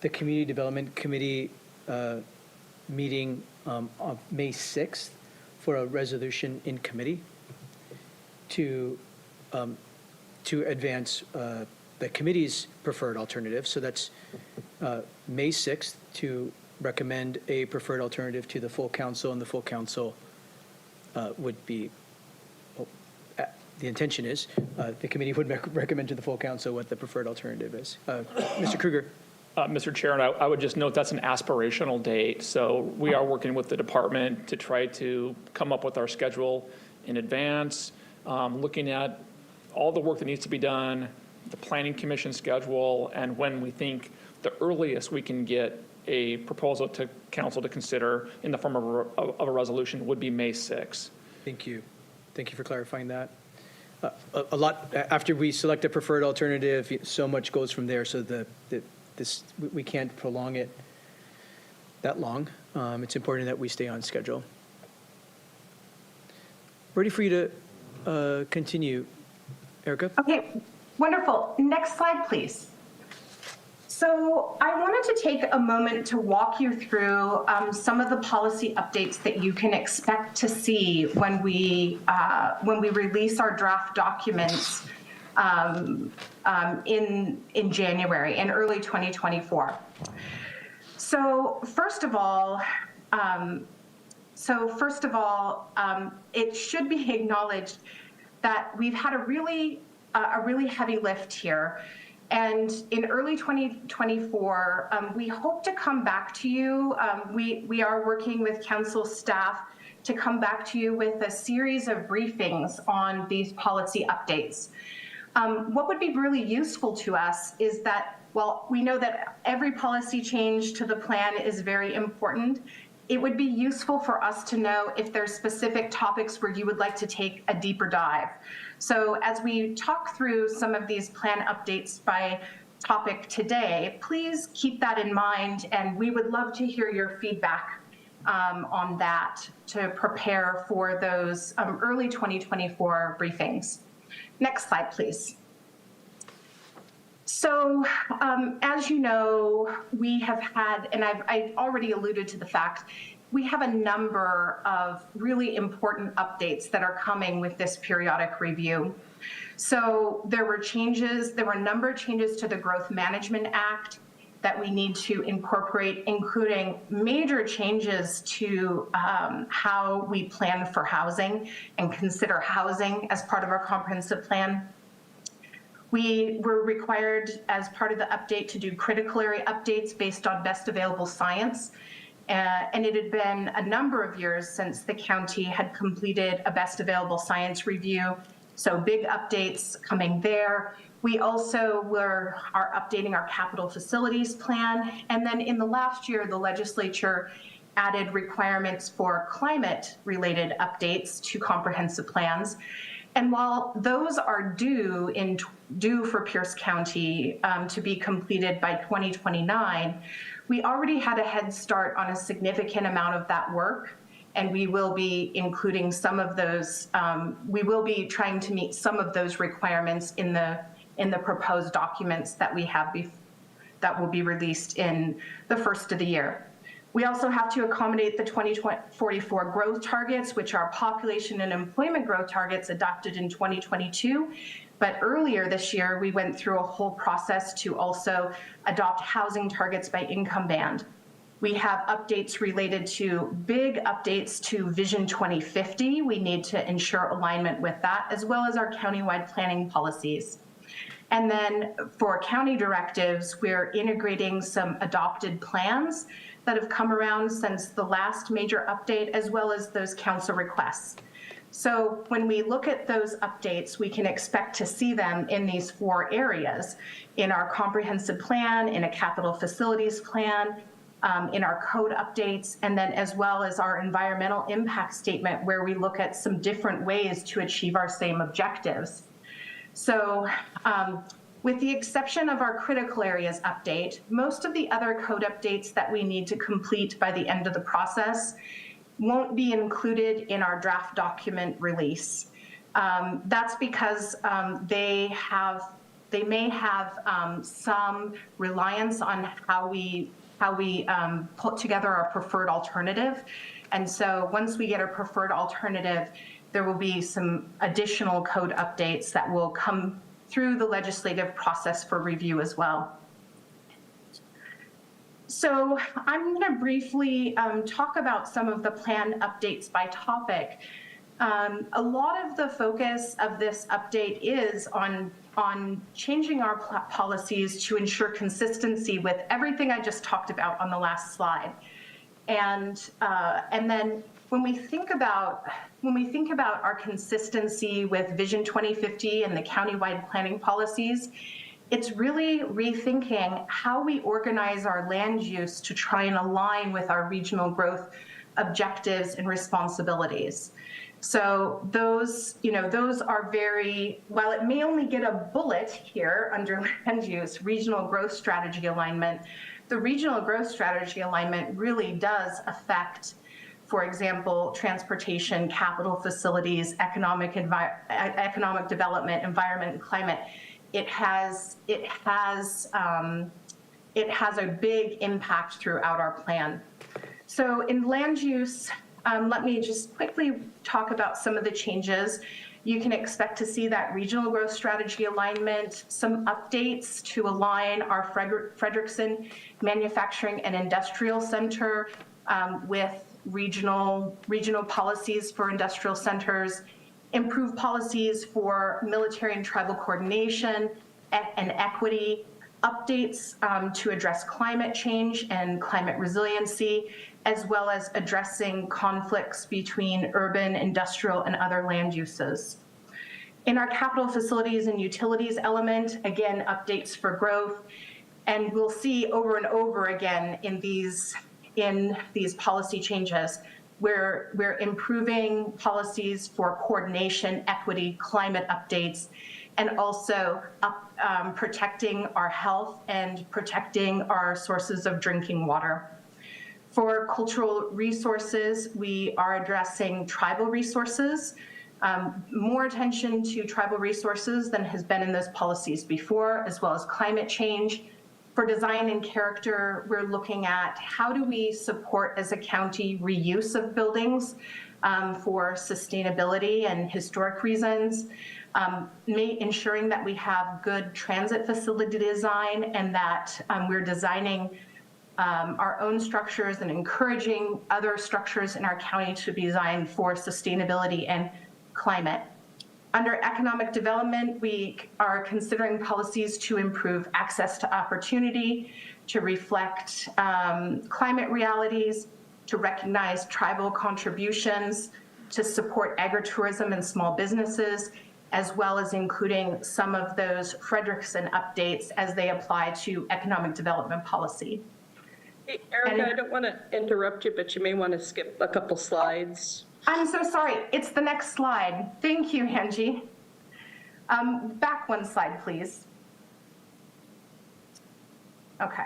the Community Development Committee meeting on May 6th for a resolution in committee to advance the committee's preferred alternative. So that's May 6th to recommend a preferred alternative to the full council, and the full council would be, the intention is, the committee would recommend to the full council what the preferred alternative is. Mr. Kruger. Mr. Chair, and I would just note that's an aspirational date. So we are working with the department to try to come up with our schedule in advance, looking at all the work that needs to be done, the Planning Commission schedule, and when we think the earliest we can get a proposal to council to consider in the form of a resolution would be May 6th. Thank you. Thank you for clarifying that. A lot, after we select a preferred alternative, so much goes from there, so we can't prolong it that long. It's important that we stay on schedule. Ready for you to continue, Erica? Okay, wonderful. Next slide, please. So I wanted to take a moment to walk you through some of the policy updates that you can expect to see when we release our draft documents in January, in early 2024. So first of all, it should be acknowledged that we've had a really heavy lift here. And in early 2024, we hope to come back to you. We are working with council staff to come back to you with a series of briefings on these policy updates. What would be really useful to us is that, while we know that every policy change to the plan is very important, it would be useful for us to know if there's specific topics where you would like to take a deeper dive. So as we talk through some of these plan updates by topic today, please keep that in mind, and we would love to hear your feedback on that to prepare for those early 2024 briefings. Next slide, please. So, as you know, we have had, and I've already alluded to the fact, we have a number of really important updates that are coming with this periodic review. So there were a number of changes to the Growth Management Act that we need to incorporate, including major changes to how we plan for housing and consider housing as part of our comprehensive plan. We were required, as part of the update, to do critical area updates based on best available science. And it had been a number of years since the county had completed a best available science review. So big updates coming there. We also are updating our capital facilities plan. And then in the last year, the legislature added requirements for climate-related updates to comprehensive plans. And while those are due for Pierce County to be completed by 2029, we already had a head start on a significant amount of that work, and we will be including some of those. We will be trying to meet some of those requirements in the proposed documents that we have that will be released in the first of the year. We also have to accommodate the 2044 growth targets, which are population and employment growth targets adopted in 2022. But earlier this year, we went through a whole process to also adopt housing targets by income band. We have updates related to big updates to Vision 2050. We need to ensure alignment with that, as well as our countywide planning policies. And then for county directives, we're integrating some adopted plans that have come around since the last major update, as well as those council requests. So when we look at those updates, we can expect to see them in these 4 areas: in our comprehensive plan, in a capital facilities plan, in our code updates, and then as well as our environmental impact statement, where we look at some different ways to achieve our same objectives. So with the exception of our critical areas update, most of the other code updates that we need to complete by the end of the process won't be included in our draft document release. That's because they may have some reliance on how we put together our preferred alternative. And so once we get a preferred alternative, there will be some additional code updates that will come through the legislative process for review as well. So I'm going to briefly talk about some of the plan updates by topic. A lot of the focus of this update is on changing our policies to ensure consistency with everything I just talked about on the last slide. And then when we think about our consistency with Vision 2050 and the countywide planning policies, it's really rethinking how we organize our land use to try and align with our regional growth objectives and responsibilities. So those are very, while it may only get a bullet here under land use, regional growth strategy alignment, the regional growth strategy alignment really does affect, for example, transportation, capital facilities, economic development, environment, and climate. It has a big impact throughout our plan. So in land use, let me just quickly talk about some of the changes. You can expect to see that regional growth strategy alignment, some updates to align our Frederickson Manufacturing and Industrial Center with regional policies for industrial centers, improve policies for military and tribal coordination and equity, updates to address climate change and climate resiliency, as well as addressing conflicts between urban, industrial, and other land uses. In our capital facilities and utilities element, again, updates for growth, and we'll see over and over again in these policy changes, we're improving policies for coordination, equity, climate updates, and also protecting our health and protecting our sources of drinking water. For cultural resources, we are addressing tribal resources. more attention to tribal resources than has been in those policies before, as well as climate change. For design and character, we're looking at how do we support as a county reuse of buildings for sustainability and historic reasons, ensuring that we have good transit facility design and that we're designing our own structures and encouraging other structures in our county to be designed for sustainability and climate. Under economic development, we are considering policies to improve access to opportunity, to reflect climate realities, to recognize tribal contributions, to support agritourism and small businesses, as well as including some of those Frederickson updates as they apply to economic development policy. Hey, Erica, I don't want to interrupt you, but you may want to skip a couple slides. I'm so sorry. It's the next slide. Thank you, Angie. Back one slide, please. Okay.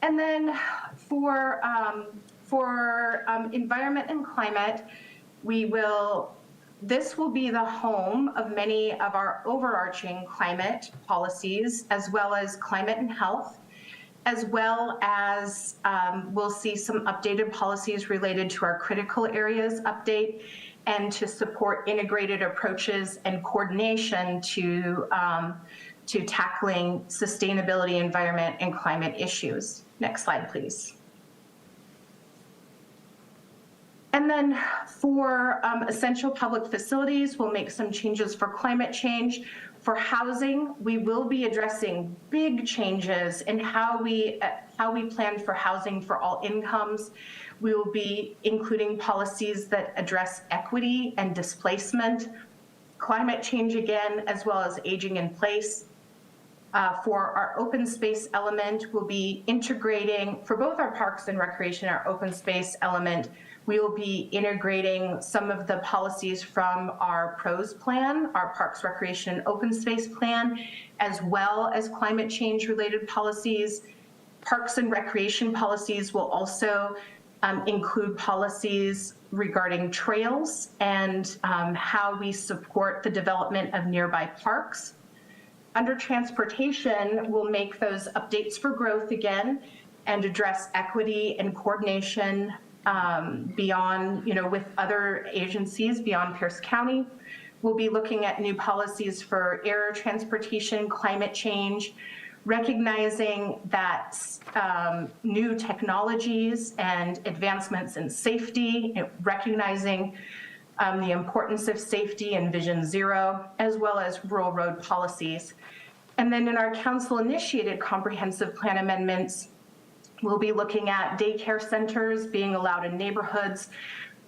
And then for environment and climate, this will be the home of many of our overarching climate policies, as well as climate and health, as well as we'll see some updated policies related to our critical areas update and to support integrated approaches and coordination to tackling sustainability, environment, and climate issues. Next slide, please. And then for essential public facilities, we'll make some changes for climate change. For housing, we will be addressing big changes in how we plan for housing for all incomes. We will be including policies that address equity and displacement, climate change again, as well as aging in place. For our open space element, we'll be integrating, for both our parks and recreation, our open space element, we will be integrating some of the policies from our PROS plan, our Parks, Recreation, and Open Space plan, as well as climate change related policies. Parks and recreation policies will also include policies regarding trails and how we support the development of nearby parks. Under transportation, we'll make those updates for growth again and address equity and coordination beyond, with other agencies beyond Pierce County. We'll be looking at new policies for air transportation, climate change, recognizing that new technologies and advancements in safety, recognizing the importance of safety and Vision Zero, as well as rural road policies. And then in our council-initiated comprehensive plan amendments, we'll be looking at daycare centers being allowed in neighborhoods,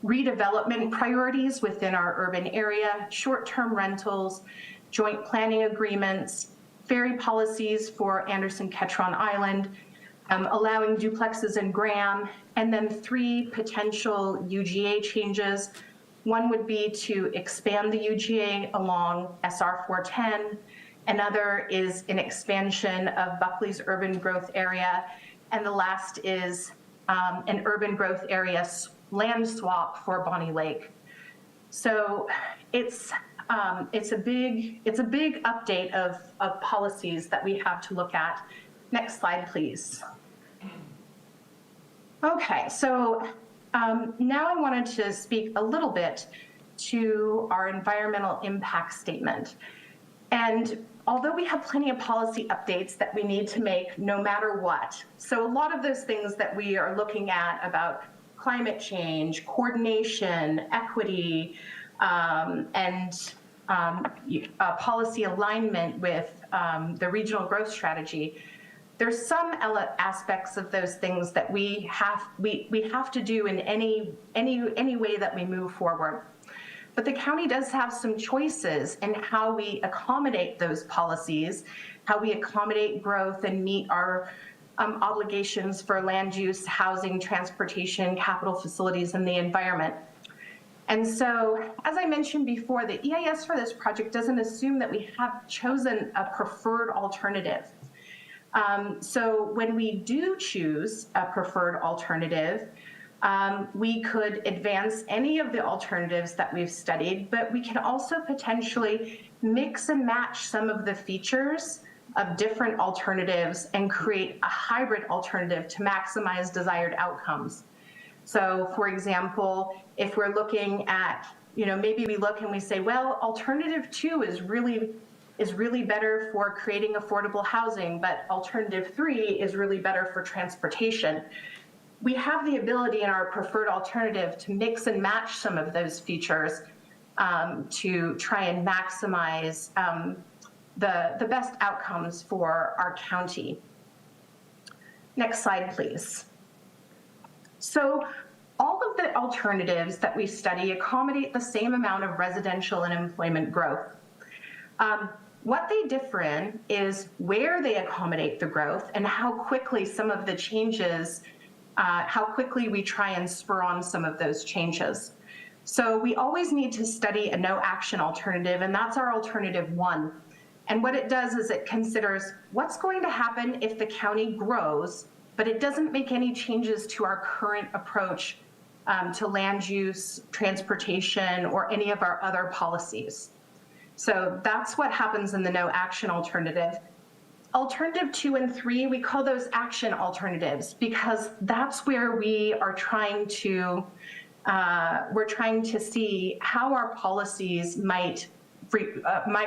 redevelopment priorities within our urban area, short-term rentals, joint planning agreements, ferry policies for Anderson-Ketron Island, allowing duplexes in Graham, and then 3 potential UGA changes. One would be to expand the UGA along SR 410. Another is an expansion of Buckley's urban growth area. And the last is an urban growth area land swap for Bonnie Lake. So it's a big update of policies that we have to look at. Next slide, please. Okay, so now I wanted to speak a little bit to our environmental impact statement. And although we have plenty of policy updates that we need to make no matter what, so a lot of those things that we are looking at about climate change, coordination, equity, and policy alignment with the regional growth strategy, there's some aspects of those things that we have to do in any way that we move forward. But the county does have some choices in how we accommodate those policies, how we accommodate growth and meet our obligations for land use, housing, transportation, capital facilities, and the environment. And so, as I mentioned before, the EIS for this project doesn't assume that we have chosen a preferred alternative. So when we do choose a preferred alternative, We could advance any of the alternatives that we've studied, but we can also potentially mix and match some of the features of different alternatives and create a hybrid alternative to maximize desired outcomes. So for example, if we're looking at, maybe we look and we say, well, alternative 2 is really better for creating affordable housing, but alternative 3 is really better for transportation. We have the ability in our preferred alternative to mix and match some of those features to try and maximize the best outcomes for our county. Next slide, please. So all of the alternatives that we study accommodate the same amount of residential and employment growth. What they differ in is where they accommodate the growth and how quickly some of the changes, how quickly we try and spur on some of those changes. So we always need to study a no action alternative, and that's our alternative 1. And what it does is it considers what's going to happen if the county grows, but it doesn't make any changes to our current approach to land use, transportation, or any of our other policies. So that's what happens in the no action alternative. Alternative 2 and 3, we call those action alternatives because that's where we are trying to, see how our policies might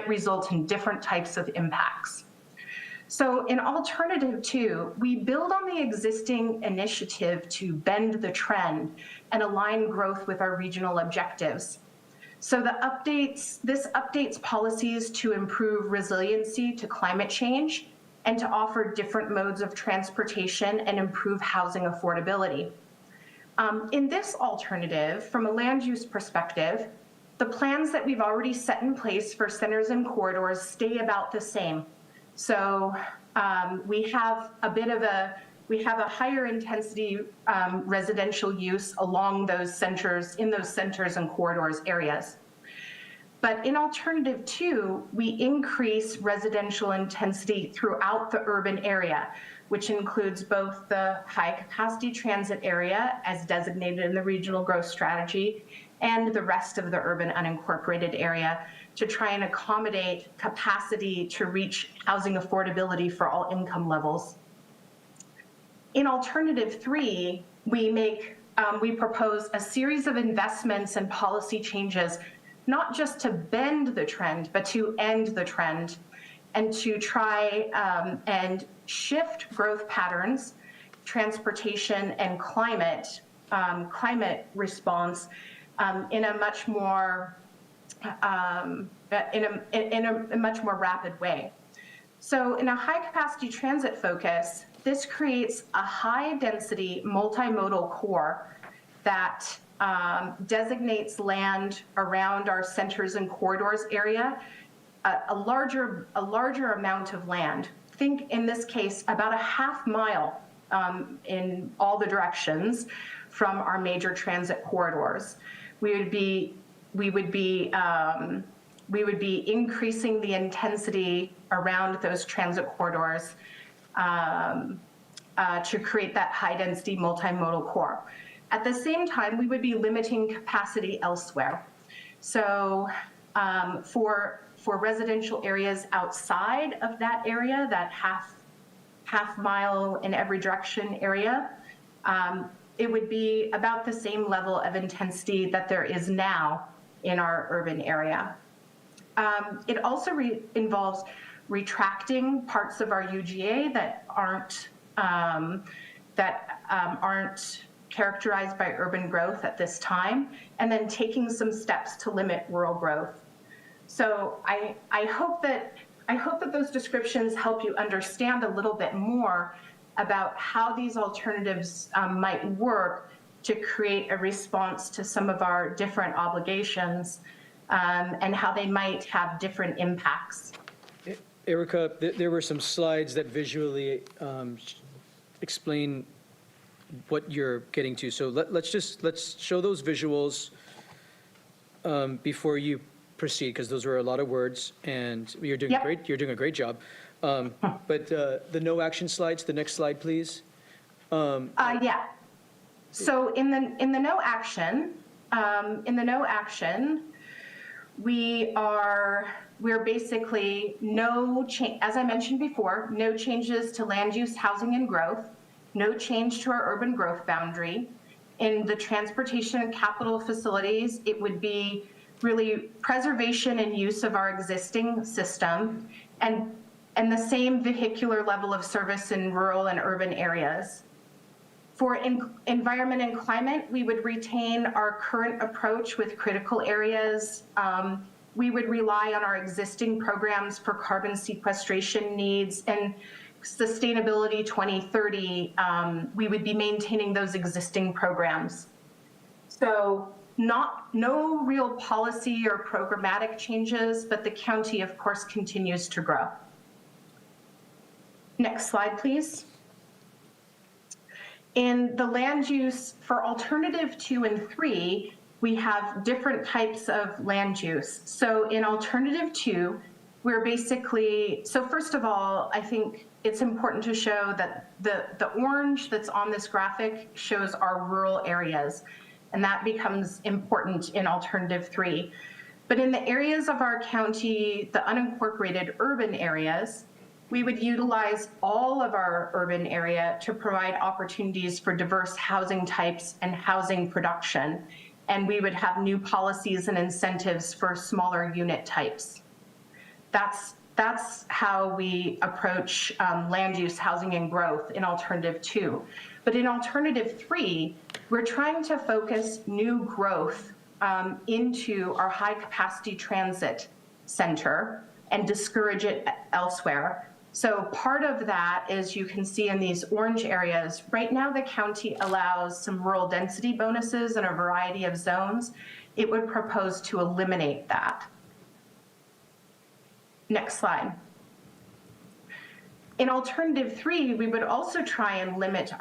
result in different types of impacts. So in alternative 2, we build on the existing initiative to bend the trend and align growth with our regional objectives. So this updates policies to improve resiliency to climate change and to offer different modes of transportation and improve housing affordability. In this alternative, from a land use perspective, the plans that we've already set in place for centers and corridors stay about the same. So we have a higher intensity residential use along those centers, in those centers and corridors areas. But in alternative 2, we increase residential intensity throughout the urban area, which includes both the high capacity transit area as designated in the regional growth strategy and the rest of the urban unincorporated area to try and accommodate capacity to reach housing affordability for all income levels. In alternative 3, we propose a series of investments and policy changes, not just to bend the trend, but to end the trend and to try and shift growth patterns, transportation and climate response in a much more rapid way. So in a high capacity transit focus, this creates a high density multimodal core that designates land around our centers and corridors area, a larger amount of land. Think in this case about a half mile in all the directions from our major transit corridors. We would be increasing the intensity around those transit corridors to create that high density multimodal core. At the same time, we would be limiting capacity elsewhere. So for residential areas outside of that area, that half mile in every direction area, it would be about the same level of intensity that there is now in our urban area. It also involves retracting parts of our UGA that aren't characterized by urban growth at this time, and then taking some steps to limit rural growth. So I hope that those descriptions help you understand a little bit more about how these alternatives might work to create a response to some of our different obligations and how they might have different impacts. Erica, there were some slides that visually explain what you're getting to. So let's show those visuals before you proceed, because those were a lot of words, and you're doing great. You're doing a great job. But the no action slides. The next slide, please. Yeah. So in the no action, we're basically no change, as I mentioned before, no changes to land use, housing, and growth, no change to our urban growth boundary. In the transportation and capital facilities, it would be really preservation and use of our existing system and the same vehicular level of service in rural and urban areas. For environment and climate, we would retain our current approach with critical areas. We would rely on our existing programs for carbon sequestration needs and Sustainability 2030. We would be maintaining those existing programs. So no real policy or programmatic changes, but the county, of course, continues to grow. Next slide, please. In the land use for alternative 2 and 3, we have different types of land use. So in alternative 2, we're basically, so first of all, I think it's important to show that the orange that's on this graphic shows our rural areas, and that becomes important in alternative 3. But in the areas of our county, the unincorporated urban areas, we would utilize all of our urban area to provide opportunities for diverse housing types and housing production. And we would have new policies and incentives for smaller unit types. That's how we approach land use, housing, and growth in alternative 2. But in alternative 3, we're trying to focus new growth into our high capacity transit center and discourage it elsewhere. So part of that is, you can see in these orange areas, right now the county allows some rural density bonuses in a variety of zones. It would propose to eliminate that. Next slide. In alternative 3, we would also try and limit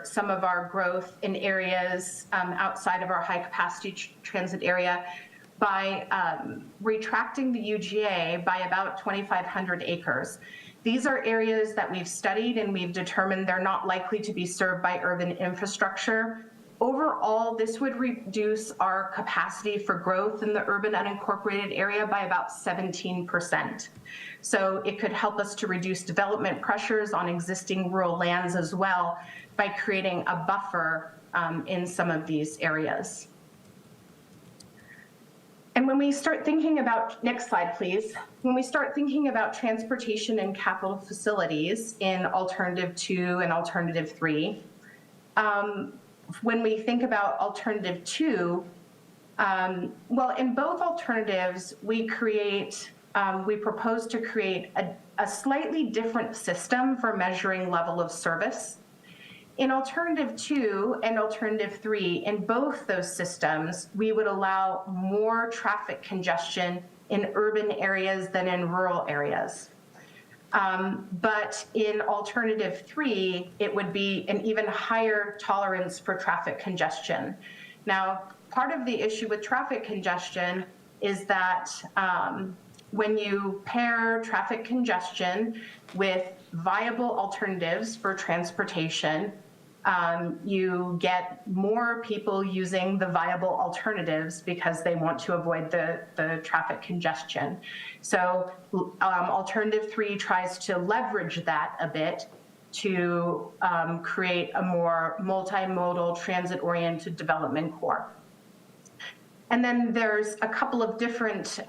some of our growth in areas outside of our high capacity transit area by retracting the UGA by about 2,500 acres. These are areas that we've studied and we've determined they're not likely to be served by urban infrastructure. Overall, this would reduce our capacity for growth in the urban unincorporated area by about 17%. So it could help us to reduce development pressures on existing rural lands as well by creating a buffer in some of these areas. And when we start thinking about, next slide, please. When we start thinking about transportation and capital facilities in alternative 2 and alternative 3, when we think about alternative 2, well, in both alternatives, we propose to create a slightly different system for measuring level of service. In alternative 2 and alternative 3, in both those systems, we would allow more traffic congestion in urban areas than in rural areas. But in alternative 3, it would be an even higher tolerance for traffic congestion. Now, part of the issue with traffic congestion is that when you pair traffic congestion with viable alternatives for transportation, you get more people using the viable alternatives because they want to avoid the traffic congestion. So alternative 3 tries to leverage that a bit to create a more multimodal transit-oriented development core. And then there's a couple of different,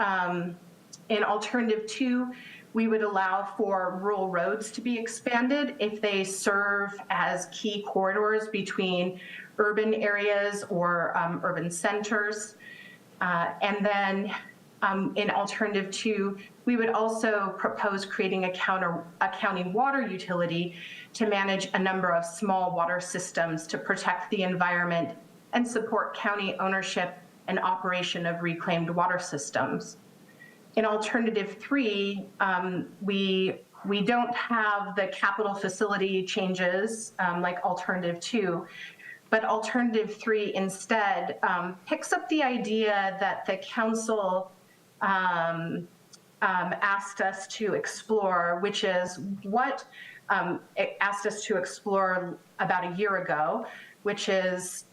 in alternative 2, we would allow for rural roads to be expanded if they serve as key corridors between urban areas or urban centers. And then in alternative 2, we would also propose creating a county water utility to manage a number of small water systems to protect the environment and support county ownership and operation of reclaimed water systems. In alternative 3, we don't have the capital facility changes like alternative 2, but alternative 3 instead picks up the idea that the council asked us to explore, which is what it asked us to explore about a year ago, which is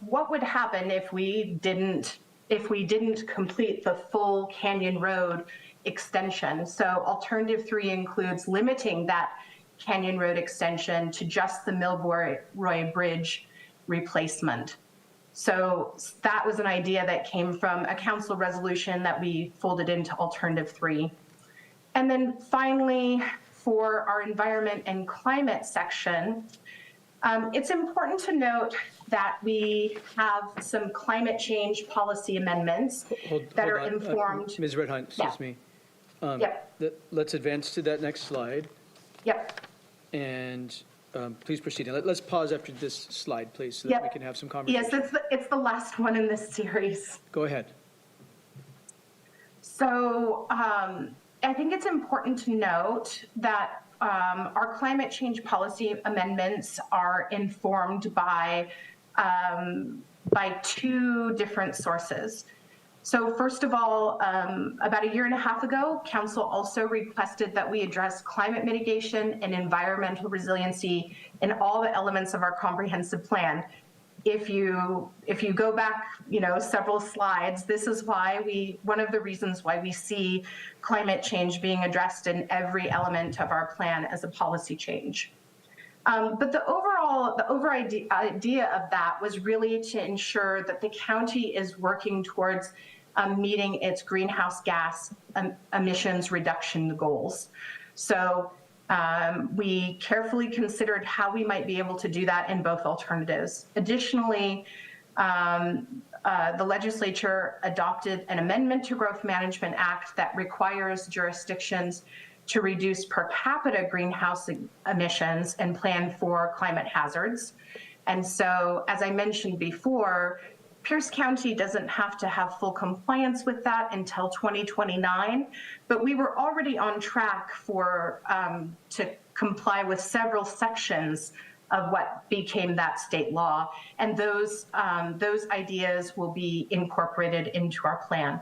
what would happen if we didn't complete the full Canyon Road extension. So alternative 3 includes limiting that Canyon Road extension to just the Milroy Bridge replacement. So that was an idea that came from a council resolution that we folded into alternative 3. And then finally, for our environment and climate section, it's important to note that we have some climate change policy amendments that are informed. Ms. Redhunt, excuse me. Yep. Let's advance to that next slide. Yep. And please proceed. And let's pause after this slide, please, so that we can have some conversation. Yes, it's the last one in this series. Go ahead. So I think it's important to note that our climate change policy amendments are informed by 2 different sources. So first of all, about 1.5 years ago, Council also requested that we address climate mitigation and environmental resiliency in all the elements of our comprehensive plan. If you go back, several slides, this is why one of the reasons why we see climate change being addressed in every element of our plan as a policy change. But the overall idea of that was really to ensure that the county is working towards meeting its greenhouse gas emissions reduction goals. So we carefully considered how we might be able to do that in both alternatives. Additionally, the legislature adopted an amendment to Growth Management Act that requires jurisdictions to reduce per capita greenhouse emissions and plan for climate hazards. And so, as I mentioned before, Pierce County doesn't have to have full compliance with that until 2029, but we were already on track to comply with several sections of what became that state law, and those ideas will be incorporated into our plan.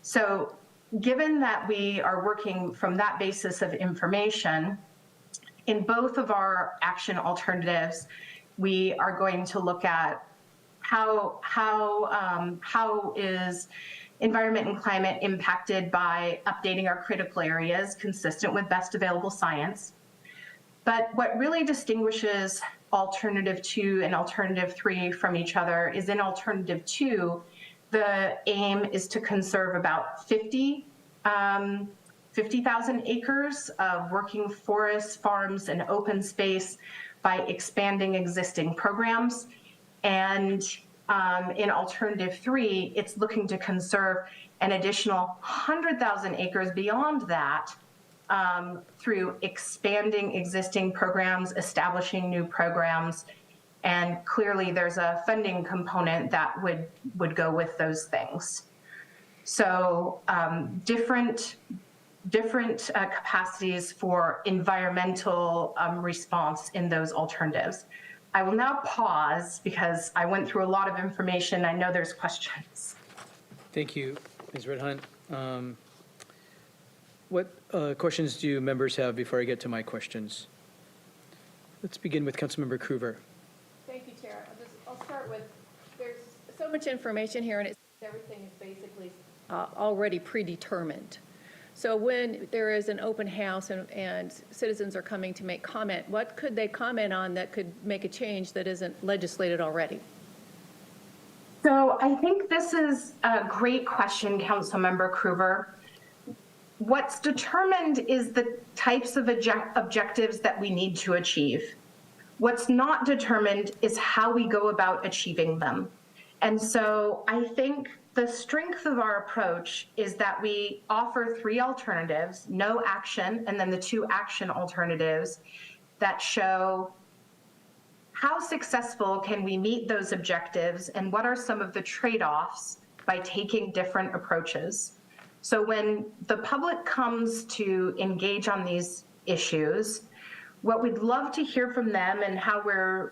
So, given that we are working from that basis of information, in both of our action alternatives, we are going to look at how is environment and climate impacted by updating our critical areas consistent with best available science. But what really distinguishes alternative 2 and alternative 3 from each other is in alternative 2, the aim is to conserve about 50,000 acres of working forests, farms, and open space by expanding existing programs. And in alternative 3, it's looking to conserve an additional 100,000 acres beyond that through expanding existing programs, establishing new programs, and clearly there's a funding component that would go with those things. So different capacities for environmental response in those alternatives. I will now pause because I went through a lot of information. I know there's questions. Thank you, Ms. Redhunt. What questions do members have before I get to my questions? Let's begin with Councilmember Krueger. Thank you, Chair. I'll start with, there's so much information here, and everything is basically already predetermined. So when there is an open house and citizens are coming to make comment, what could they comment on that could make a change that isn't legislated already? So I think this is a great question, Councilmember Krueger. What's determined is the types of objectives that we need to achieve. What's not determined is how we go about achieving them. And so I think the strength of our approach is that we offer 3 alternatives, no action, and then the 2 action alternatives that show how successful can we meet those objectives and what are some of the trade-offs by taking different approaches. So when the public comes to engage on these issues, what we'd love to hear from them and how we're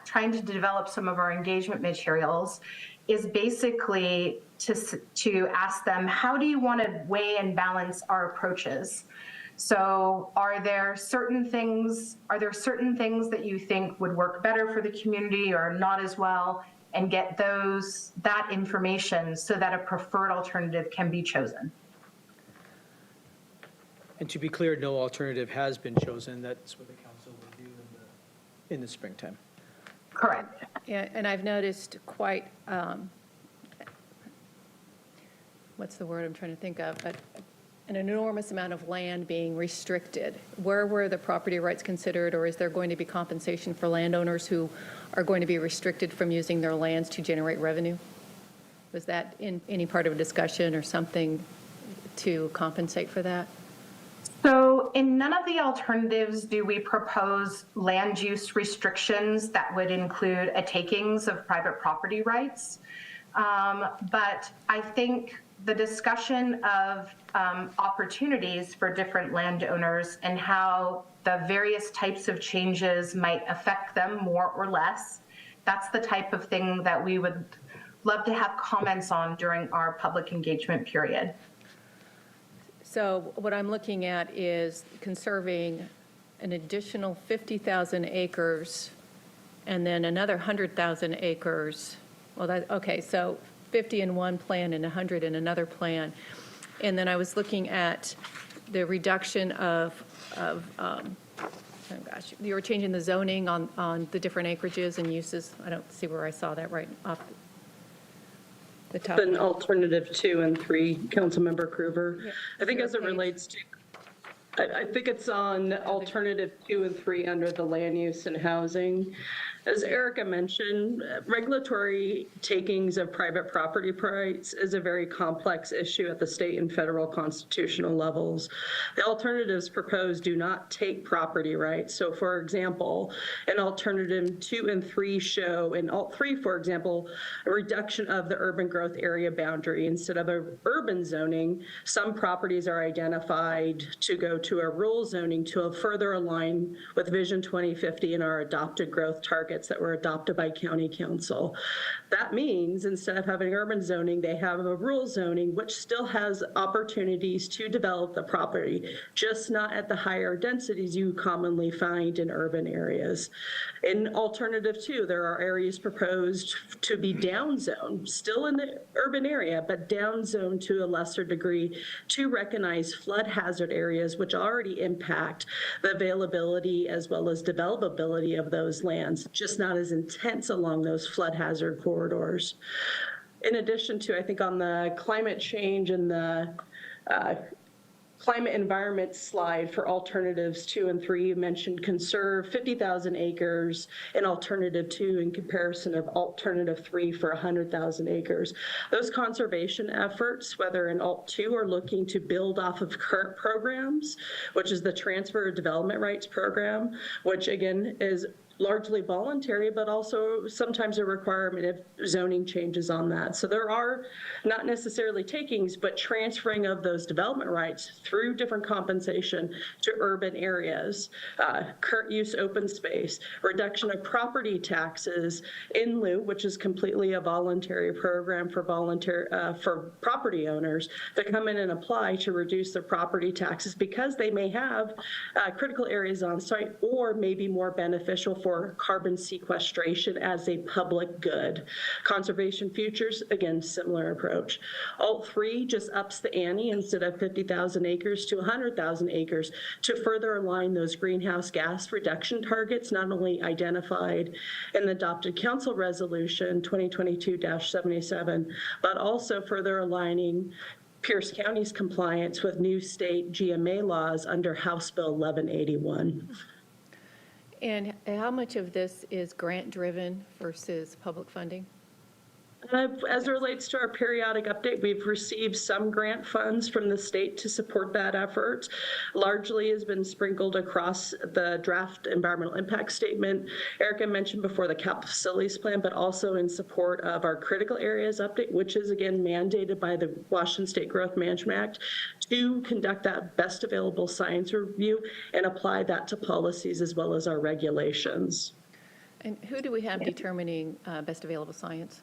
trying to develop some of our engagement materials is basically to ask them, how do you want to weigh and balance our approaches? So are there certain things that you think would work better for the community or not as well, and get that information so that a preferred alternative can be chosen? And to be clear, no alternative has been chosen. That's what the council will do in the springtime. Correct. And I've noticed quite, what's the word I'm trying to think of, but an enormous amount of land being restricted. Where were the property rights considered, or is there going to be compensation for landowners who are going to be restricted from using their lands to generate revenue? Was that in any part of a discussion or something to compensate for that? So in none of the alternatives do we propose land use restrictions that would include a takings of private property rights. But I think the discussion of opportunities for different landowners and how the various types of changes might affect them more or less, that's the type of thing that we would love to have comments on during our public engagement period. So what I'm looking at is conserving an additional 50,000 acres and then another 100,000 acres. Well, okay, so 50 in one plan and 100 in another plan. And then I was looking at the reduction of oh gosh, you were changing the zoning on the different acreages and uses. I don't see where I saw that right off the top. An alternative 2 and 3, Councilmember Krueger. Yeah. I think as it relates to, I think it's on alternative 2 and 3 under the land use and housing. As Erica mentioned, regulatory takings of private property rights is a very complex issue at the state and federal constitutional levels. The alternatives proposed do not take property rights. So for example, in alternative 2 and 3 show, in alt 3, for example, a reduction of the urban growth area boundary. Instead of a urban zoning, some properties are identified to go to a rural zoning to further align with Vision 2050 and our adopted growth targets that were adopted by County Council. That means instead of having urban zoning, they have a rural zoning, which still has opportunities to develop the property, just not at the higher densities you commonly find in urban areas. In alternative 2, there are areas proposed to be downzoned, still in the urban area, but downzoned to a lesser degree to recognize flood hazard areas, which already impact the availability as well as developability of those lands, just not as intense along those flood hazard corridors. In addition to, I think on the climate change and the climate environment slide for alternatives 2 and 3, you mentioned conserve 50,000 acres in alternative 2 in comparison of alternative 3 for 100,000 acres. Those conservation efforts, whether in alt 2 are looking to build off of current programs, which is the transfer of development rights program, which again is largely voluntary, but also sometimes a requirement of zoning changes on that. So there are not necessarily takings, but transferring of those development rights through different compensation to urban areas, current use open space, reduction of property taxes in lieu, which is completely a voluntary program for for property owners that come in and apply to reduce their property taxes because they may have critical areas on site or may be more beneficial for carbon sequestration as a public good. Conservation futures, again, similar approach. Alt 3 just ups the ante instead of 50,000 acres to 100,000 acres to further align those greenhouse gas reduction targets, not only identified in the adopted council resolution 2022-77, but also further aligning Pierce County's compliance with new state GMA laws under House Bill 1181. And how much of this is grant-driven versus public funding? As it relates to our periodic update, we've received some grant funds from the state to support that effort. Largely has been sprinkled across the draft environmental impact statement. Erica mentioned before the capital facilities plan, but also in support of our critical areas update, which is again mandated by the Washington State Growth Management Act to conduct that best available science review and apply that to policies as well as our regulations. And who do we have determining best available science?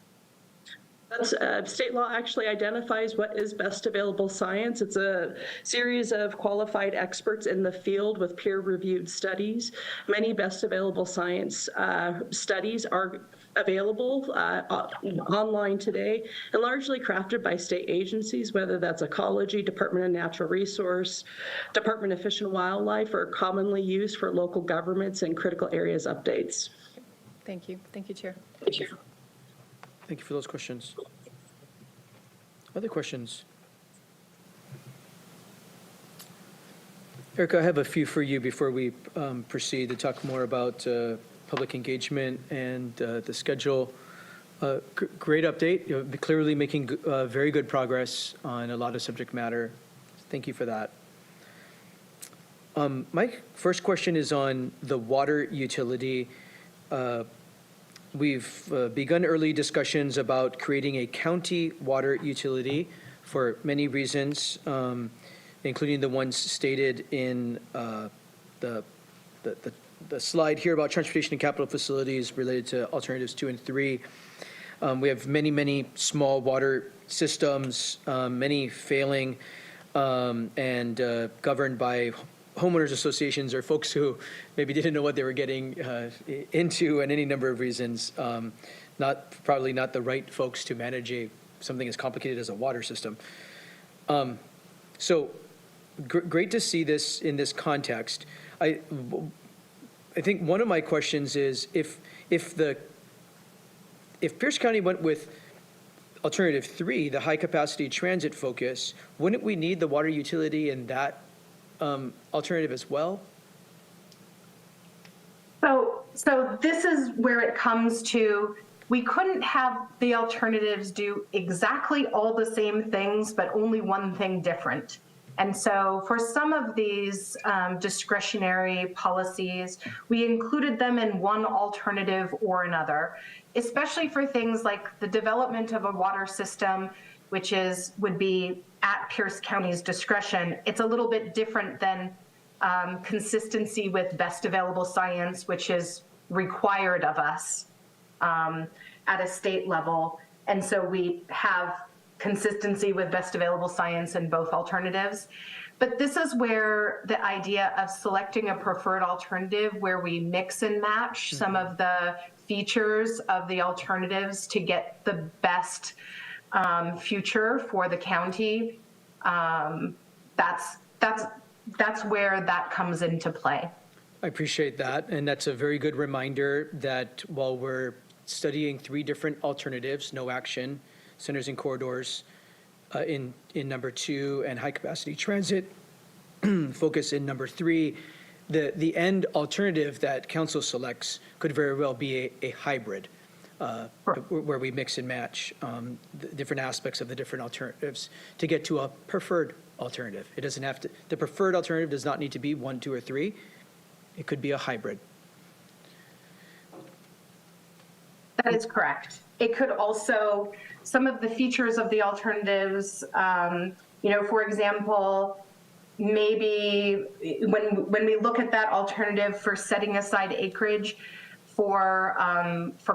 That's, state law actually identifies what is best available science. It's a series of qualified experts in the field with peer-reviewed studies. Many best available science studies are available online today and largely crafted by state agencies, whether that's ecology, Department of Natural Resource, Department of Fish and Wildlife, or commonly used for local governments and critical areas updates. Thank you. Thank you, Chair. Thank you. Thank you for those questions. Other questions? Erica, I have a few for you before we proceed to talk more about public engagement and the schedule. Great update. You're clearly making very good progress on a lot of subject matter. Thank you for that. My first question is on the water utility. We've begun early discussions about creating a county water utility for many reasons, including the ones stated in the slide here about transportation and capital facilities related to alternatives 2 and 3. We have many small water systems, many failing and governed by homeowners associations or folks who maybe didn't know what they were getting into, and any number of reasons. Probably not the right folks to manage something as complicated as a water system. So great to see this in this context. I think one of my questions is if Pierce County went with alternative 3, the high capacity transit focus, wouldn't we need the water utility in that alternative as well? So this is where it comes to, we couldn't have the alternatives do exactly all the same things, but only one thing different. And so for some of these discretionary policies, we included them in one alternative or another, especially for things like the development of a water system, which would be at Pierce County's discretion. It's a little bit different than consistency with best available science, which is required of us at a state level. And so we have consistency with best available science in both alternatives. But this is where the idea of selecting a preferred alternative, where we mix and match some of the features of the alternatives to get the best future for the county, that's where that comes into play. I appreciate that, and that's a very good reminder that while we're studying 3 different alternatives, no action, centers and corridors in number 2, and high capacity transit focus in number 3, the end alternative that council selects could very well be a hybrid. Where we mix and match the different aspects of the different alternatives to get to a preferred alternative. It doesn't have to, the preferred alternative does not need to be 1, 2, or 3. It could be a hybrid. That is correct. It could also, some of the features of the alternatives, for example, maybe when we look at that alternative for setting aside acreage for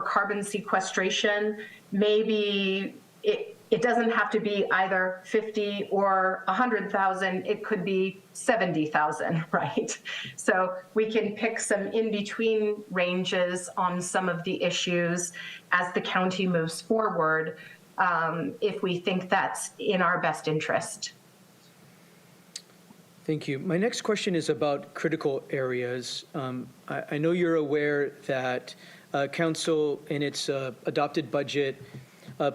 carbon sequestration, maybe it doesn't have to be either 50 or 100,000. It could be 70,000, right? So we can pick some in-between ranges on some of the issues as the county moves forward, if we think that's in our best interest. Thank you. My next question is about critical areas. I know you're aware that Council, in its adopted budget,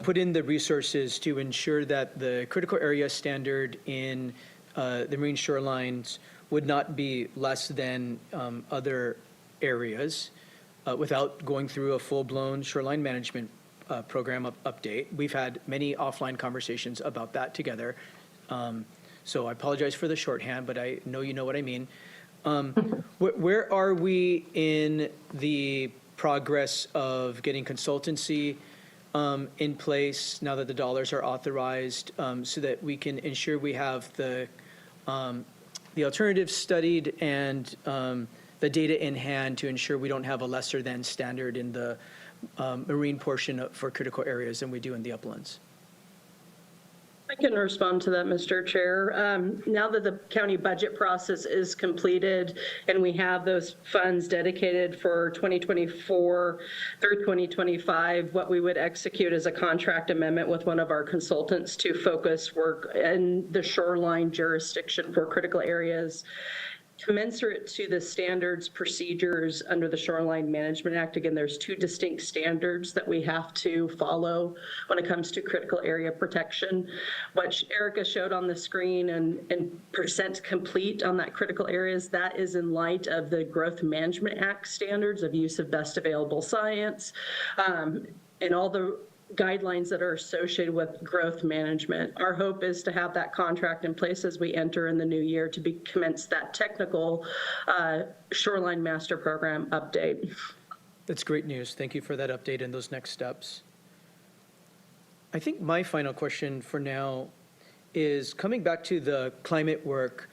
put in the resources to ensure that the critical area standard in the marine shorelines would not be less than other areas without going through a full-blown shoreline management program update. We've had many offline conversations about that together. So I apologize for the shorthand, but I know you know what I mean. Where are we in the progress of getting consultancy in place now that the dollars are authorized, so that we can ensure we have the alternatives studied and the data in hand to ensure we don't have a lesser than standard in the marine portion for critical areas than we do in the uplands. I can respond to that, Mr. Chair. Now that the county budget process is completed and we have those funds dedicated for 2024 through 2025, what we would execute is a contract amendment with one of our consultants to focus work in the shoreline jurisdiction for critical areas commensurate to the standards, procedures under the Shoreline Management Act. Again, there's two distinct standards that we have to follow when it comes to critical area protection. What Erica showed on the screen and percent complete on that critical areas, that is in light of the Growth Management Act standards of use of best available science, and all the guidelines that are associated with growth management. Our hope is to have that contract in place as we enter in the new year to commence that technical shoreline master program update. That's great news. Thank you for that update and those next steps. I think my final question for now is coming back to the climate work.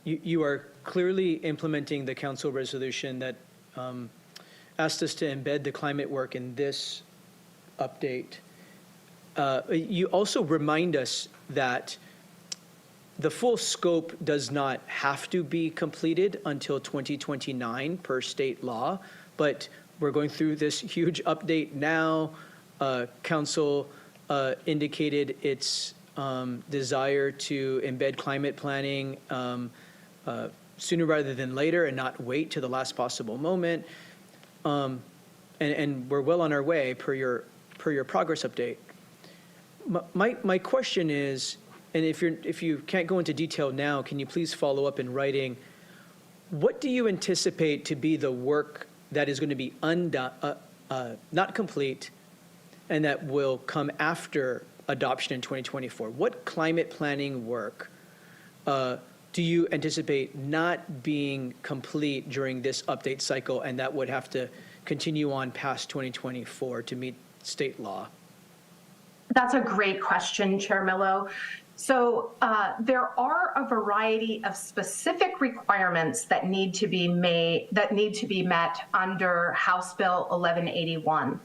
You are clearly implementing the council resolution that asked us to embed the climate work in this update. You also remind us that the full scope does not have to be completed until 2029 per state law, but we're going through this huge update now. Council indicated its desire to embed climate planning sooner rather than later and not wait to the last possible moment. And we're well on our way per your progress update. My question is, and if you can't go into detail now, can you please follow up in writing? What do you anticipate to be the work that is going to be undone, not complete, and that will come after adoption in 2024? What climate planning work do you anticipate not being complete during this update cycle, and that would have to continue on past 2024 to meet state law? That's a great question, Chair Millo. So there are a variety of specific requirements that need to be met under House Bill 1181.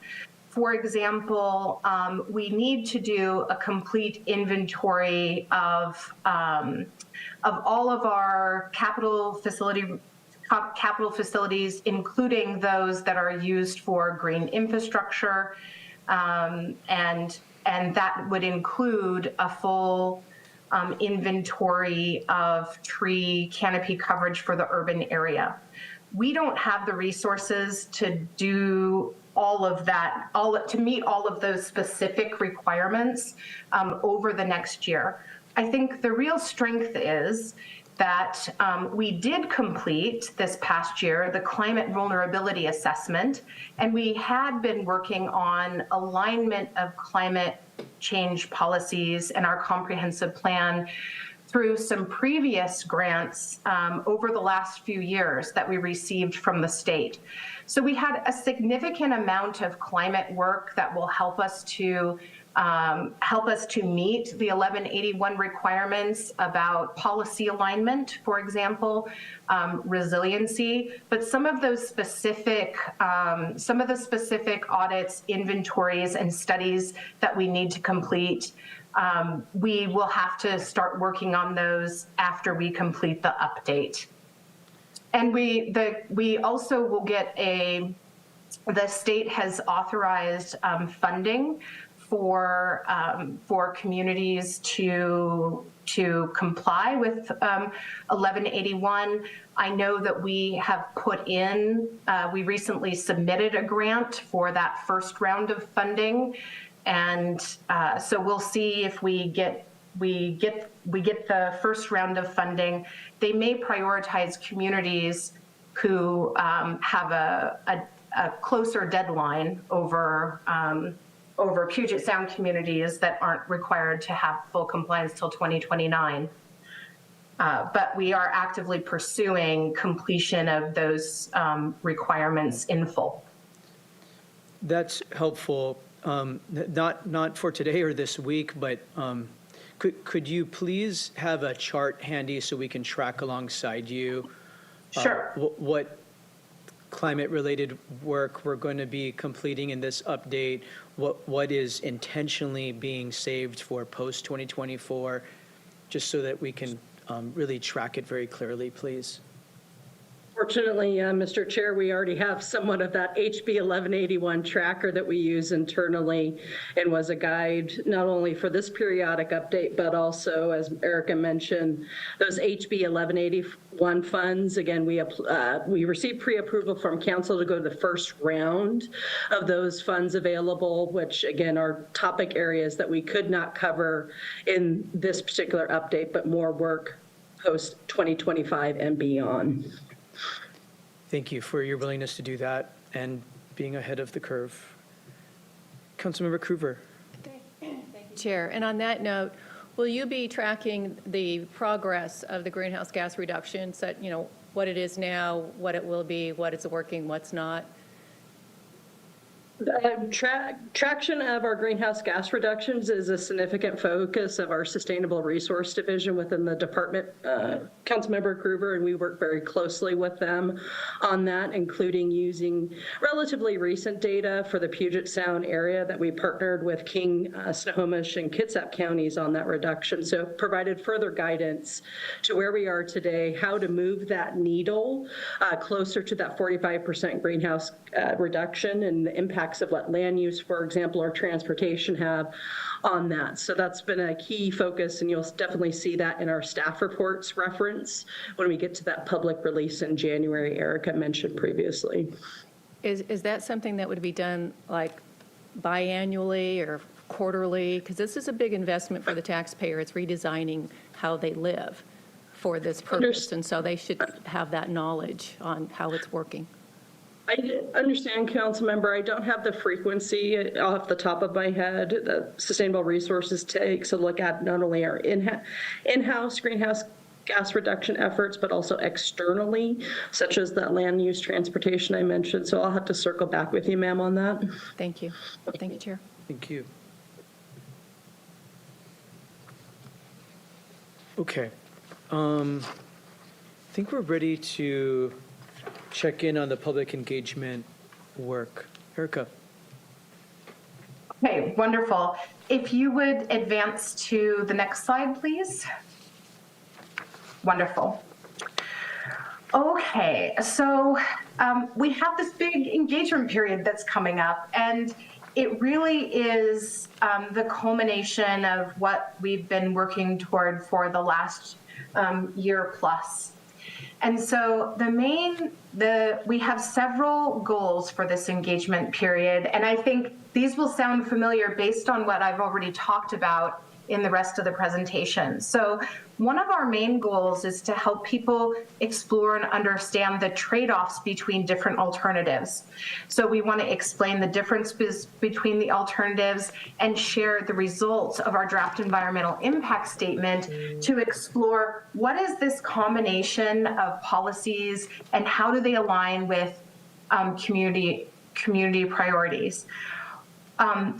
For example, we need to do a complete inventory of all of our capital facilities, including those that are used for green infrastructure, and that would include a full inventory of tree canopy coverage for the urban area. We don't have the resources to do all of that, to meet all of those specific requirements over the next year. I think the real strength is that we did complete this past year the climate vulnerability assessment, and we had been working on alignment of climate change policies and our comprehensive plan through some previous grants over the last few years that we received from the state. So we had a significant amount of climate work that will help us to meet the 1181 requirements about policy alignment, for example, resiliency. But some of those specific, audits, inventories, and studies that we need to complete, we will have to start working on those after we complete the update. And we also will get the state has authorized funding for communities to comply with 1181. I know that we have put in, we recently submitted a grant for that first round of funding, and so we'll see if we get the first round of funding. They may prioritize communities who have a closer deadline over Puget Sound communities that aren't required to have full compliance till 2029. But we are actively pursuing completion of those requirements in full. That's helpful. Not for today or this week, but could you please have a chart handy so we can track alongside you? Sure. climate-related work we're going to be completing in this update, what is intentionally being saved for post-2024, just so that we can really track it very clearly, please. Fortunately, Mr. Chair, we already have somewhat of that HB 1181 tracker that we use internally and was a guide not only for this periodic update, but also, as Erica mentioned, those HB 1181 funds. Again, we received pre-approval from council to go to the first round of those funds available, which again are topic areas that we could not cover in this particular update, but more work post 2025 and beyond. Thank you for your willingness to do that and being ahead of the curve. Councilmember Krueger. Thank you, Chair. And on that note, will you be tracking the progress of the greenhouse gas reductions, that, what it is now, what it will be, what is working, what's not? Traction of our greenhouse gas reductions is a significant focus of our Sustainable Resource Division within the department, Councilmember Gruber, and we work very closely with them on that, including using relatively recent data for the Puget Sound area that we partnered with King, Snohomish, and Kitsap counties on that reduction. So provided further guidance to where we are today, how to move that needle closer to that 45% greenhouse reduction and the impacts of what land use, for example, or transportation have on that. So that's been a key focus, and you'll definitely see that in our staff reports reference when we get to that public release in January, Erica mentioned previously. Is that something that would be done like biannually or quarterly? Because this is a big investment for the taxpayer. It's redesigning how they live for this purpose, and so they should have that knowledge on how it's working. I understand, Councilmember. I don't have the frequency off the top of my head that Sustainable Resources takes to look at not only our in-house greenhouse gas reduction efforts, but also externally, such as that land use transportation I mentioned. So I'll have to circle back with you, ma'am, on that. Thank you. Thank you, Chair. Thank you. Okay. I think we're ready to check in on the public engagement work. Erica. Okay, wonderful. If you would advance to the next slide, please. Wonderful. Okay, so we have this big engagement period that's coming up, and it really is the culmination of what we've been working toward for the last year plus. And so we have several goals for this engagement period, and I think these will sound familiar based on what I've already talked about in the rest of the presentation. So one of our main goals is to help people explore and understand the trade-offs between different alternatives. So we want to explain the differences between the alternatives and share the results of our draft environmental impact statement to explore what is this combination of policies and how do they align with community priorities.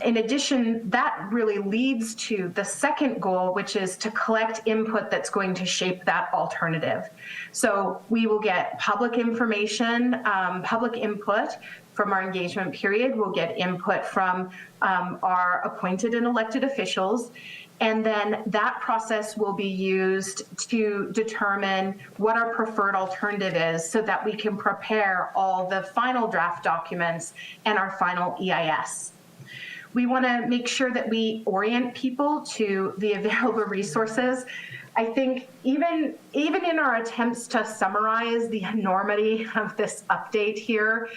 In addition, that really leads to the second goal, which is to collect input that's going to shape that alternative. So we will get public information, public input from our engagement period. We'll get input from our appointed and elected officials. And then that process will be used to determine what our preferred alternative is so that we can prepare all the final draft documents and our final EIS. We want to make sure that we orient people to the available resources. I think even in our attempts to summarize the enormity of this update here,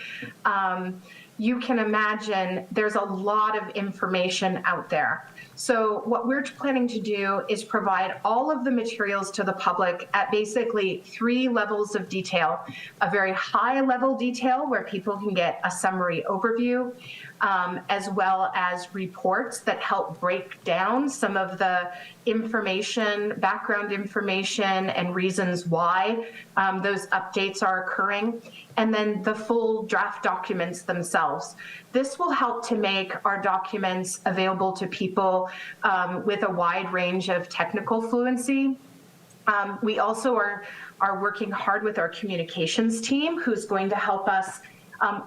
you can imagine there's a lot of information out there. So what we're planning to do is provide all of the materials to the public at basically 3 levels of detail. A very high level detail where people can get a summary overview, as well as reports that help break down some of the information, background information, and reasons why those updates are occurring, and then the full draft documents themselves. This will help to make our documents available to people with a wide range of technical fluency. We also are are working hard with our communications team, who's going to help us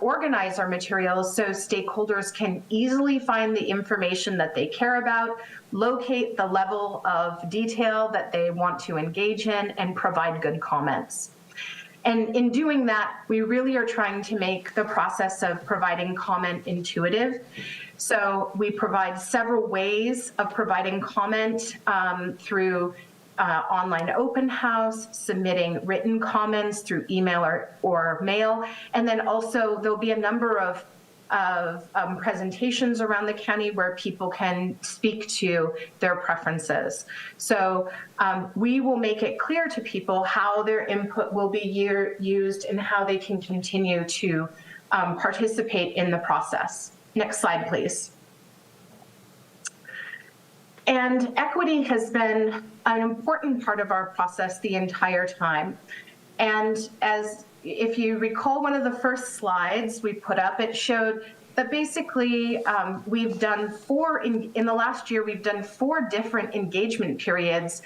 organize our materials so stakeholders can easily find the information that they care about, locate the level of detail that they want to engage in, and provide good comments. And in doing that, we really are trying to make the process of providing comment intuitive. So we provide several ways of providing comment through online open house, submitting written comments through email or mail, and then also there'll be a number of presentations around the county where people can speak to their preferences. So we will make it clear to people how their input will be used and how they can continue to participate in the process. Next slide, please. And equity has been an important part of our process the entire time. And if you recall one of the first slides we put up, it showed that basically we've done in the last year, we've done 4 different engagement periods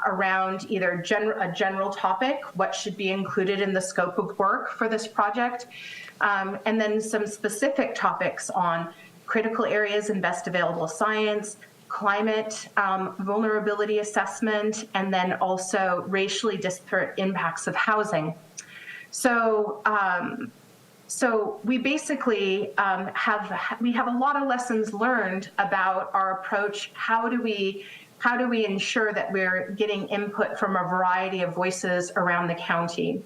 around either a general topic, what should be included in the scope of work for this project, and then some specific topics on critical areas and best available science, climate vulnerability assessment, and then also racially disparate impacts of housing. So, we basically have a lot of lessons learned about our approach. How do we ensure that we're getting input from a variety of voices around the county?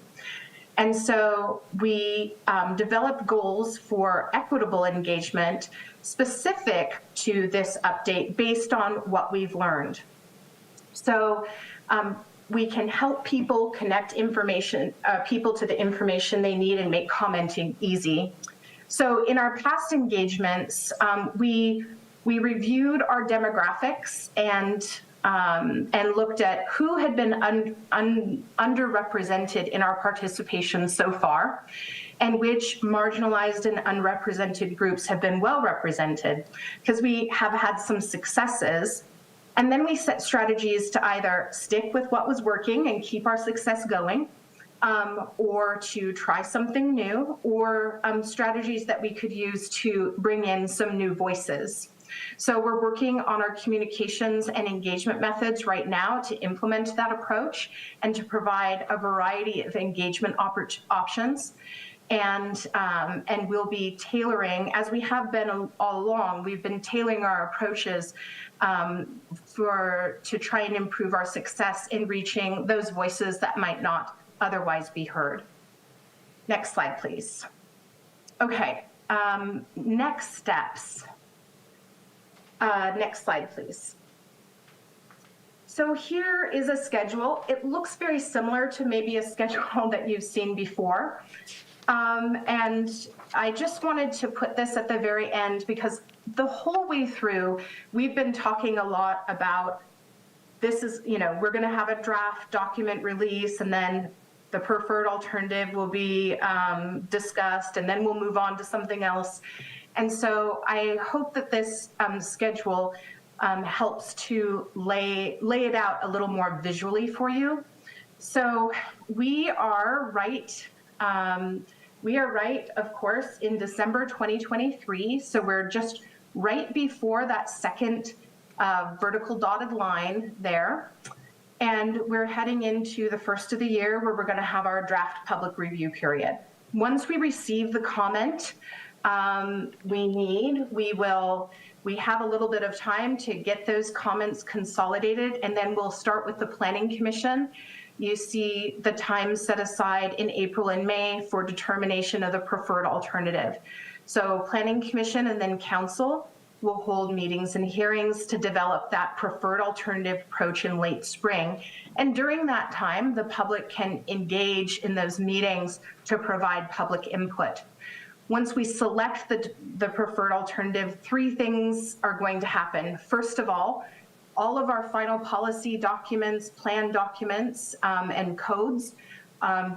And so we developed goals for equitable engagement specific to this update based on what we've learned. So we can help people connect people to the information they need and make commenting easy. So in our past engagements, we reviewed our demographics and looked at who had been underrepresented in our participation so far, and which marginalized and unrepresented groups have been well represented, because we have had some successes. And then we set strategies to either stick with what was working and keep our success going, or to try something new, or strategies that we could use to bring in some new voices. So we're working on our communications and engagement methods right now to implement that approach and to provide a variety of engagement options. And we'll be tailoring, as we have been all along, we've been tailoring our approaches to try and improve our success in reaching those voices that might not otherwise be heard. Next slide, please. Okay, next steps. Next slide, please. So here is a schedule. It looks very similar to maybe a schedule that you've seen before. And I just wanted to put this at the very end because the whole way through, we've been talking a lot about this is, we're going to have a draft document release, and then the preferred alternative will be discussed, and then we'll move on to something else. And so I hope that this schedule helps to lay it out a little more visually for you. So we are right, of course, in December 2023. So we're just right before that second vertical dotted line there. And we're heading into the first of the year where we're going to have our draft public review period. Once we receive the comment we have a little bit of time to get those comments consolidated, and then we'll start with the Planning Commission. You see the time set aside in April and May for determination of the preferred alternative. So Planning Commission and then Council will hold meetings and hearings to develop that preferred alternative approach in late spring. And during that time, the public can engage in those meetings to provide public input. Once we select the preferred alternative, 3 things are going to happen. First of all of our final policy documents, plan documents, and codes,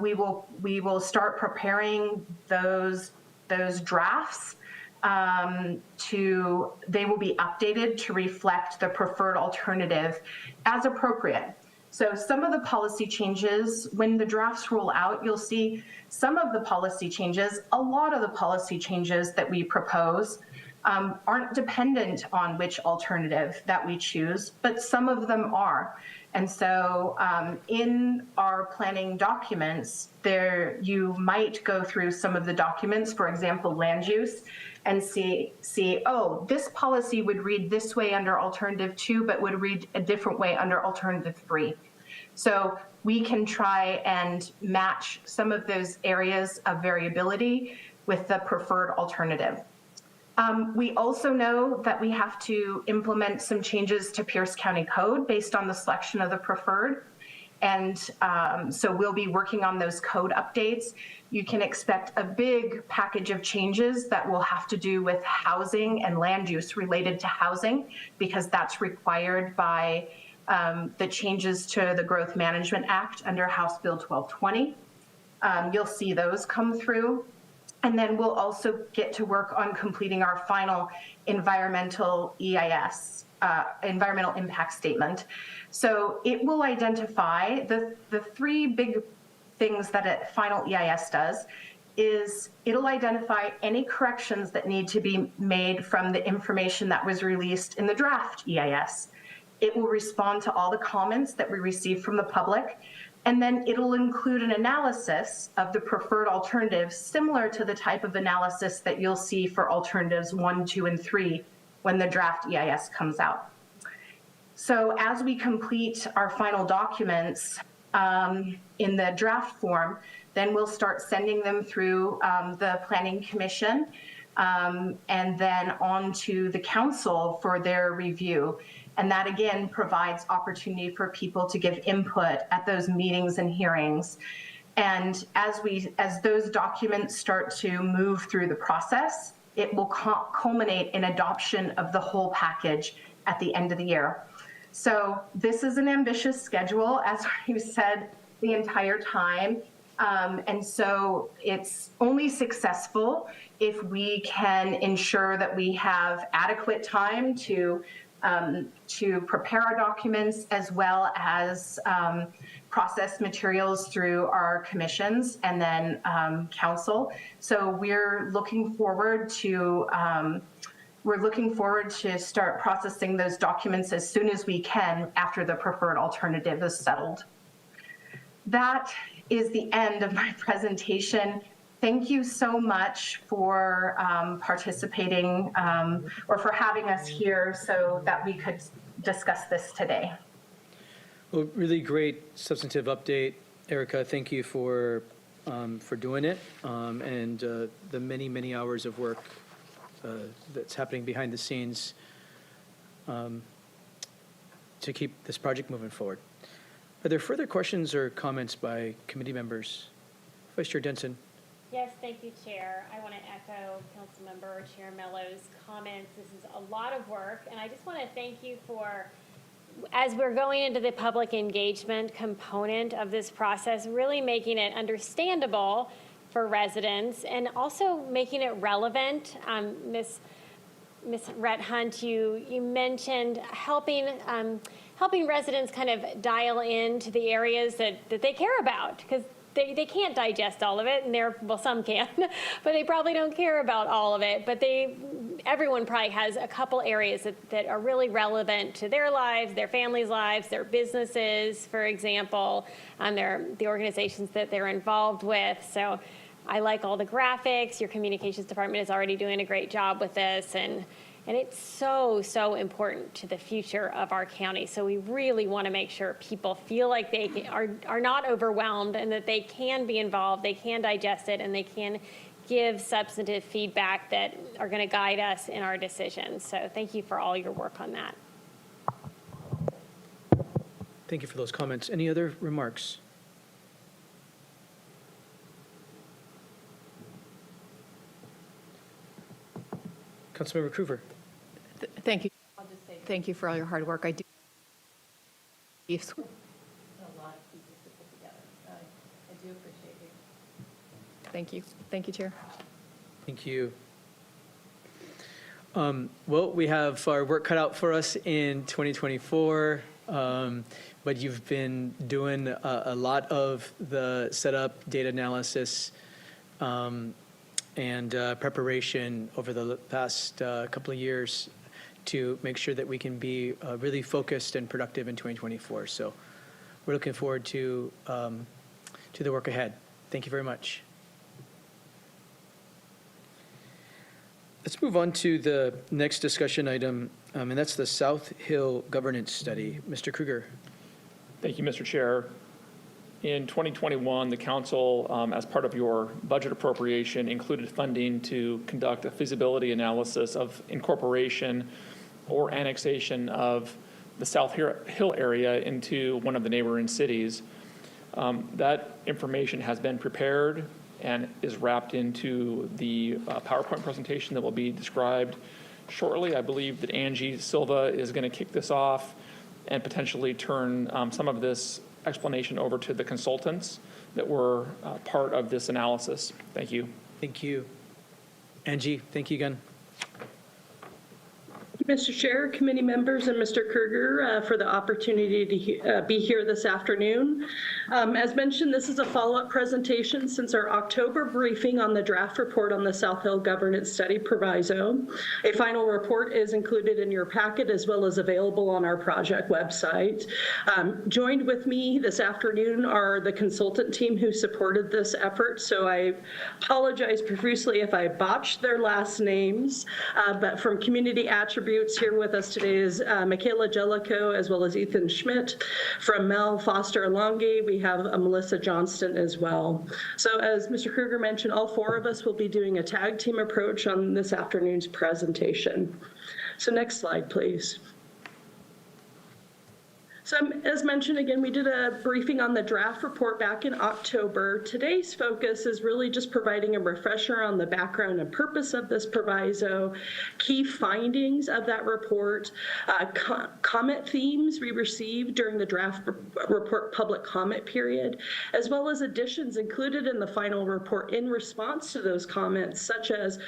we will start preparing those drafts. They will be updated to reflect the preferred alternative as appropriate. So some of the policy changes, when the drafts roll out, you'll see some of the policy changes, a lot of the policy changes that we propose aren't dependent on which alternative that we choose, but some of them are. And so in our planning documents, there you might go through some of the documents, for example, land use, and see, oh, this policy would read this way under alternative 2, but would read a different way under alternative 3. So we can try and match some of those areas of variability with the preferred alternative. We also know that we have to implement some changes to Pierce County Code based on the selection of the preferred. And so we'll be working on those code updates. You can expect a big package of changes that will have to do with housing and land use related to housing, because that's required by the changes to the Growth Management Act under House Bill 1220. You'll see those come through. And then we'll also get to work on completing our final environmental EIS, environmental impact statement. So it will identify the three big things that a final EIS does is it'll identify any corrections that need to be made from the information that was released in the draft EIS. It will respond to all the comments that we receive from the public. And then it'll include an analysis of the preferred alternatives, similar to the type of analysis that you'll see for alternatives 1, 2, and 3 when the draft EIS comes out. So as we complete our final documents in the draft form, then we'll start sending them through the Planning Commission and then on to the council for their review. And that again provides opportunity for people to give input at those meetings and hearings. And as those documents start to move through the process, it will culminate in adoption of the whole package at the end of the year. So this is an ambitious schedule, as we've said the entire time. And so it's only successful if we can ensure that we have adequate time to prepare our documents, as well as process materials through our commissions and then council. So we're looking forward to start processing those documents as soon as we can after the preferred alternative is settled. That is the end of my presentation. Thank you so much for participating or for having us here so that we could discuss this today. Well, really great substantive update, Erica. Thank you for doing it and the many, many hours of work that's happening behind the scenes to keep this project moving forward. Are there further questions or comments by committee members? Vice Chair Denson. Yes, thank you, Chair. I want to echo Councilmember Chair Mello's comments. This is a lot of work, and I just want to thank you for, as we're going into the public engagement component of this process, really making it understandable for residents and also making it relevant. Ms. Rhett Hunt, you mentioned helping residents kind of dial into the areas that they care about, because they can't digest all of it, and some can, but they probably don't care about all of it. But everyone probably has a couple areas that are really relevant to their lives, their families' lives, their businesses, for example, the organizations that they're involved with. So I like all the graphics. Your communications department is already doing a great job with this, and it's so, so important to the future of our county. So we really want to make sure people feel like they are not overwhelmed and that they can be involved, they can digest it, and they can give substantive feedback that are going to guide us in our decisions. So thank you for all your work on that. Thank you for those comments. Any other remarks? Councilmember Cruver. Thank you. I'll just say thank you for all your hard work. I do. A lot of pieces to put together. I do appreciate you. Thank you. Thank you, Chair. Thank you. Well, we have our work cut out for us in 2024. but you've been doing a lot of the setup, data analysis, and preparation over the past couple of years to make sure that we can be really focused and productive in 2024. So we're looking forward to the work ahead. Thank you very much. Let's move on to the next discussion item, and that's the South Hill Governance Study. Mr. Kruger. Thank you, Mr. Chair. In 2021, the council, as part of your budget appropriation, included funding to conduct a feasibility analysis of incorporation or annexation of the South Hill area into one of the neighboring cities. That information has been prepared and is wrapped into the PowerPoint presentation that will be described shortly. I believe that Angie Silva is going to kick this off and potentially turn some of this explanation over to the consultants that were part of this analysis. Thank you. Thank you. Angie, thank you again. Mr. Chair, committee members, and Mr. Kruger for the opportunity to be here this afternoon. As mentioned, this is a follow-up presentation since our October briefing on the draft report on the South Hill Governance Study Proviso. A final report is included in your packet as well as available on our project website. Joined with me this afternoon are the consultant team who supported this effort, so I apologize profusely if I botched their last names, but from Community Attributes here with us today is Michaela Jellicoe as well as Ethan Schmidt. From Mel Foster Alongi, we have Melissa Johnston as well. So as Mr. Kruger mentioned, all four of us will be doing a tag team approach on this afternoon's presentation. So next slide, please. So as mentioned, again, we did a briefing on the draft report back in October. Today's focus is really just providing a refresher on the background and purpose of this proviso, key findings of that report, comment themes we received during the draft report public comment period, as well as additions included in the final report in response to those comments, such as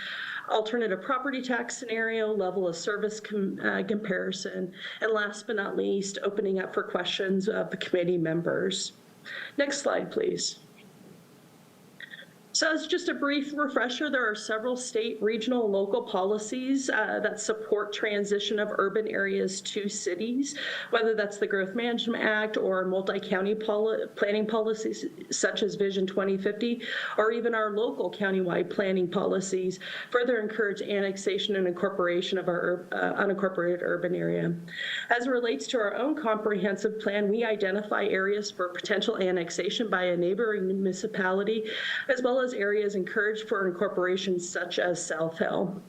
alternative property tax scenario, level of service comparison, and last but not least, opening up for questions of the committee members. Next slide, please. So as just a brief refresher, there are several state, regional, and local policies that support transition of urban areas to cities, whether that's the Growth Management Act or multi-county planning policies such as Vision 2050, or even our local countywide planning policies further encourage annexation and incorporation of our unincorporated urban area. As it relates to our own comprehensive plan, we identify areas for potential annexation by a neighboring municipality, as well as areas encouraged for incorporation such as South Hill.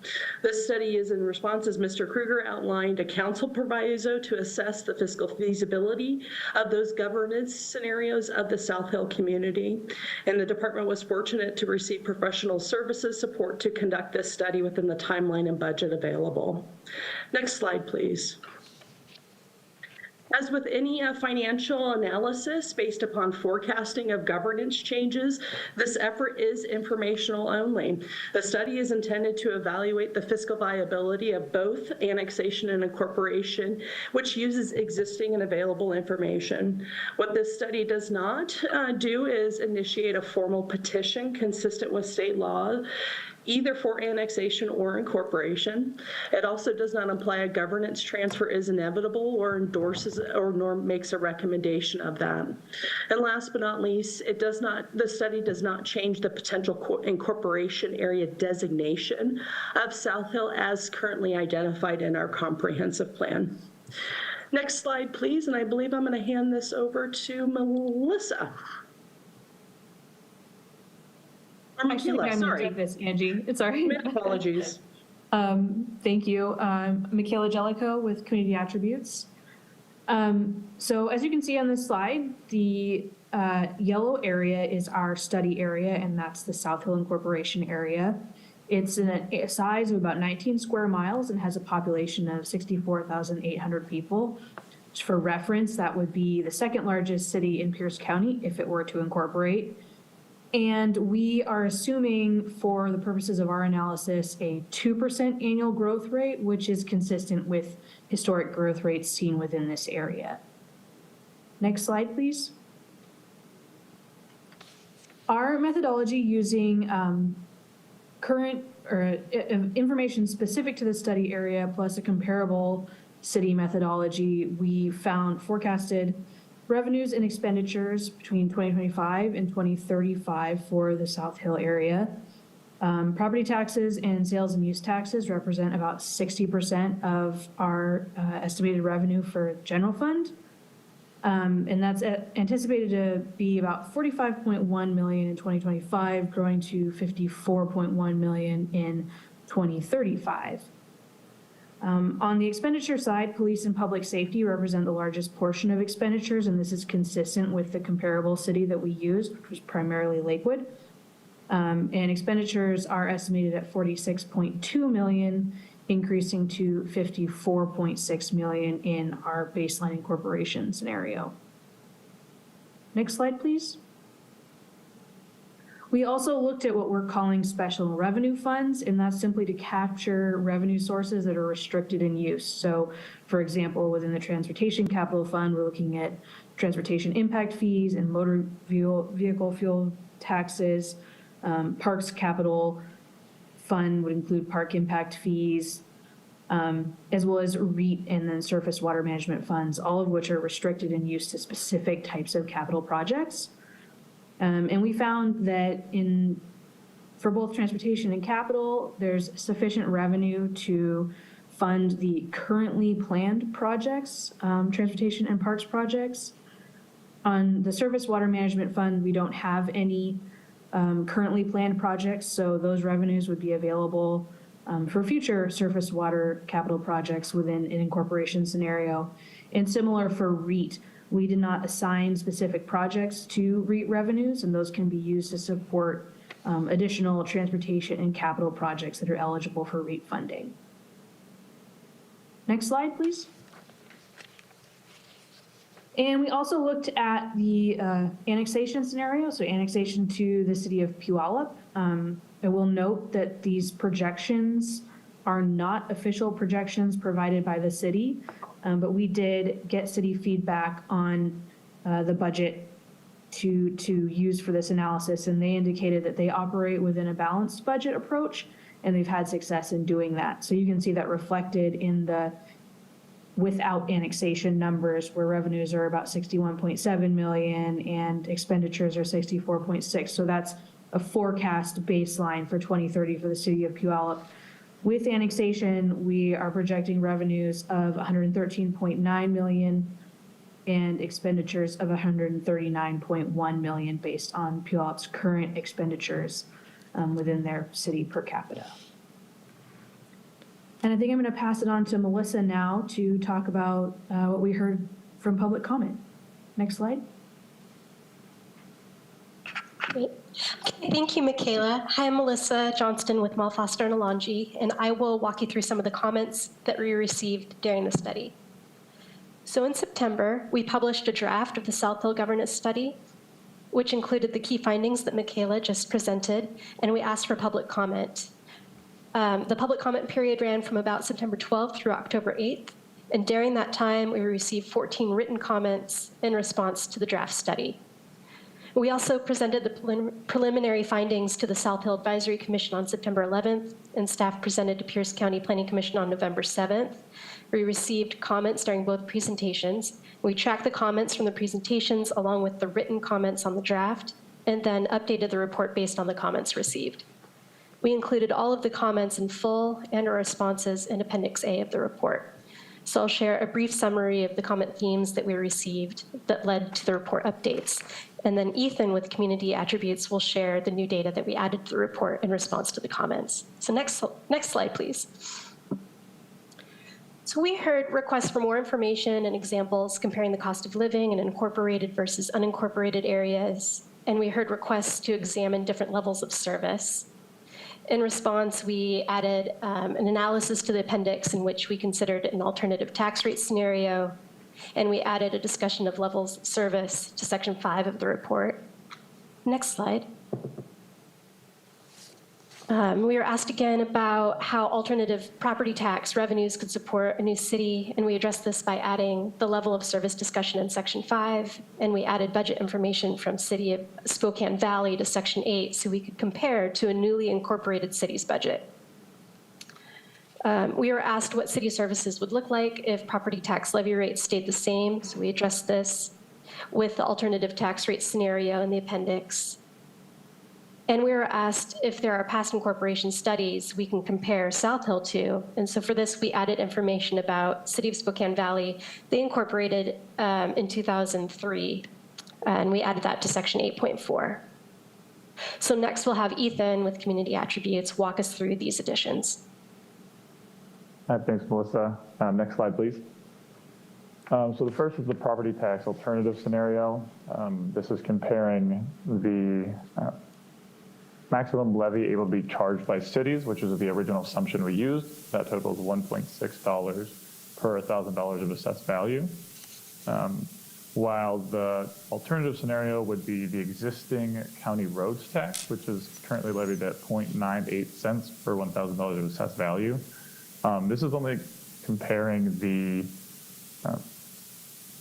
This study is in response, as Mr. Kruger outlined, a council proviso to assess the fiscal feasibility of those governance scenarios of the South Hill community. And the department was fortunate to receive professional services support to conduct this study within the timeline and budget available. Next slide, please. As with any financial analysis based upon forecasting of governance changes, this effort is informational only. The study is intended to evaluate the fiscal viability of both annexation and incorporation, which uses existing and available information. What this study does not do is initiate a formal petition consistent with state law, either for annexation or incorporation. It also does not imply a governance transfer is inevitable or endorses or nor makes a recommendation of that. And last but not least, the study does not change the potential incorporation area designation of South Hill as currently identified in our comprehensive plan. Next slide, please, and I believe I'm going to hand this over to Melissa. Michaela, sorry. This, Angie. It's all right. Apologies. Thank you. Michaela Jellicoe with Community Attributes. So as you can see on this slide, the yellow area is our study area, and that's the South Hill Incorporation area. It's in a size of about 19 square miles and has a population of 64,800 people. Just for reference, that would be the second largest city in Pierce County if it were to incorporate. And we are assuming, for the purposes of our analysis, a 2% annual growth rate, which is consistent with historic growth rates seen within this area. Next slide, please. Our methodology using current or information specific to the study area plus a comparable city methodology, we found forecasted revenues and expenditures between 2025 and 2035 for the South Hill area. Property taxes and sales and use taxes represent about 60% of our estimated revenue for general fund. And that's anticipated to be about $45.1 million in 2025, growing to $54.1 million in 2035. On the expenditure side, police and public safety represent the largest portion of expenditures, and this is consistent with the comparable city that we used, which was primarily Lakewood. And expenditures are estimated at $46.2 million, increasing to $54.6 million in our baseline incorporation scenario. Next slide, please. We also looked at what we're calling special revenue funds, and that's simply to capture revenue sources that are restricted in use. So, for example, within the Transportation Capital Fund, we're looking at transportation impact fees and motor vehicle fuel taxes. Parks Capital Fund would include park impact fees, as well as REIT and then surface water management funds, all of which are restricted in use to specific types of capital projects. And we found that for both transportation and capital, there's sufficient revenue to fund the currently planned projects, transportation and parks projects. On the surface water management fund, we don't have any currently planned projects, so those revenues would be available for future surface water capital projects within an incorporation scenario. And similar for REIT, we did not assign specific projects to REIT revenues, and those can be used to support additional transportation and capital projects that are eligible for REIT funding. Next slide, please. And we also looked at the annexation scenario, so annexation to the city of Puyallup. I will note that these projections are not official projections provided by the city, but we did get city feedback on the budget to use for this analysis, and they indicated that they operate within a balanced budget approach, and they've had success in doing that. So you can see that reflected in the without annexation numbers, where revenues are about 61.7 million and expenditures are 64.6. So that's a forecast baseline for 2030 for the city of Puyallup. With annexation, we are projecting revenues of 113.9 million and expenditures of 139.1 million based on Puyallup's current expenditures within their city per capita. And I think I'm going to pass it on to Melissa now to talk about what we heard from public comment. Next slide. Great. Okay, thank you, Michaela. Hi, I'm Melissa Johnston with Malfoster and Alonji, and I will walk you through some of the comments that we received during the study. So in September, we published a draft of the South Hill Governance Study, which included the key findings that Michaela just presented, and we asked for public comment. The public comment period ran from about September 12th through October 8th, and during that time, we received 14 written comments in response to the draft study. We also presented the preliminary findings to the South Hill Advisory Commission on September 11th, and staff presented to Pierce County Planning Commission on November 7th. We received comments during both presentations. We tracked the comments from the presentations along with the written comments on the draft, and then updated the report based on the comments received. We included all of the comments in full and our responses in Appendix A of the report. So I'll share a brief summary of the comment themes that we received that led to the report updates. And then Ethan with Community Attributes will share the new data that we added to the report in response to the comments. So next slide, please. So we heard requests for more information and examples comparing the cost of living in incorporated versus unincorporated areas. And we heard requests to examine different levels of service. In response, we added an analysis to the appendix in which we considered an alternative tax rate scenario, and we added a discussion of levels of service to Section 5 of the report. Next slide. We were asked again about how alternative property tax revenues could support a new city, and we addressed this by adding the level of service discussion in Section 5, and we added budget information from City of Spokane Valley to Section 8 so we could compare to a newly incorporated city's budget. We were asked what city services would look like if property tax levy rates stayed the same, so we addressed this with the alternative tax rate scenario in the appendix. And we were asked if there are past incorporation studies we can compare South Hill to. And so for this, we added information about City of Spokane Valley. They incorporated in 2003, and we added that to Section 8.4. So next we'll have Ethan with Community Attributes walk us through these additions. Thanks, Melissa. Next slide, please. So the first is the property tax alternative scenario. This is comparing the maximum levy able to be charged by cities, which is the original assumption we used. That totals $1.6 per $1,000 of assessed value. While the alternative scenario would be the existing county roads tax, which is currently levied at 0.98 cents per $1,000 of assessed value. This is only comparing the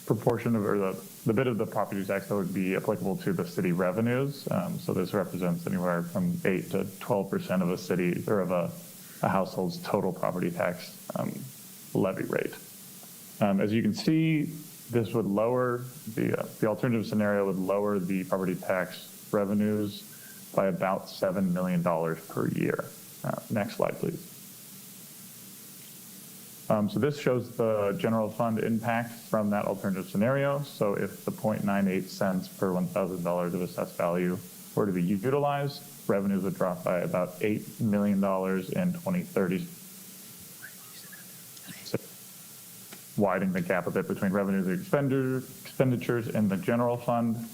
proportion of, or the bit of the property tax that would be applicable to the city revenues. So this represents anywhere from 8 to 12% of a city or of a household's total property tax levy rate. As you can see, this would lower the alternative scenario would lower the property tax revenues by about $7 million per year. Next slide, please. So this shows the general fund impact from that alternative scenario. So if the 0.98 cents per $1,000 of assessed value were to be utilized, revenues would drop by about $8 million in 2030. So widening the gap a bit between revenues and expenditures in the general fund.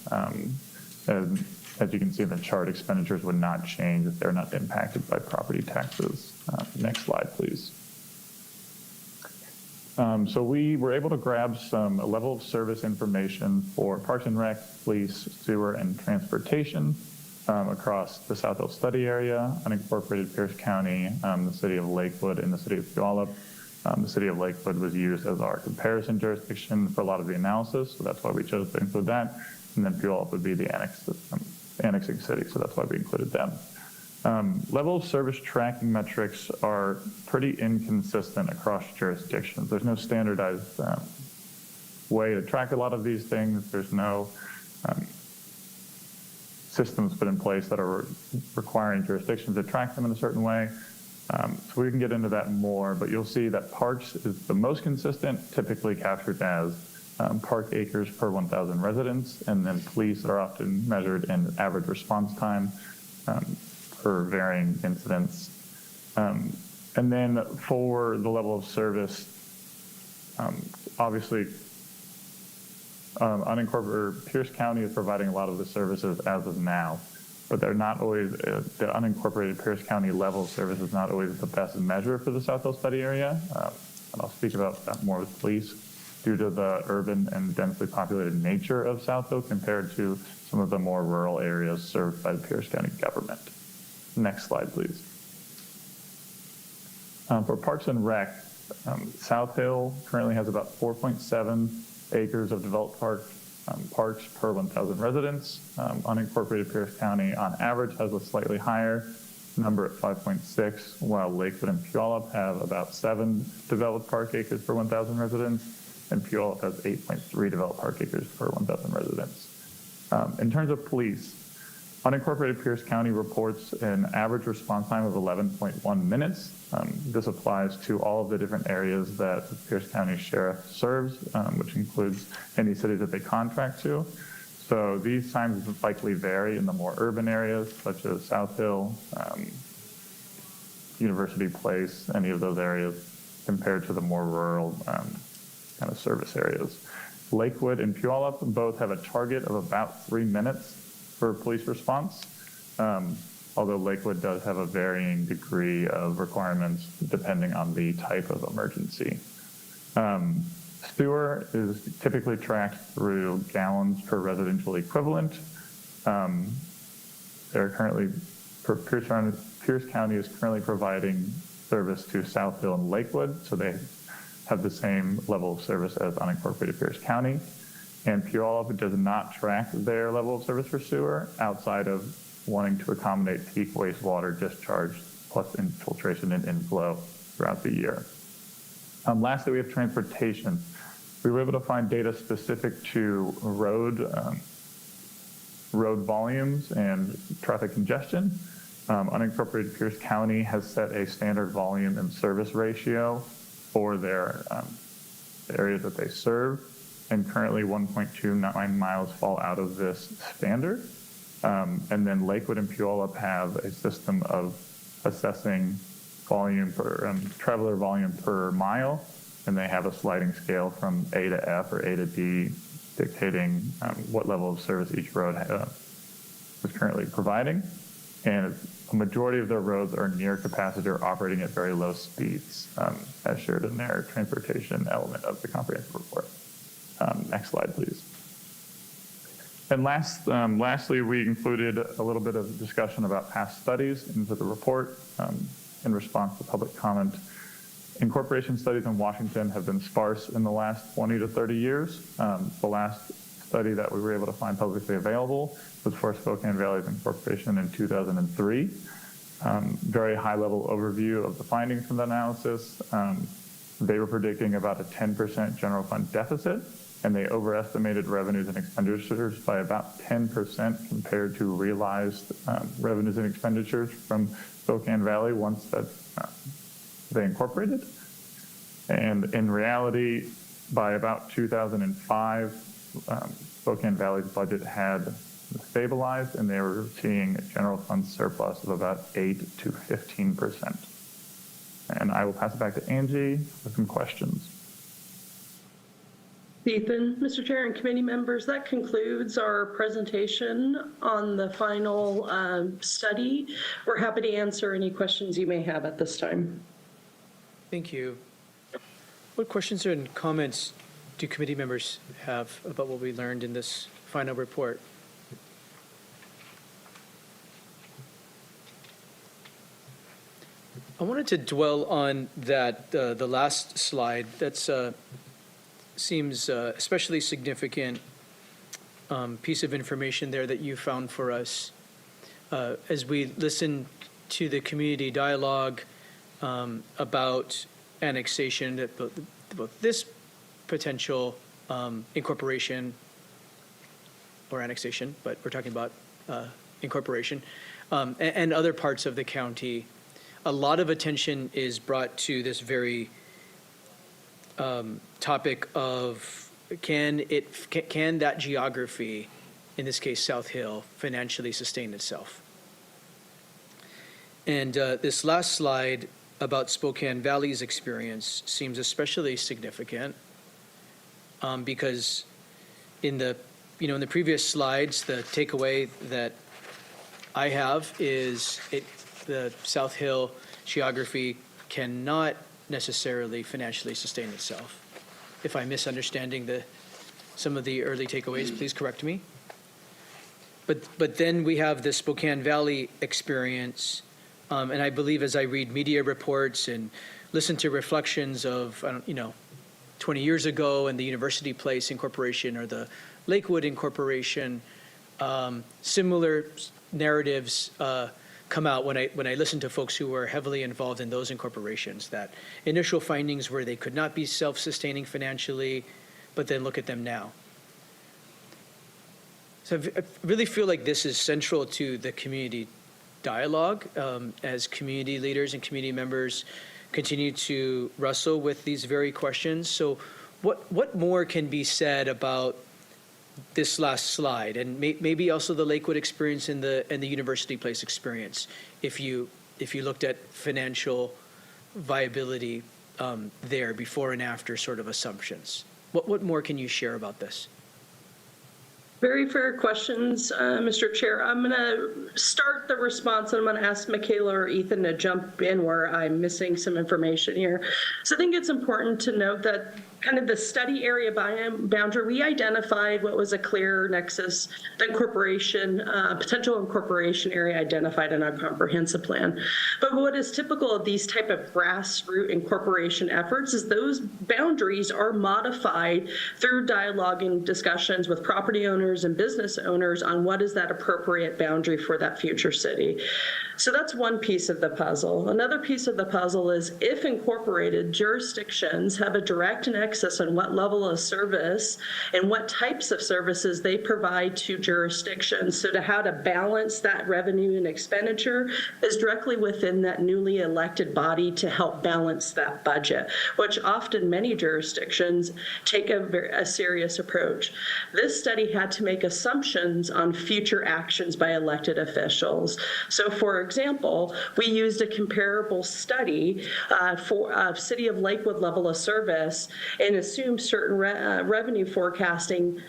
And as you can see in the chart, expenditures would not change if they're not impacted by property taxes. Next slide, please. So we were able to grab some level of service information for Parks and Rec, Police, Sewer, and Transportation across the South Hill study area, unincorporated Pierce County, the city of Lakewood, and the city of Puyallup. The city of Lakewood was used as our comparison jurisdiction for a lot of the analysis, so that's why we chose to include that. And then Puyallup would be the annexing city, so that's why we included them. Level of service tracking metrics are pretty inconsistent across jurisdictions. There's no standardized way to track a lot of these things. There's no systems put in place that are requiring jurisdictions to track them in a certain way. So we can get into that more, but you'll see that parks is the most consistent, typically captured as park acres per 1,000 residents, and then police are often measured in average response time for varying incidents. And then for the level of service, obviously, unincorporated Pierce County is providing a lot of the services as of now, but they're not always, the unincorporated Pierce County level of service is not always the best measure for the South Hill study area. And I'll speak about that more with police due to the urban and densely populated nature of South Hill compared to some of the more rural areas served by the Pierce County government. Next slide, please. For Parks and Rec, South Hill currently has about 4.7 acres of developed parks per 1,000 residents. Unincorporated Pierce County, on average, has a slightly higher number at 5.6, while Lakewood and Puyallup have about 7 developed park acres per 1,000 residents, and Puyallup has 8.3 developed park acres per 1,000 residents. In terms of police, unincorporated Pierce County reports an average response time of 11.1 minutes. This applies to all of the different areas that the Pierce County Sheriff serves, which includes any cities that they contract to. So these times likely vary in the more urban areas, such as South Hill, University Place, any of those areas, compared to the more rural kind of service areas. Lakewood and Puyallup both have a target of about 3 minutes for police response, although Lakewood does have a varying degree of requirements depending on the type of emergency. Sewer is typically tracked through gallons per residential equivalent. There are currently Pierce County is currently providing service to South Hill and Lakewood, so they have the same level of service as unincorporated Pierce County. And Puyallup does not track their level of service for sewer outside of wanting to accommodate peak wastewater discharge plus infiltration and inflow throughout the year. Lastly, we have transportation. We were able to find data specific to road volumes and traffic congestion. Unincorporated Pierce County has set a standard volume and service ratio for their areas that they serve, and currently 1.29 miles fall out of this standard. And then Lakewood and Puyallup have a system of assessing volume per traveler volume per mile, and they have a sliding scale from A to F or A to D, dictating what level of service each road is currently providing. And a majority of their roads are near capacity or operating at very low speeds, as shared in their transportation element of the comprehensive report. Next slide, please. And lastly, we included a little bit of discussion about past studies into the report in response to public comment. Incorporation studies in Washington have been sparse in the last 20 to 30 years. The last study that we were able to find publicly available was for Spokane Valley's incorporation in 2003. Very high-level overview of the findings from the analysis. They were predicting about a 10% general fund deficit, and they overestimated revenues and expenditures by about 10% compared to realized revenues and expenditures from Spokane Valley once that they incorporated. And in reality, by about 2005, Spokane Valley's budget had stabilized, and they were seeing a general fund surplus of about 8 to 15%. And I will pass it back to Angie with some questions. Ethan, Mr. Chair and committee members, that concludes our presentation on the final study. We're happy to answer any questions you may have at this time. Thank you. What questions and comments do committee members have about what we learned in this final report? I wanted to dwell on that, the last slide. That's seems especially significant piece of information there that you found for us. As we listen to the community dialogue about annexation, that both this potential incorporation or annexation, but we're talking about incorporation, and other parts of the county, a lot of attention is brought to this very topic of can that geography, in this case South Hill, financially sustain itself? And this last slide about Spokane Valley's experience seems especially significant because in the previous slides, the takeaway that I have is the South Hill geography cannot necessarily financially sustain itself. If I'm misunderstanding some of the early takeaways, please correct me. But then we have the Spokane Valley experience, and I believe as I read media reports and listen to reflections of 20 years ago and the University Place Incorporation or the Lakewood Incorporation, similar narratives come out when I listen to folks who were heavily involved in those incorporations, that initial findings were they could not be self-sustaining financially, but then look at them now. So I really feel like this is central to the community dialogue as community leaders and community members continue to wrestle with these very questions. So what more can be said about this last slide, and maybe also the Lakewood experience and the University Place experience, if you looked at financial viability there before and after sort of assumptions? What more can you share about this? Very fair questions, Mr. Chair. I'm going to start the response, and I'm going to ask Michaela or Ethan to jump in where I'm missing some information here. So I think it's important to note that kind of the study area boundary, we identified what was a clear nexus, the incorporation, potential incorporation area identified in our comprehensive plan. But what is typical of these type of grassroots incorporation efforts is those boundaries are modified through dialogue and discussions with property owners and business owners on what is that appropriate boundary for that future city. So that's one piece of the puzzle. Another piece of the puzzle is if incorporated, jurisdictions have a direct nexus on what level of service and what types of services they provide to jurisdictions. So to how to balance that revenue and expenditure is directly within that newly elected body to help balance that budget, which often many jurisdictions take a serious approach. This study had to make assumptions on future actions by elected officials. So for example, we used a comparable study for City of Lakewood level of service and assumed certain revenue forecasting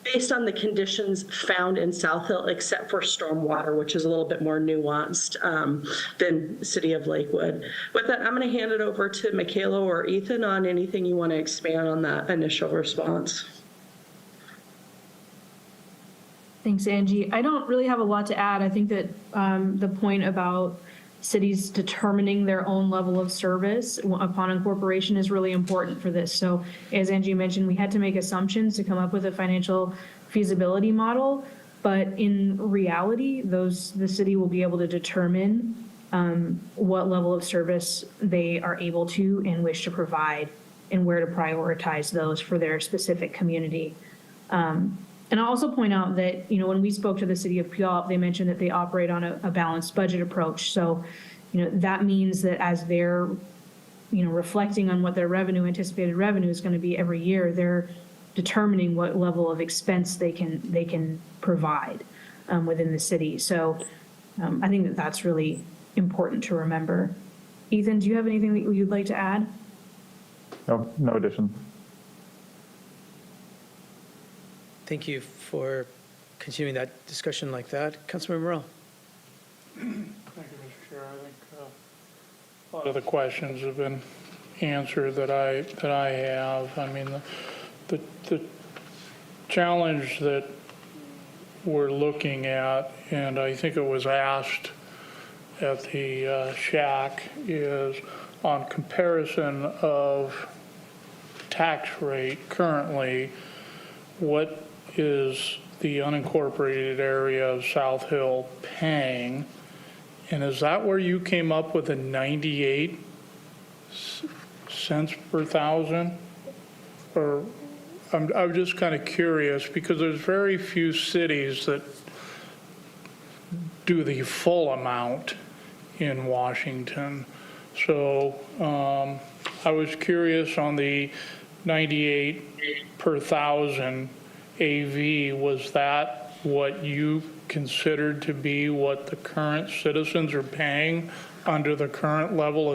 based on the conditions found in South Hill, except for stormwater, which is a little bit more nuanced than City of Lakewood. With that, I'm going to hand it over to Michaela or Ethan on anything you want to expand on that initial response. Thanks, Angie. I don't really have a lot to add. I think that the point about cities determining their own level of service upon incorporation is really important for this. So as Angie mentioned, we had to make assumptions to come up with a financial feasibility model, but in reality, the city will be able to determine what level of service they are able to and wish to provide and where to prioritize those for their specific community. And I'll also point out that, when we spoke to the city of Puyallup, they mentioned that they operate on a balanced budget approach. So, that means that as they're, reflecting on what their anticipated revenue is going to be every year, they're determining what level of expense they can provide within the city. So I think that that's really important to remember. Ethan, do you have anything that you'd like to add? No addition. Thank you for continuing that discussion like that. Councilmember Morrell. Thank you, Mr. Chair. I think a lot of the questions have been answered that I have. I mean, the challenge that we're looking at, and I think it was asked at the shack, is on comparison of tax rate currently, what is the unincorporated area of South Hill paying? And is that where you came up with a 98 cents per thousand? Or I'm just kind of curious because there's very few cities that do the full amount in Washington. So I was curious on the 98 per thousand AV, was that what you considered to be what the current citizens are paying under the current level of